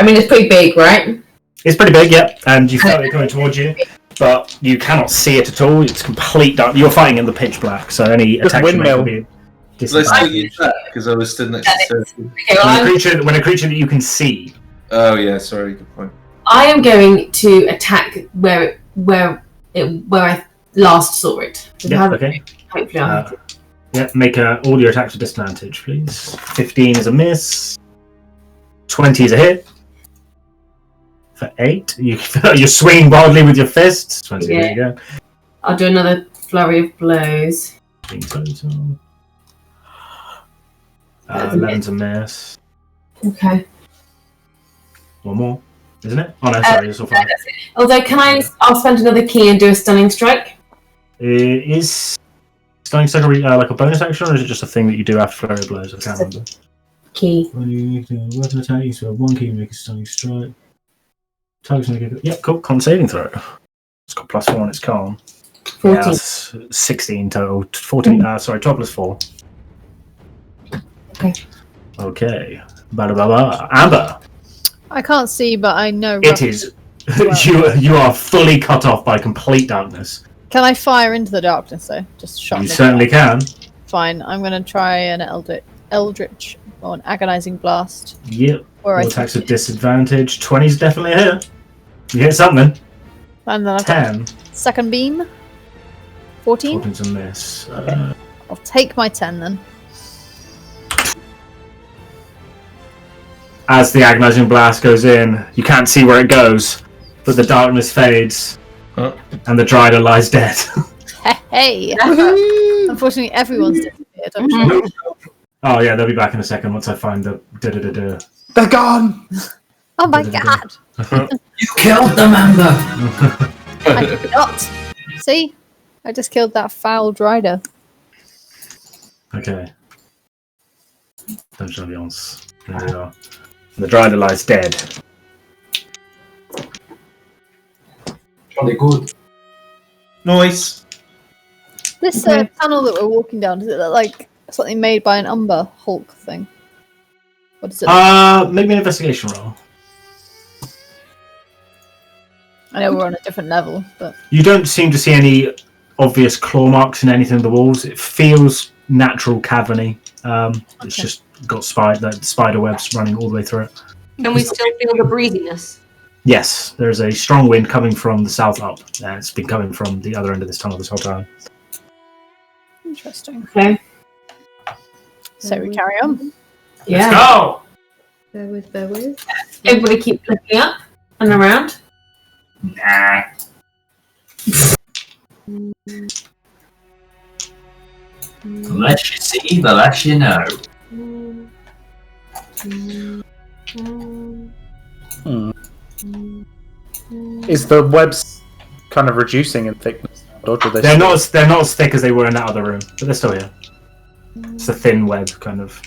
mean, it's pretty big, right? It's pretty big, yep. And you felt it coming towards you, but you cannot see it at all. It's complete dark. You're fighting in the pitch black, so any attack you make will be Let's still use that, because I was stood next to Seraphina. Okay, well, when a creature that you can see. Oh yeah, sorry, good point. I am going to attack where I last saw it. Yeah, okay. Hopefully Make all your attacks with disadvantage, please. 15 is a miss. 20 is a hit. For 8. You're swinging wildly with your fists. 20, Yeah. There you go. I'll do another flurry of blows. Total. 11's a miss. Okay. One more, isn't it? Oh no, sorry, you're still fine. Although, I'll spend another key and do a stunning strike. Is stunning strike like a bonus action, or is it just a thing that you do after flurry of blows? I can't remember. Key. When you make a weapon attack, you spend 1 key to make a stunning strike. Target's make a... Yep, cool. Con saving throw. It's got +4 on its con. 14. Yeah, that's 16 total. 14. 12 plus 4. Okay. Amber. I can't see, but I know. It is. You are fully cut off by complete darkness. Can I fire into the darkness though? Just shot. You certainly can. Fine. I'm going to try an eldritch or an agonizing blast. Yep. Or All attacks with disadvantage. 20's definitely a hit. You hit something. And then I've 10. got second beam. 14. 14's a miss. Okay. I'll take my 10 then. As the agonizing blast goes in, you can't see where it goes, but the darkness fades, and the Drider lies dead. Hey! Unfortunately, everyone's disappeared. I'm sure. Oh yeah, they'll be back in a second once I find the da-da-da-da. They're gone! Oh my god! You killed them, Amber! I did not! See? I just killed that foul Drider. Okay. There we are. The Drider lies dead. Jolly good. Nice. This tunnel that we're walking down, does it look like something made by an Umber Hulk thing? What does it Make me an investigation roll. I know we're on a different level, but... You don't seem to see any obvious claw marks in anything of the walls. It feels natural, caverny. It's just got spider webs running all the way through it. Can we still feel the breeziness? Yes, there's a strong wind coming from the south up. It's been coming from the other end of this tunnel this whole time. Interesting. Okay. So we carry on. Yeah. Let's go! Bear with. Everybody keep looking up and around. Nah. The less you see, the less you know. Is the webs kind of reducing in thickness? Or do they They're not as thick as they were in that other room, but they're still here. It's a thin web, kind of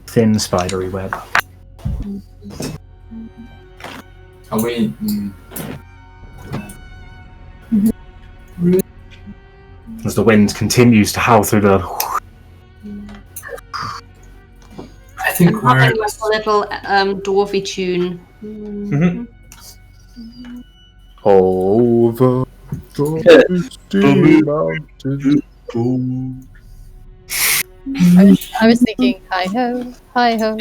thin spidery web. Are we? As the wind continues to howl through the. I think I'm we're. having like a little dwarfy tune. Over the mountains. I was thinking, hi ho, hi ho.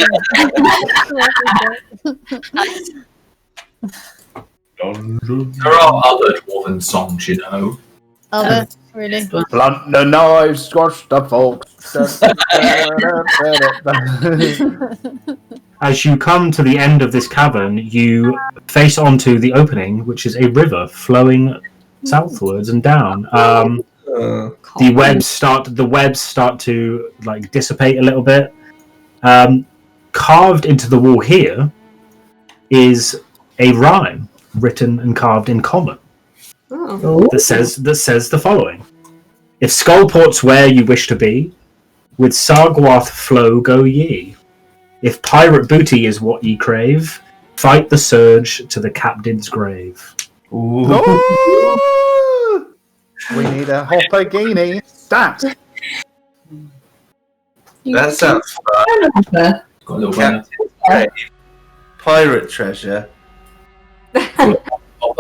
There are other dwarven songs, you know. Other, really? Blunt the knives, squash the folks. As you come to the end of this cavern, you face onto the opening, which is a river flowing southwards and down. The webs start to like dissipate a little bit. Carved into the wall here is a rhyme written and carved in common that says the following: "If Skullport's where you wish to be, with Sargwath flow go ye. If pirate booty is what ye crave, fight the surge to the captain's grave." Ooh. We need a Hoppagini stat. That sounds fun. Got a little Captain's Grave, pirate treasure. I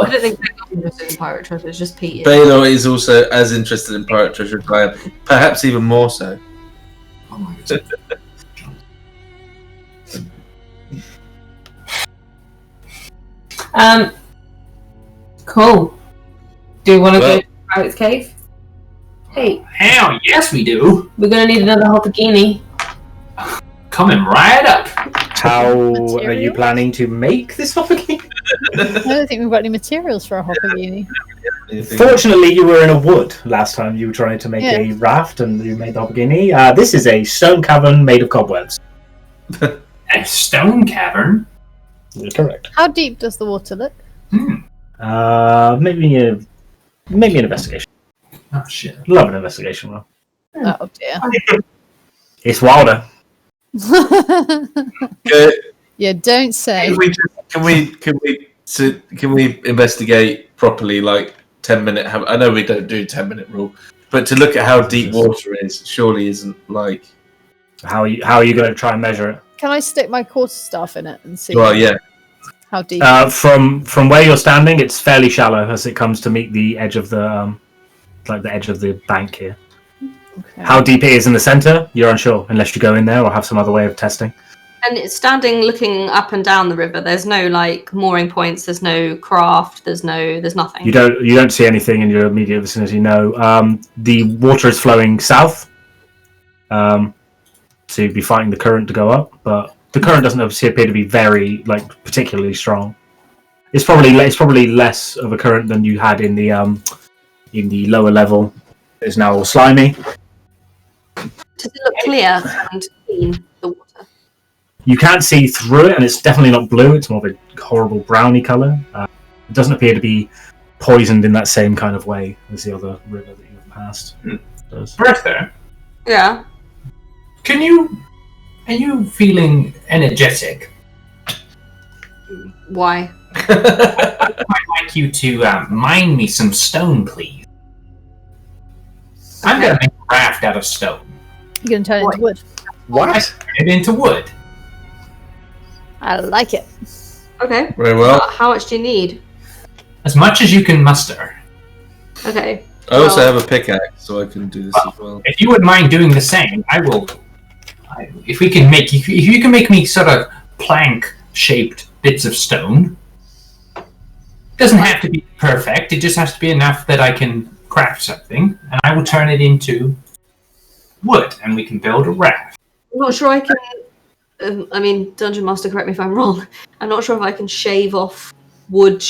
don't think they're interested in pirate treasure, it's just Pete. Belor is also as interested in pirate treasure as I am, perhaps even more so. Oh my God. Cool. Do you want to go to Pirate's Cave? Hey, Hell yes, we do. we're gonna need another Hoppagini. Coming right up. How are you Materials? planning to make this Hoppagini? I don't think we've got any materials for a Hoppagini. Fortunately, you were in a wood last time you were trying to make a raft and you made the Hoppagini. This is a stone cavern made of cobwebs. A stone cavern? You're correct. How deep does the water look? Maybe an investigation. Oh shit. Love an investigation roll. Oh dear. It's wilder. Yeah, don't say. Can we investigate properly? Like 10-minute. I know we don't do 10-minute rule, but to look at how deep water is surely isn't like. How are you going to try and measure it? Can I stick my quarterstaff in it and see Well, yeah. how deep? From where you're standing, it's fairly shallow as it comes to meet the edge of the the edge of the bank here. Okay. How deep it is in the center, you're unsure unless you go in there or have some other way of testing. And it's standing looking up and down the river. There's no like mooring points, there's no craft, there's nothing. You don't see anything in your immediate vicinity. No. The water is flowing south. So you'd be fighting the current to go up, but the current doesn't appear to be very particularly strong. It's probably less of a current than you had in the lower level. It's now all slimy. Does it look clear and clean, the water? You can't see through it, and it's definitely not blue. It's more of a horrible browny color. It doesn't appear to be poisoned in that same kind of way as the other river that you've passed does. Bertha, Yeah. are you feeling energetic? Why? I'd like you to mine me some stone, please. I'm gonna make a raft out of stone. You're going to turn it into wood. What? Turn it into wood. I like it. Okay. Very well. How much do you need? As much as you can muster. Okay. I also have a pickaxe, so I can do this as well. If you would mind doing the same, I will. If you can make me sort of plank-shaped bits of stone. Doesn't have to be perfect. It just has to be enough that I can craft something, and I will turn it into wood, and we can build a raft. I'm not sure I can. I mean, Dungeon Master, correct me if I'm wrong. I'm not sure if I can shave off wood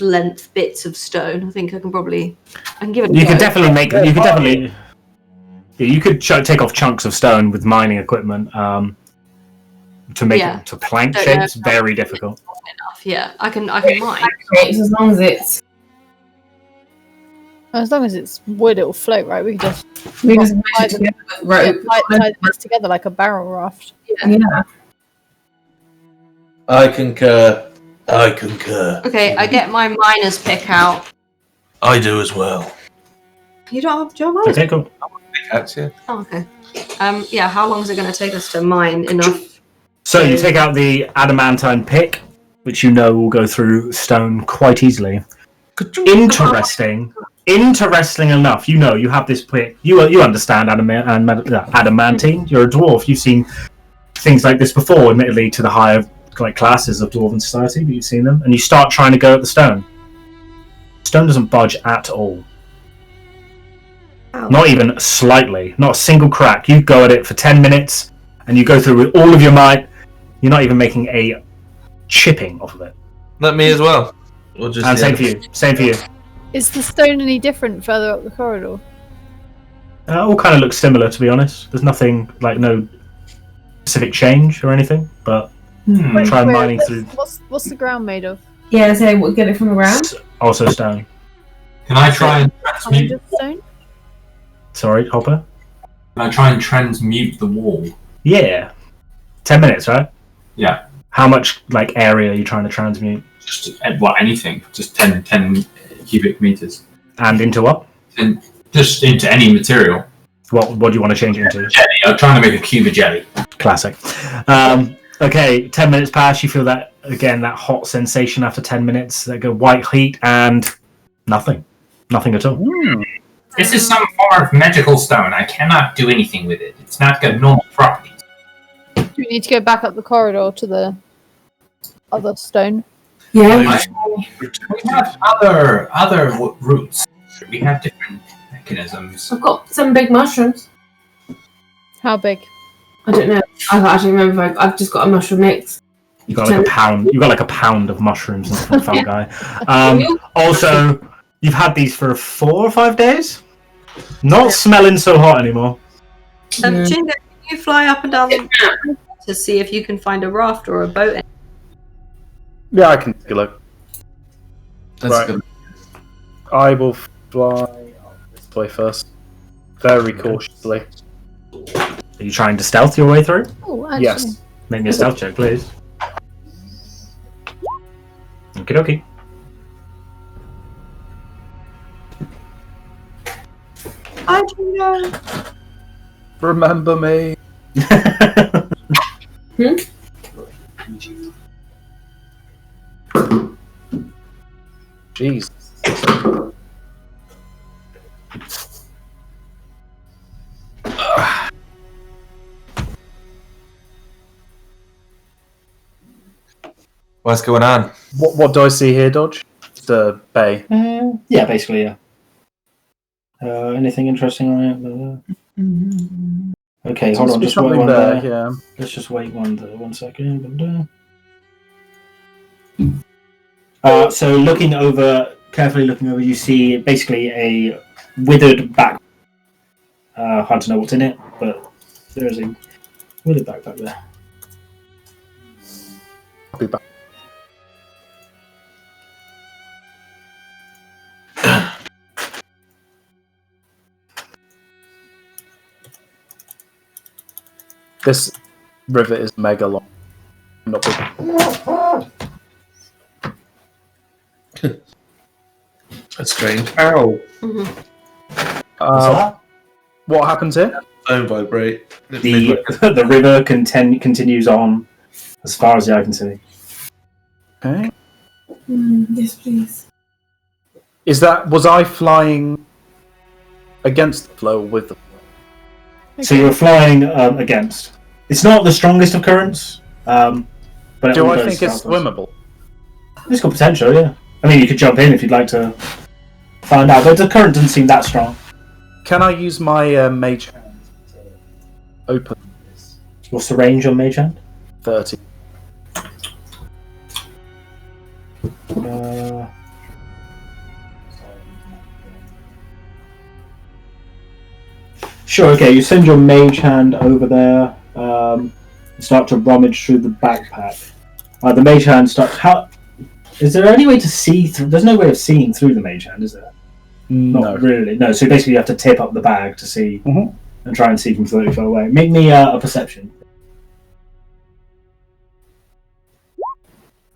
length bits of stone. I think I can probably. I can give it. You could definitely make. You could definitely. Yeah, you could take off chunks of stone with mining equipment. To make it to plank shapes, very difficult. Enough. Yeah, I can mine. Shapes, as long as it's wood, it'll float, right? We can just tie tie this together like a barrel raft. Yeah. I concur. I concur. Okay, I get my miner's pick out. I do as well. You don't have your miner's Okay, cool. Pickaxe, yeah. Oh, okay. Yeah, how long is it going to take us to mine enough? So you take out the adamantine pick, which you know will go through stone quite easily. Interesting enough, you know you have this pick. You understand adamantine. You're a dwarf. You've seen things like this before, admittedly to the higher classes of dwarven society, but you've seen them. And you start trying to go at the stone. Stone doesn't budge at all. Ow. Not even slightly. Not a single crack. You go at it for 10 minutes, and you go through with all of your might. You're not even making a chipping off of it. Not me as well. Or just And same for you. Same for you. Is the stone any different further up the corridor? All kind of looks similar, to be honest. There's nothing, no specific change or anything, but try mining through. What's the ground made of? Yeah, so we'll get it from the ground. Also stone. Can I try and transmute? Stone? Sorry, Hopper? Can I try and transmute the wall? Yeah. 10 minutes, right? Yeah. How much, area are you trying to transmute? Just, anything. Just 10 cubic meters. And into what? And just into any material. What do you want to change it into? Jelly. I'm trying to make a cube of jelly. Classic. Okay, 10 minutes pass. You feel that hot sensation after 10 minutes. That go white heat and nothing. Nothing at all. This is some form of magical stone. I cannot do anything with it. It's not got normal properties. Do we need to go back up the corridor to the other stone? Yeah. We have other routes. We have different mechanisms. I've got some big mushrooms. How big? I don't know. I can't actually remember. I've just got a mushroom mix. You got a pound. You got a pound of mushrooms and fun guy. Also, you've had these for 4 or 5 days. Not smelling so hot anymore. Chingo, can you fly up and down the map to see if you can find a raft or a boat? Yeah, I can take a look. That's Right. good. I will fly this way first. Very cautiously. Are you trying to stealth your way through? Oh, actually. Yes. Make me a stealth check, please. Okie dokie. I don't know. Remember me. Jeez. What's going on? What do I see here, Dodge? The bay. Yeah, basically, yeah. Anything interesting on it? Okay, hold on. Just wait Something one there, there. yeah. Let's just wait one second. So carefully looking over, you see basically a withered back. Hard to know what's in it, but there is a withered backpack there. I'll be back. This river is mega long. Not big. That's strange. Ow. Mm-hmm. What happens here? Phone vibrate. The river continues on as far as the eye can see. Okay. Yes, please. Was I flying against the flow or with the flow? So you were flying against. It's not the strongest of currents, But Do I think it's swimmable? It's got potential, yeah. I mean, you could jump in if you'd like to find out, but the current doesn't seem that strong. Can I use my mage hand to open this? What's the range on mage hand? 30. Sure, okay, you send your mage hand over there, and start to rummage through the backpack. The mage hand starts... Is there any way to see through... There's no way of seeing through the mage hand, is there? No. Not really. No, so basically you have to tip up the bag to see, and try and see from 30 feet away. Make me a perception.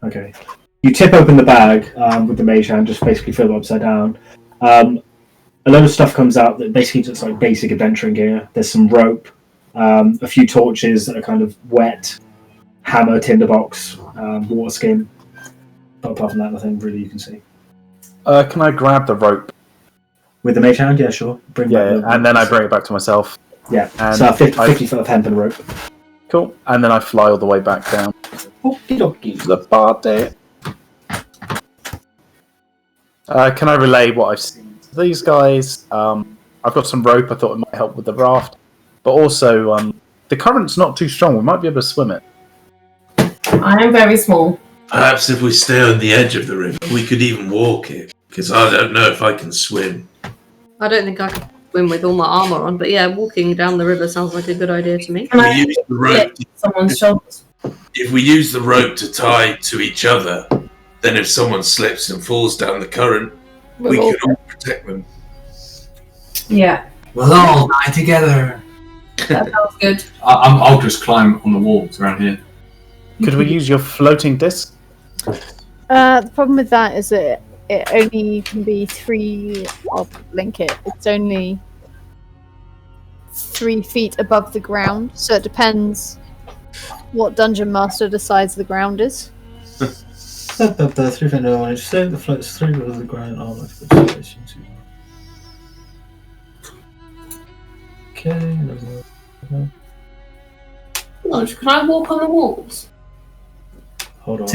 Okay. You tip open the bag with the mage hand, just basically flip it upside down. A load of stuff comes out that basically just like basic adventuring gear. There's some rope, a few torches that are kind of wet, hammer, tinderbox, water skin. But apart from that, nothing really you can see. Can I grab the rope? With the mage hand? Yeah, sure. And then I bring it back to myself. Yeah, and so 50 foot of hemp and rope. Cool. And then I fly all the way back down. Okie dokie. The party. Can I relay what I've seen to these guys? I've got some rope. I thought it might help with the raft. But also, the current's not too strong. We might be able to swim it. I am very small. Perhaps if we stay on the edge of the river, we could even walk it. Because I don't know if I can swim. I don't think I could swim with all my armor on, but yeah, walking down the river sounds like a good idea to me. Can I use the rope. Someone's shoulders? If we use the rope to tie to each other, then if someone slips and falls down the current, we can all protect them. Yeah. We'll all die together. That sounds good. I'll just climb on the walls around here. Could we use your floating disc? The problem with that is that it only can be 3. I'll link it. It's only 3 feet above the ground, so it depends what dungeon master decides the ground is. 3 feet no one. Say the floats 3 above the ground. Okay. Can I walk on the walls? Hold on.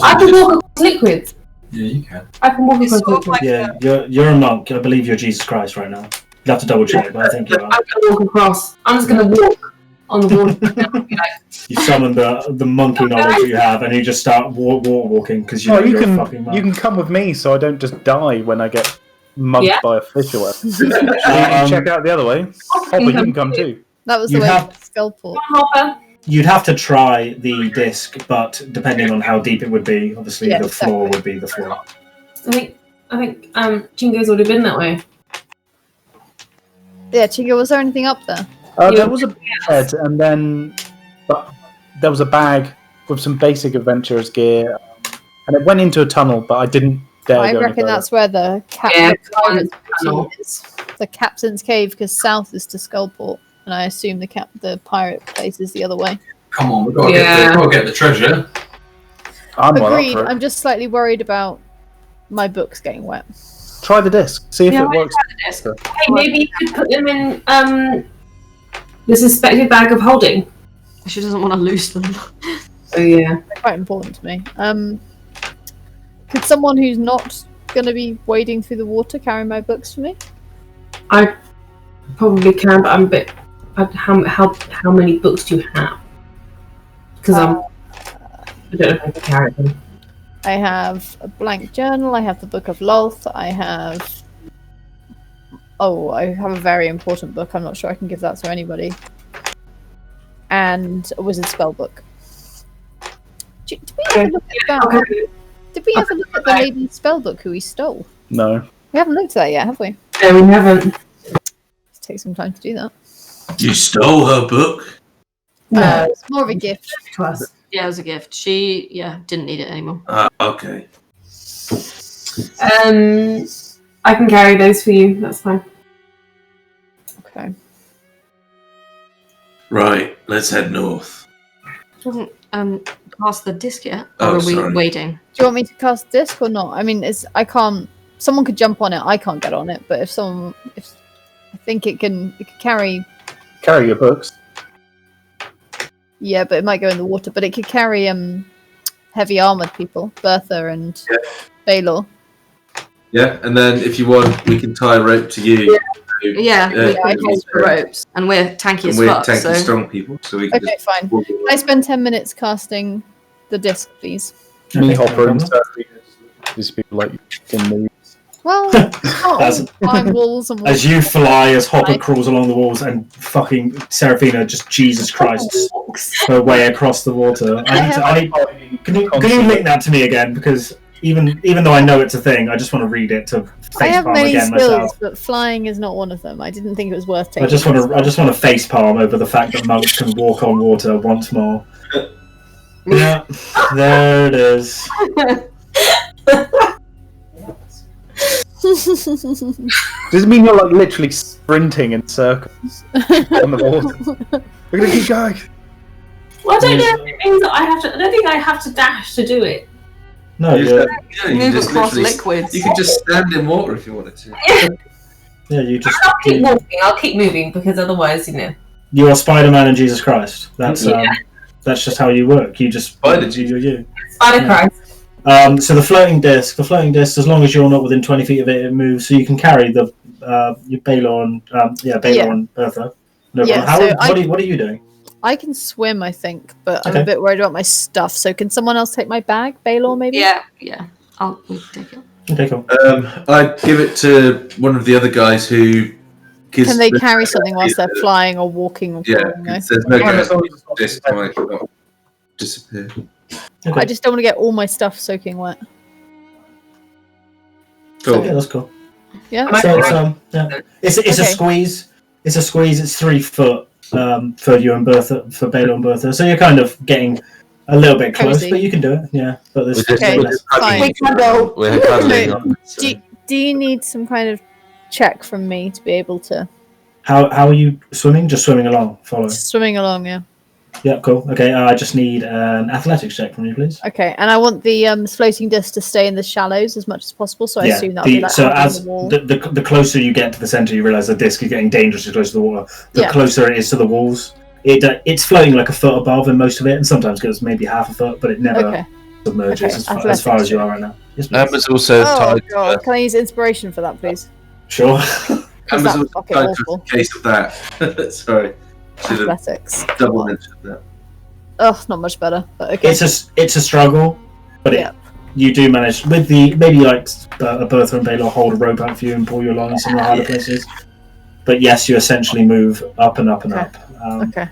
I can walk across liquids. Yeah, you can. I can walk across liquids. Like you're a monk. I believe you're Jesus Christ right now. You have to double check, but I think you are. I can walk across. I'm just going to walk on the water. You summon the monkey knowledge you have, and you just start walking because you're a fucking monk. You can come with me, so I don't just die when I get mugged by a fish or whatever. You check out the other way. Hopper, you can come too. That was the way to Skullport. Hopper. You'd have to try the disc, but depending on how deep it would be, obviously the floor would be the floor. I think Chingo's already been that way. Yeah, Chingo, was there anything up there? There was a bed, and then there was a bag with some basic adventurer's gear, and it went into a tunnel, but I didn't dare I go any reckon further. that's where the pirate's is. The captain's cave, because south is to Skullport, and I assume the pirate place is the other way. Come on, we've got to get the treasure. I'm well up Agreed. for it. I'm just slightly worried about my books getting wet. Try the disc. See if it works. Hey, maybe you could put them in the suspected bag of holding. She doesn't want to lose them. Oh yeah. They're quite important to me. Could someone who's not going to be wading through the water carry my books for me? I probably can, but I'm a bit. How many books do you have? Because I don't know if I can carry them. I have a blank journal. I have the Book of Lolth. I have a very important book. I'm not sure I can give that to anybody. And a wizard spell book. Did we ever look at that? Did we ever look at the lady's spell book who we stole? No. We haven't looked at that yet, have we? No, we haven't. Let's take some time to do that. You stole her book? No, it's more of a gift to us. Yeah, it was a gift. She, didn't need it anymore. Okay. I can carry those for you. That's fine. Okay. Right, let's head north. Hasn't cast the disc yet? Oh, or are we sorry. waiting? Do you want me to cast disc or not? I mean, I can't. Someone could jump on it. I can't get on it. But if I think it could carry. Carry your books. Yeah, but it might go in the water. But it could carry heavy armored people, Bertha and Belor. Yeah, and then if you want, we can tie a rope to you. Yeah, we hold the ropes, and we're tanky as fuck. Tanky, So strong people, so we can Okay, fine. Can I spend 10 minutes casting the disc, please? Me, Hopper, and these people like in moves. Well, climb walls and walls. As you fly, as Hopper crawls along the walls, and fucking Seraphina just Jesus Christ her way across the water. Can you link that to me again? Because even though I know it's a thing, I just want to read it to I have facepalm many again skills, myself. but flying is not one of them. I didn't think it was worth taking. I just want to facepalm over the fact that monks can walk on water once more. Yeah, there it is. Does it mean you're like literally sprinting in circles on the water? We're gonna keep going. Well, I don't know if it means that I have to. I don't think I have to dash to do it. No, you move just across literally- liquids. You could just stand in water if you wanted to. yeah, you just I'll keep walking. I'll keep moving because otherwise, you are Spider-Man and Jesus Christ. That's just how you work. You just you. Spider Christ. So the floating disc, as long as you're not within 20 feet of it, it moves. So you can carry the your Belor and and Bertha. No Yeah, problem. What are you doing? I can swim, I think, but I'm a bit worried about my stuff. So can someone else take my bag? Belor, maybe? Yeah. I'll take it. Okay, cool. I'd give it to one of the other guys who. Can they carry something whilst they're flying or walking? Or Yeah, crawling, there's no guarantee this might not disappear. Okay. I just don't want to get all my stuff soaking wet. Cool. Yeah, that's cool. Yeah. So it's a Okay. squeeze. It's a squeeze. It's 3 foot for you and Bertha, for Belor and Bertha. So you're kind of getting a little bit close, Cozy. but you can do it. Yeah, but there's Okay, fine. We're cuddling on. Do you need some kind of check from me to be able to How are you swimming? Just swimming along, following. swimming along? Yeah. Yeah, cool. Okay, I just need an athletics check from you, please. Okay, and I want the floating disc to stay in the shallows as much as possible. So I assume that'll be like so hugging as the wall. the closer you get to the center, you realize the disc is getting dangerously close to the water. The Yeah. closer it is to the walls, it's floating like a foot above in most of it, and sometimes goes maybe half a foot, but it never Okay. submerges Okay, as far athletics as you are right now. Yes, please. Amber's also Oh tied. god, can I use inspiration for that, please? Sure. Amber's that's also fucking tied awful. just in case of that. Sorry. Should have Athletics. double mentioned that. Oh, not much better, but okay. It's a struggle, but Yeah. you do manage with the maybe like Bertha and Belor hold a rope out for you and pull you along in some of the harder places. But yes, you essentially move up and up and Okay. up. Okay.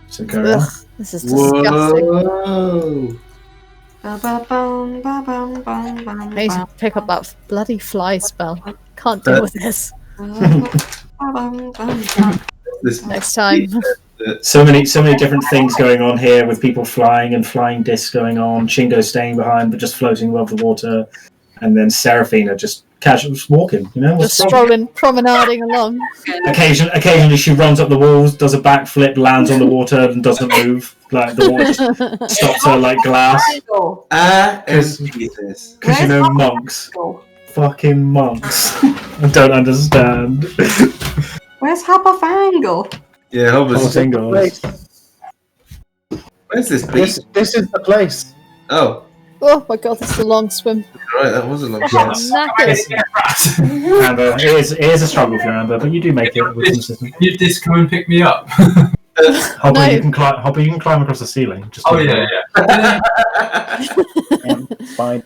So carry on. Ugh, this is disgusting. Whoa. I need to pick up that bloody fly spell. Can't deal with this. This Next time. So many different things going on here with people flying and flying discs going on. Chingo staying behind but just floating above the water, and then Seraphina just casually just walking. You know, what's Just wrong? strolling, promenading along. Occasionally she runs up the walls, does a backflip, lands on the water, and doesn't move. Like the water just stops her like glass. Jesus. Because you know monks, fucking monks. I don't understand. Where's Fingle? Yeah, obviously. Where's Where's this beach? This is the place. Oh, Oh my god, this is a long swim. right, that was a long I'm shot. knackered. Amber, it is a struggle for you, Amber, but you do make it with some system. You just come and pick me up. Hopper, No. you can climb across the ceiling. Just Oh yeah. Fine.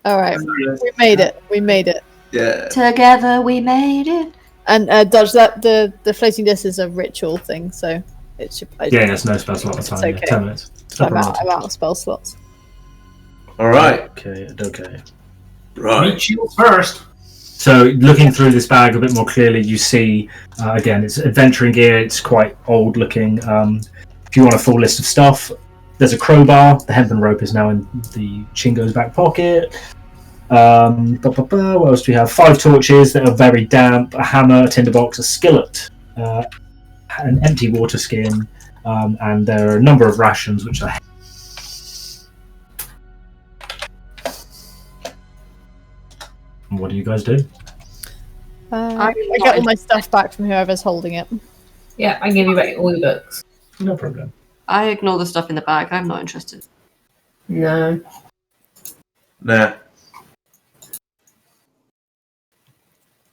Alright, we made it. Yeah. Together we made it. And Dodge, that the floating disc is a ritual thing, so it should. Yeah, there's no spell slot at the time. It's okay. 10 minutes. I'm out of spell slots. All right. Okay. Right. Meet you first. So, looking through this bag a bit more clearly, you see, again, it's adventuring gear. It's quite old looking. If you want a full list of stuff, there's a crowbar. The hempen rope is now in the Chingo's back pocket. What else do we have? 5 torches that are very damp, a hammer, a tinderbox, a skillet, an empty water skin, and there are a number of rations which are. What do you guys do? I get all my stuff back from whoever's holding it. Yeah, I give you back all your books. No problem. I ignore the stuff in the bag. I'm not interested. No. Nah.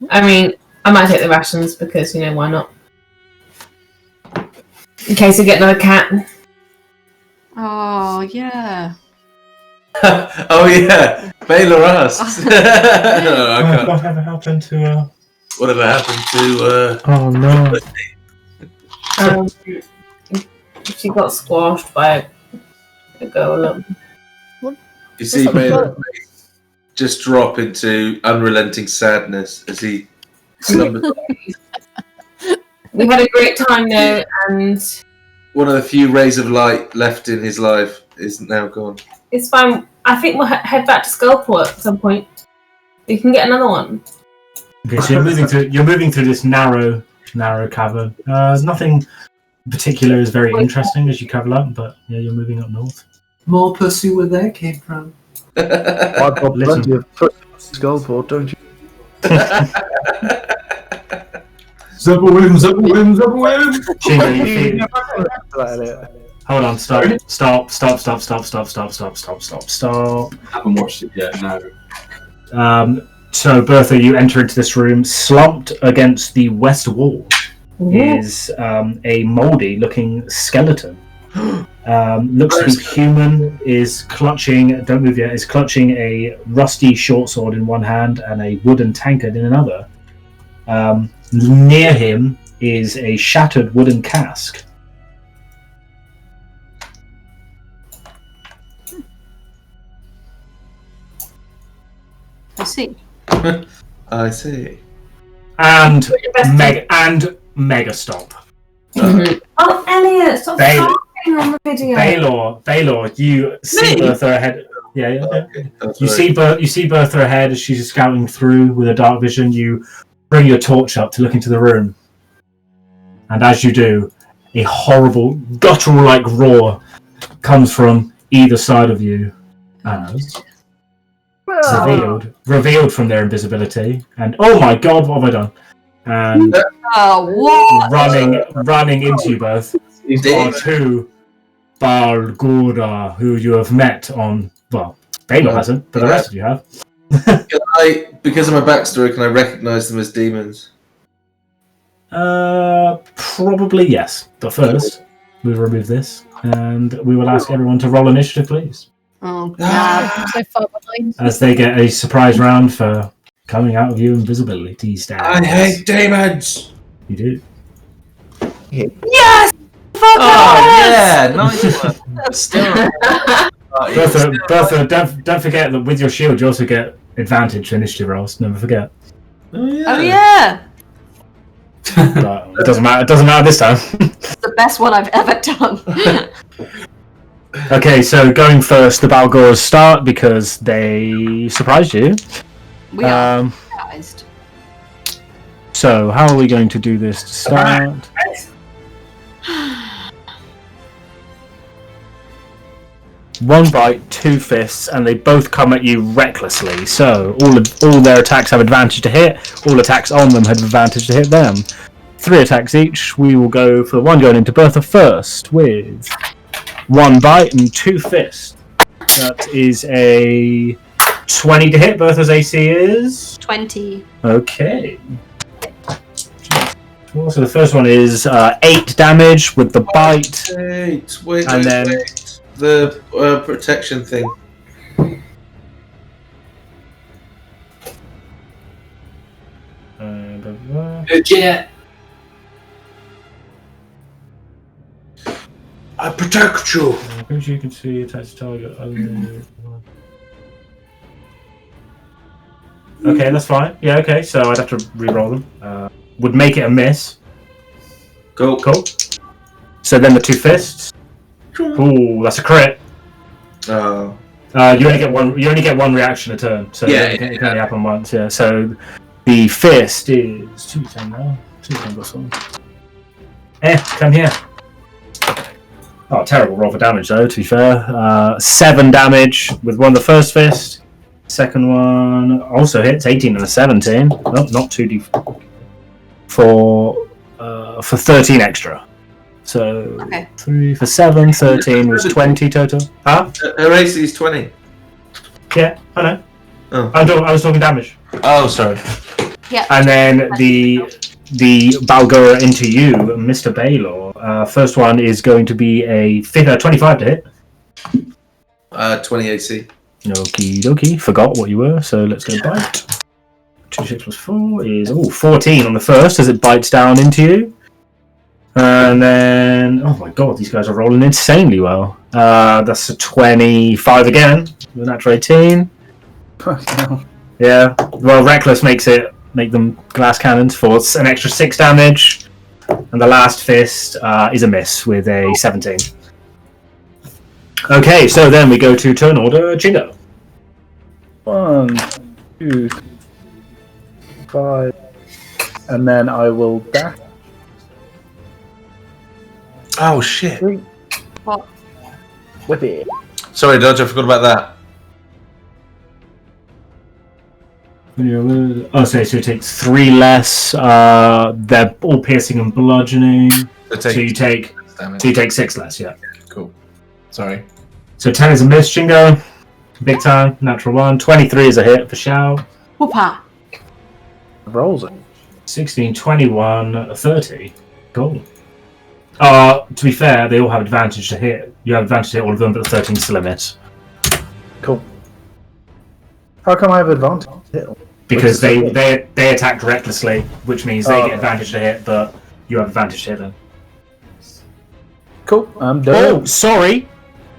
I mean, I might take the rations because, why not? In case we get another cat. Oh, yeah. Oh yeah, Belor asks. No, I can't. Whatever happened to? Whatever happened to? Oh no! She got squashed by a golem. You see Belor just drop into unrelenting sadness as he slumbers. We had a great time though, and One of the few rays of light left in his life is now gone. it's fine. I think we'll head back to Skullport at some point. We can get another one. Okay, so you're moving through this narrow cavern. Nothing particular is very interesting as you travel up, but yeah, you're moving up north. More pussy where that came from. I've got plenty of Skullport, don't you? Zubwim, Zubwim, Zubwim! Chingo, you feel... That's Hold on, stop. Haven't watched it yet, no. So, Bertha, you enter into this room. Slumped against the west wall is a mouldy-looking skeleton. Looks to be human. Is clutching. Don't move yet. Is clutching a rusty short sword in one hand and a wooden tankard in another. Near him is a shattered wooden cask. I see. I see. And mega stop. Oh, Elliot, stop talking on the video. Belor, you see Bertha ahead. Yeah. Okay, You see Bertha ahead as she's scouting through with a dark vision. You bring your torch up to look into the room, and as you do, a horrible guttural-like roar comes from either side of you, as revealed from their invisibility. And oh my god, what have I done? And what? running into you both are two Balgura who you have met on. Well, Belor hasn't, but the rest of you have. Because of my backstory, can I recognise them as demons? Probably yes. But first, we'll remove this, and we will ask everyone to roll initiative, please. Oh god. I'm so far behind. As they get a surprise round for coming out of your invisibility stats. I hate demons! You do. Yes! Oh, yeah, nice one. Still. Bertha, don't forget that with your shield you also get advantage to initiative rolls. Never forget. Oh, yeah. Oh yeah! But it doesn't matter this time. It's the best one I've ever done. Okay, so going first, the Balgors start because they surprised you. We are surprised. So, how are we going to do this to start? One bite, two fists, and they both come at you recklessly. So, all their attacks have advantage to hit. All attacks on them have advantage to hit them. 3 attacks each. We will go for the one going into Bertha first with one bite and 2 fists. That is a 20 to hit. Bertha's AC is 20. okay. So the first one is 8 damage with the bite. Wait, And then- the protection thing. Legit. I protect you. I'm pretty sure you can see attached target only. Okay, that's fine. Yeah, okay, so I'd have to re-roll them. Would make it a miss. Cool. So then the 2 fists. Ooh, that's a crit. Oh. You only get one reaction a turn, so Yeah, it can only happen once. Yeah. So the fist is 2d10 now. 2d10 plus 1. Come here. Oh, terrible roll for damage though. To be fair, 7 damage with one of the first fist. Second one also hits 18 and a 17. Not 2d4 for 13 extra. So Okay. 3 for 7, 13 was 20 total. Huh? Her AC is 20. Yeah, I know. Oh. I was talking damage. Oh, sorry. Yeah. And then the Balgura into you, Mr. Belor. First one is going to be a 25 to hit. 20 AC. Okie dokie. Forgot what you were, so let's go bite. 2, 6 plus 4 is 14 on the first as it bites down into you. And then, oh my god, these guys are rolling insanely well. That's a 25 again, with a natural 18. Yeah, well, Reckless make them glass cannons for an extra 6 damage. And the last fist is a miss with a 17. Okay, so then we go to turn order, Chingo. 1, 2, 5, and then I will dash. Oh, shit. What? Whip it. Sorry, Dodge, I forgot about that. Oh, so it takes 3 less. They're all piercing and bludgeoning. So you take 6 less, yeah. Cool. Sorry. So 10 is a miss, Chingo. Big time, natural 1. 23 is a hit for Shao. Whoopah. Rolls it. 16, 21, 30. Cool. To be fair, they all have advantage to hit. You have advantage to hit all of them, but the 13 is still a miss. Cool. How come I have advantage? Because they attacked recklessly, which means they get advantage to hit, but you have advantage to hit them. Cool. I'm done. Oh, sorry.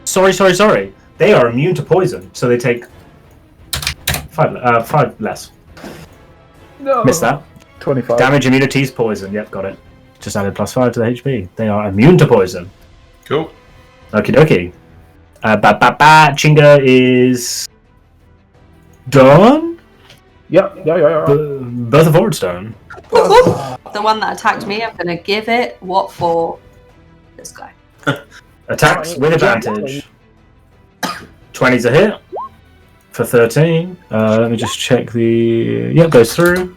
Sorry. They are immune to poison, so they take 5 less. No. Missed that. 25. Damage, immunities, poison. Yep, got it. Just added +5 to the HP. They are immune to poison. Cool. Okie dokie. Chinga is done. Yeah. Bertha Foredstone. The one that attacked me, I'm gonna give it what for this guy. Attacks with advantage. 20's a hit for 13. Let me just check the. Yep, goes through.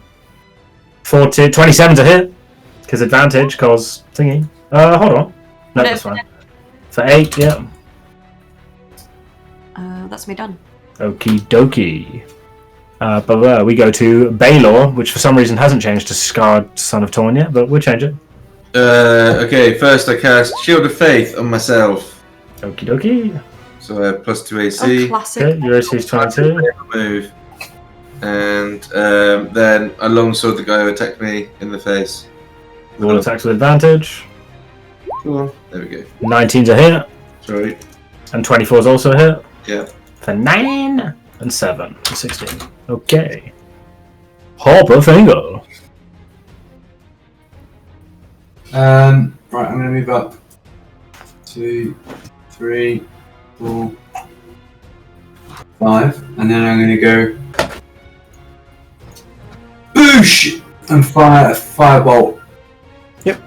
27's a hit because advantage, cause thingy. Hold on. No, that's fine. For 8, yeah. That's me done. Okie dokie. But we go to Belor, which for some reason hasn't changed to Scarred Son of Torn yet, but we'll change it. Okay, first I cast Shield of Faith on myself. Okie dokie. So I have +2 AC. Oh, classic. Okay, your AC is 22. Move. And then I longsword the guy who attacked me in the face. All attacks with advantage. Cool. There we go. 19's a hit. Sorry. And 24's also a hit. Yeah. For 9 and 7 for 16. Okay. Hopper Fingle. Right, I'm going to move up. 2, 3, 4, 5, and then I'm going to go boosh and fire a firebolt. Yep.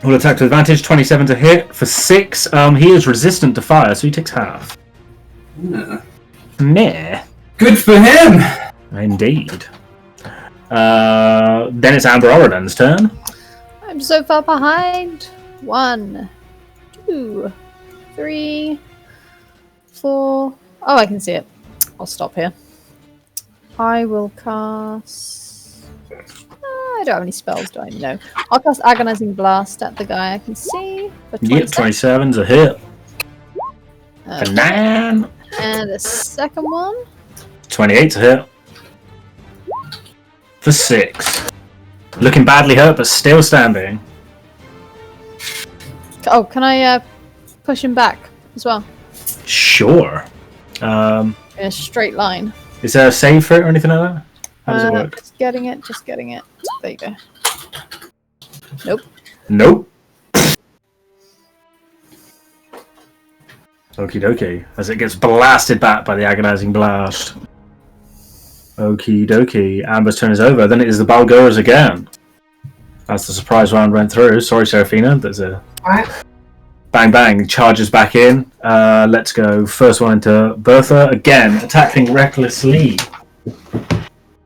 All attack to advantage. 27 to hit for 6. He is resistant to fire, so he takes half. Yeah. Meh. Good for him. Indeed. Then it's Amber Oridan's turn. I'm so far behind. 1, 2, 3, 4. Oh, I can see it. I'll stop here. I will cast. I don't have any spells, do I? No. I'll cast Agonizing Blast at the guy I can see. For 27. Yep, 27's a hit. For Okay. 9. And a second one. 28's a hit. For 6. Looking badly hurt, but still standing. Oh, can I push him back as well? Sure. In a straight line. Is there a save for it or anything like that? How does it work? Just getting it. There you go. Nope. Nope. Okie dokie. As it gets blasted back by the agonizing blast. Okie dokie. Amber's turn is over. Then it is the Balgoras again. As the surprise round went through. Sorry, Seraphina. There's a bang bang. Charges back in. Let's go. First one into Bertha. Again, attacking recklessly.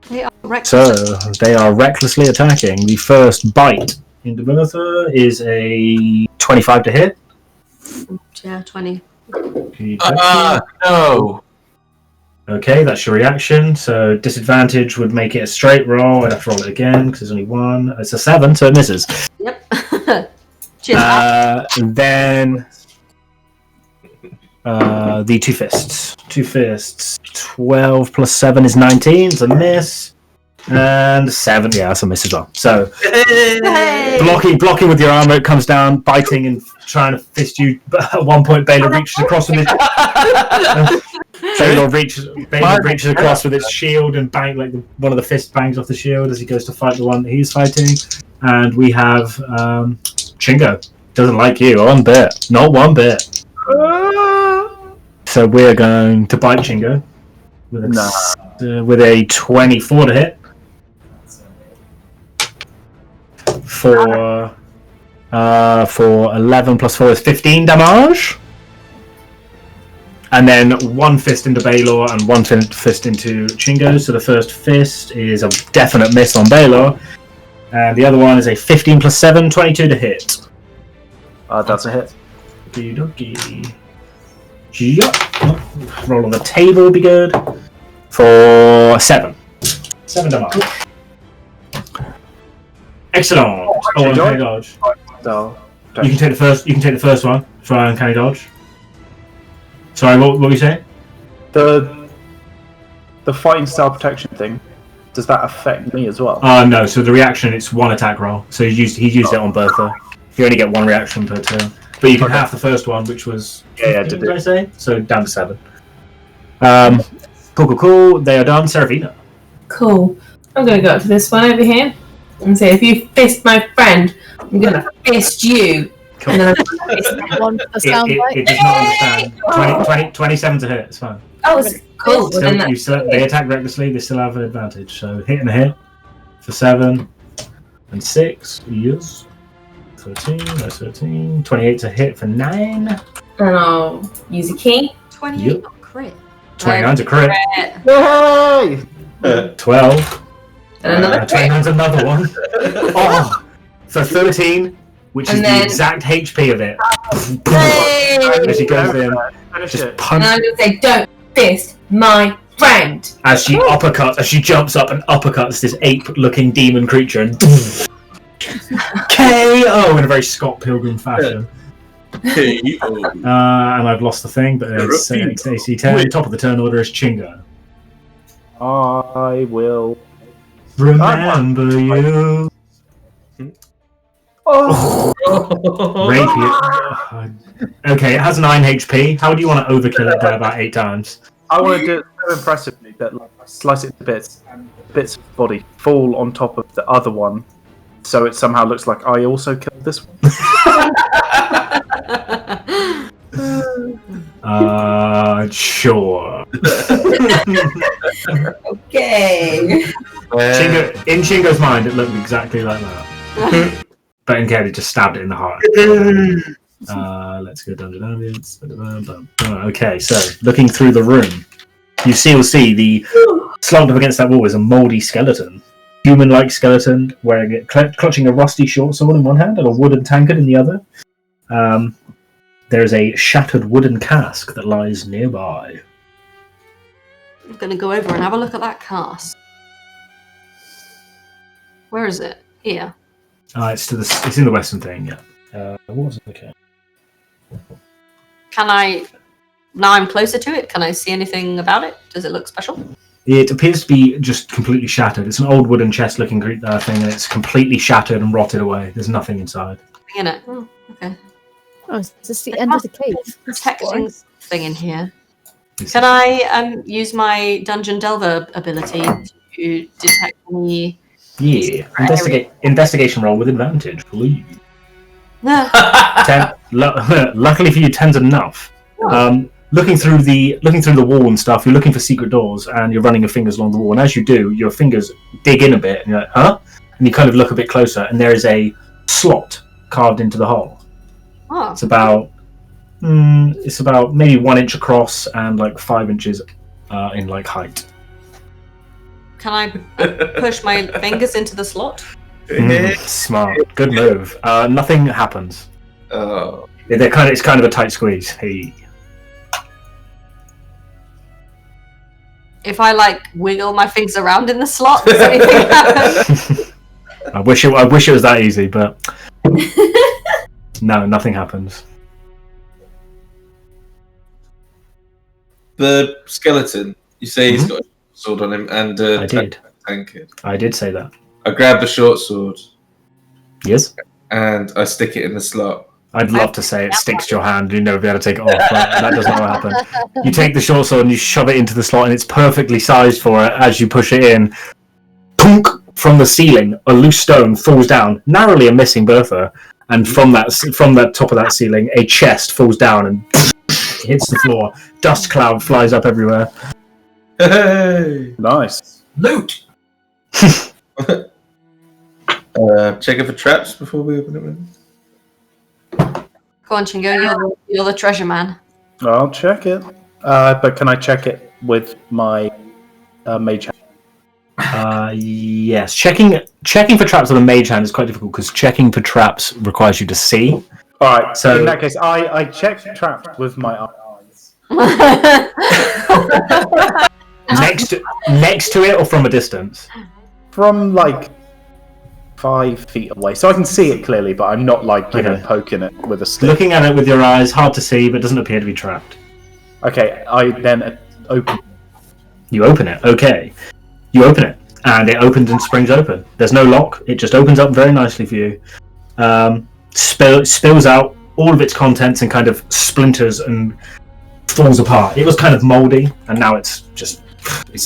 They are So they are recklessly attacking. The first bite into Bertha is a 25 to hit. Yeah, 20. No. Okay, that's your reaction. So disadvantage would make it a straight roll. I'd have to roll it again because there's only one. It's a 7, so it misses. Yep. Cheers. And then the two fists. 12 plus 7 is 19. It's a miss. And 7, yeah, that's a miss as well. So blocking with your armor, it comes down, biting and trying to fist you. But at one point, Belor reaches across with his Belor reaches across with its shield and bang one of the fists bangs off the shield as he goes to fight the one that he's fighting. And we have Chingo. Doesn't like you one bit, not one bit. So we're going to bite Chingo with a 24 to hit. For 11 plus 4 is 15 damage. And then one fist into Belor and one fist into Chingo. So the first fist is a definite miss on Belor. And the other one is a 15 plus 7, 22 to hit. That's a hit. Okie dokie. Roll on the table would be good. For 7. 7 damage. Excellent. Uncanny dodge. You can take the first one. Try uncanny dodge. Sorry, what were you saying? The fighting style protection thing. Does that affect me as well? No. So the reaction, it's one attack roll. So he used it on Bertha. You only get one reaction per turn, but you can half the first one, which was did I say? So down to 7. Cool. They are done. Seraphina. Cool. I'm gonna go up to this one over here and say, if you fist my friend, I'm gonna fist you. Cool. And then I'm gonna fist that one. It does not understand. 27 to hit. It's fine. Oh, it's cool. They attack recklessly. They still have an advantage. So hit and a hit for 7 and 6. Yes. 13. That's 13. 28 to hit for 9. And I'll use a key. 28 crit. 29's a crit. Yay! 12. And another 29's another one. Oh, for 13, which is the exact HP of it. As she goes in, just punch. And I'm going to say, don't fist my friend. As she jumps up and uppercuts this ape-looking demon creature and KO in a very Scott Pilgrim fashion. And I've lost the thing, but it's AC 10. Top of the turn order is Chingo. I will remember you. Rapier. Okay, it has 9 HP. How do you want to overkill it by about 8 times? I want to do it so impressively that slice it to bits, and bits of the body fall on top of the other one, so it somehow looks like I also killed this one. Sure. Okay. In Chingo's mind, it looked exactly like that. But in Kelly just stabbed it in the heart. Let's go Dungeon Ambience. Okay, so looking through the room, you will see the slumped up against that wall is a mouldy skeleton. Human-like skeleton, clutching a rusty short sword in one hand and a wooden tankard in the other. There is a shattered wooden cask that lies nearby. I'm going to go over and have a look at that cask. Where is it? Here. It's in the western thing, yeah. What was it? Okay. Can I... Now I'm closer to it, can I see anything about it? Does it look special? It appears to be just completely shattered. It's an old wooden chest-looking thing, and it's completely shattered and rotted away. There's nothing inside. In it? Oh, okay. Oh, is this the end of the cave? Protecting thing in here. Can I use my Dungeon Delver ability to detect any... Yeah. Investigation roll with advantage, please. 10. Luckily for you, 10's enough. Oh. Looking through the wall and stuff, you're looking for secret doors, and you're running your fingers along the wall. And as you do, your fingers dig in a bit, and you're like, huh? And you kind of look a bit closer, and there is a slot carved into the hole. Oh. It's about maybe 1 inch across and like 5 inches in like height. Can I push my fingers into the slot? Smart. Good move. Nothing happens. Oh. It's kind of a tight squeeze. Hey. If I like wiggle my fingers around in the slot, does anything happen? I wish it was that easy, but no, nothing happens. The skeleton. You say he's got a sword on him and I did. tankard. I did say that. I grab the short sword Yes. and I stick it in the slot. I'd love to say it sticks to your hand and you'd never be able to take it off, but that does not happen. You take the short sword and you shove it into the slot and it's perfectly sized for it as you push it in. Punk! From the ceiling, a loose stone falls down, narrowly missing Bertha, and from that top of that ceiling, a chest falls down and hits the floor. Dust cloud flies up everywhere. Hey! Nice. Loot! Checking for traps before we open it. Go on, Chingo, you're the treasure man. I'll check it. But can I check it with my mage hand? Yes. Checking for traps with a mage hand is quite difficult because checking for traps requires you to see. Alright, so So- in that case, I check traps with my eyes. Next to it or from a distance? From like 5 feet away. So I can see it clearly, but I'm not like, Okay. poking it with a stick. Looking at it with your eyes, hard to see, but doesn't appear to be trapped. Okay, I then open. You open it, okay. You open it, and it opens and springs open. There's no lock, it just opens up very nicely for you. Spills out all of its contents and kind of splinters and falls apart. It was kind of mouldy, and now it's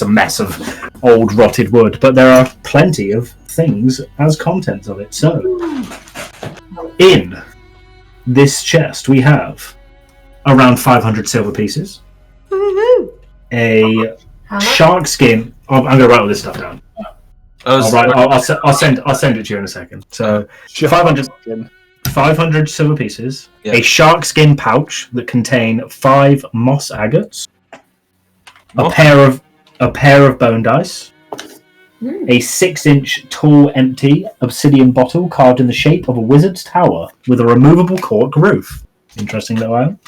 a mess of old rotted wood, but there are plenty of things as contents of it. So, in this chest we have around 500 silver pieces, a shark skin. I'm going to write all this stuff down. I'll send it to you in a second. So 500 silver pieces, a shark skin pouch that contain 5 moss agates, a pair of bone dice, a 6-inch tall empty obsidian bottle carved in the shape of a wizard's tower with a removable cork roof. Interesting little item.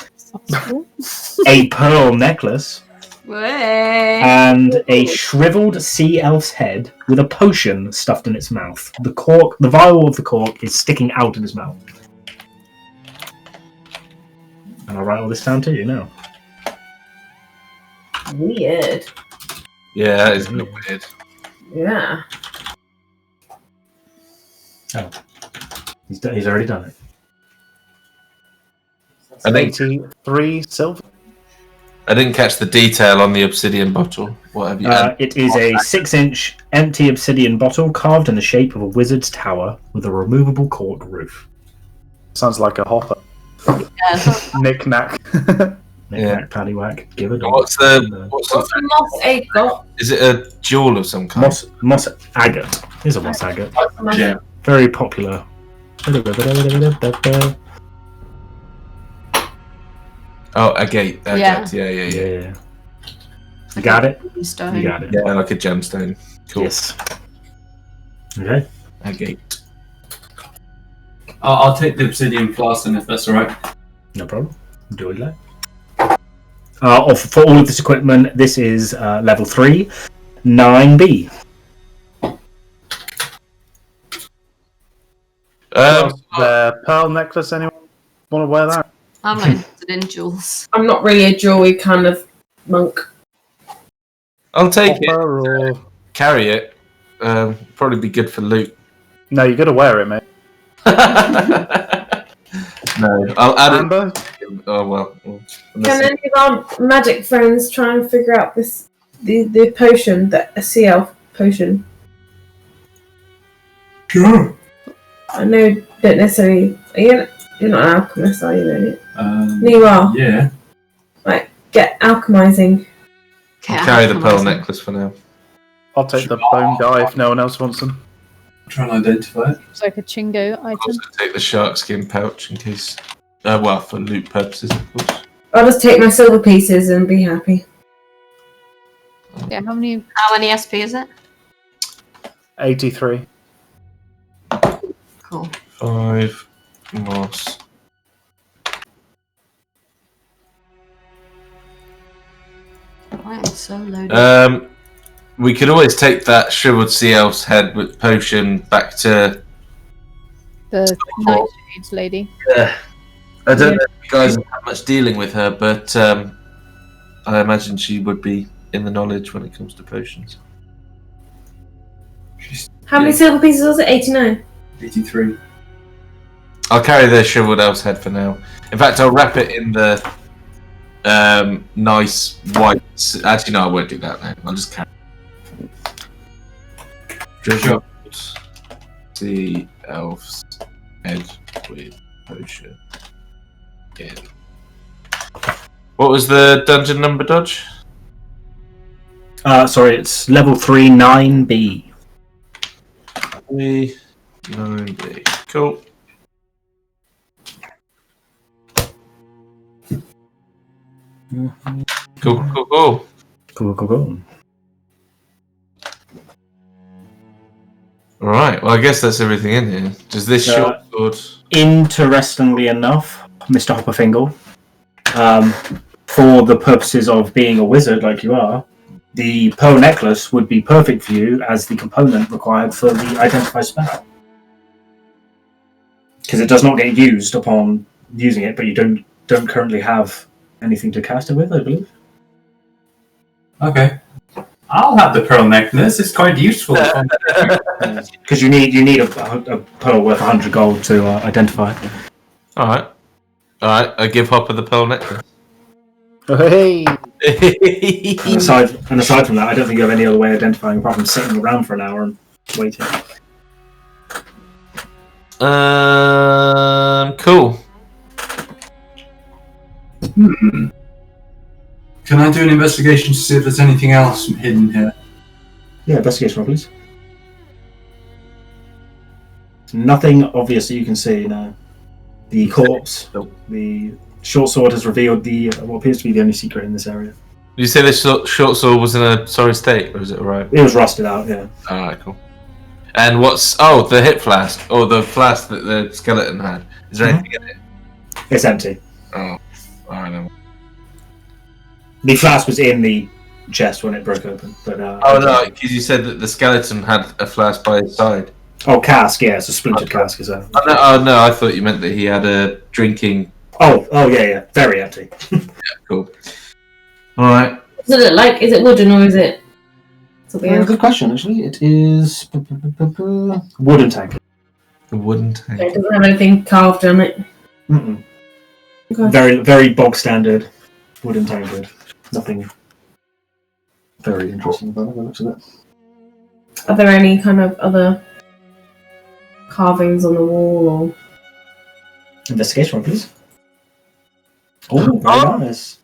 A pearl necklace. And a shriveled sea elf's head with a potion stuffed in its mouth. The vial of the cork is sticking out of his mouth. And I'll write all this down to you now. Weird. Yeah, that is a bit weird. Yeah. Oh. He's already done it. I think 83 silver. I didn't catch the detail on the obsidian bottle. What have you done? It is a 6-inch empty obsidian bottle carved in the shape of a wizard's tower with a removable cork roof. Sounds like a hopper. Knick-knack. Yeah. Paddywhack. Give it. What's the What's a moss egg got? Is it a jewel of some kind? Moss agate. Here's a moss agate. Yeah. Very popular. Oh, agate. Yeah. Yeah. Yeah. You got it? Stone. You got it. Yeah, like a gemstone. Cool. Yes. Okay. Agate. I'll take the obsidian flask then, if that's alright. No problem. Do it like. For all of this equipment, this is level 3, 9B. The pearl necklace, anyone want to wear that? I'm not interested in jewels. I'm not really a jewelry kind of monk. I'll take it. Or... Carry it. Probably be good for loot. No, you got to wear it, mate. No, I'll add Amber? it. Oh well. Can any of our magic friends try and figure out the potion, a sea elf potion? Sure. I know, don't necessarily. You're not an alchemist, are you? Really? No, you are. Yeah. Right, get alchemizing. Okay, I'll carry the pearl necklace for now. I'll take the bone die if no one else wants them. Try and identify it. It's like a Chingo I'll item. also take the shark skin pouch in case. Well, for loot purposes, of course. I'll just take my silver pieces and be happy. Yeah, how many? How many SP is it? 83. Cool. 5 moss. I am so loaded. We could always take that shriveled sea elf's head with potion back to. The Nightshades lady. Yeah. I don't know if you guys have had much dealing with her, but I imagine she would be in the knowledge when it comes to potions. How many silver pieces was it? 89? 83. I'll carry the shriveled elf's head for now. In fact, I'll wrap it in the nice white. Actually, no, I won't do that now. I'll just carry Sure. the elf's head with potion in. What was the dungeon number, Dodge? Sorry, it's level 3 9B. 9B. Cool. Cool. Cool. Alright, well, I guess that's everything in here. Does this short sword. Interestingly enough, Mr. Hopperfingle, for the purposes of being a wizard like you are, the pearl necklace would be perfect for you as the component required for the identify spell. Because it does not get used upon using it, but you don't currently have anything to cast it with, I believe. Okay. I'll have the pearl necklace. It's quite useful. Because you need a pearl worth 100 gold to identify it. Alright, I give Hopper the pearl necklace. Hey! And aside from that, I don't think you have any other way of identifying apart from sitting around for an hour and waiting. Cool. Can I do an investigation to see if there's anything else hidden here? Yeah, investigation roll, please. Nothing obvious that you can see, no. The corpse, the short sword has revealed what appears to be the only secret in this area. Did you say this short sword was in a sorry state, or is it alright? It was rusted out, yeah. Alright, cool. And the hip flask, or the flask that the skeleton had. Is there anything in it? It's empty. Oh, alright then. The flask was in the chest when it broke open, but oh no, because you said that the skeleton had a flask by his side. Oh, cask, yeah, it's a splintered cask, is that? Oh no, I thought you meant that he had a drinking. Oh yeah, very empty. Yeah, cool. Alright. What does it look like? Is it wooden or is it something else? Good question, actually. It is wooden tank. The wooden tank. It doesn't have anything carved on it. Mm-mm. Okay. Very, very bog standard wooden tankard. Nothing very interesting about it, by the looks of it. Are there any kind of other carvings on the wall or? Investigation, please. Oh, very nice.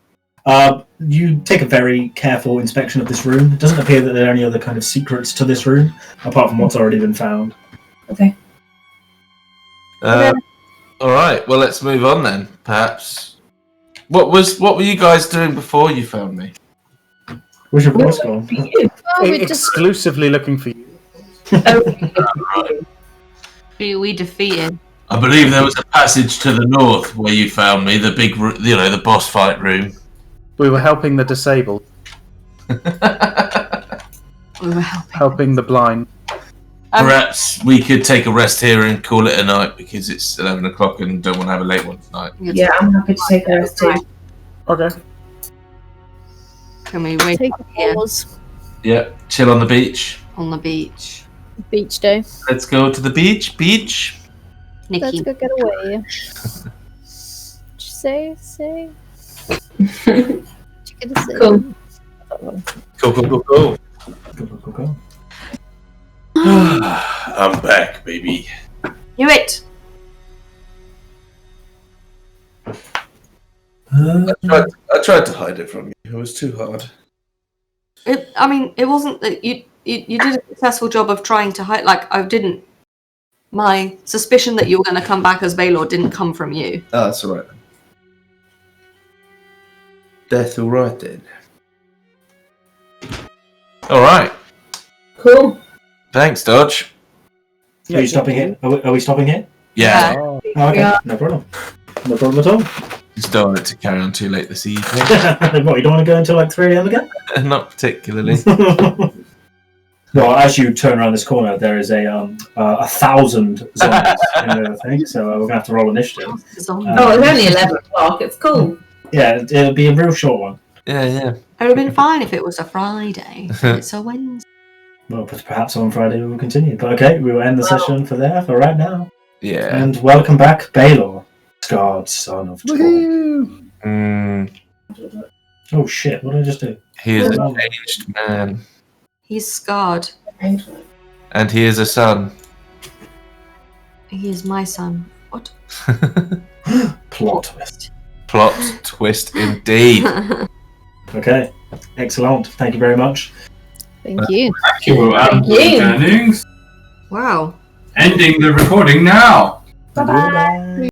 You take a very careful inspection of this room. It doesn't appear that there are any other kind of secrets to this room, apart from what's already been found. Okay. Alright, well let's move on then, perhaps. What were you guys doing before you found me? Where's your voice gone? Exclusively looking for you. Who we defeated? I believe there was a passage to the north where you found me, the big, the boss fight room. We were helping the disabled. We were helping the blind. Perhaps we could take a rest here and call it a night because it's 11 o'clock and don't want to have a late one tonight. Yeah, I'm happy to take a rest too. Okay. Can we wait Take a pause. Yeah, chill on the beach. on the beach? Beach day. Let's go to the beach. Beach. Let's Nikki. go get away. What'd you say? Chicken say. Cool. Go. Go. I'm back, baby. Do it. I tried to hide it from you. It was too hard. It wasn't that you did a successful job of trying to hide. Like, I didn't. My suspicion that you were going to come back as Belor didn't come from you. Oh, that's alright then. Death alright then. All right. Cool. Thanks, Dodge. Are you stopping here? Are we stopping here? Yeah. Oh, Oh, okay, Yeah. no problem. No problem at all. Just don't want it to carry on too late this evening. What, you don't want to go until like 3 a.m. again? Not particularly. Well, as you turn around this corner, there is a 1,000 zombies in the thing, so we're gonna have to roll initiative. Oh, it's only 11 o'clock. It's cool. Yeah, it'll be a real short one. Yeah. It would have been fine if it was a Friday. It's a Wednesday. Well, but perhaps on Friday we will continue. But okay, we will end the session for right now. Yeah. And welcome back, Belor, scarred son of Torm. Oh shit! What did I just do? He is a changed man. He's scarred. And he is a son. He is my son. What? Plot twist. Plot twist indeed. Okay, excellent. Thank you very much. Thank you. Thank you. Thank you. Endings. Wow. Ending the recording now. Bye bye.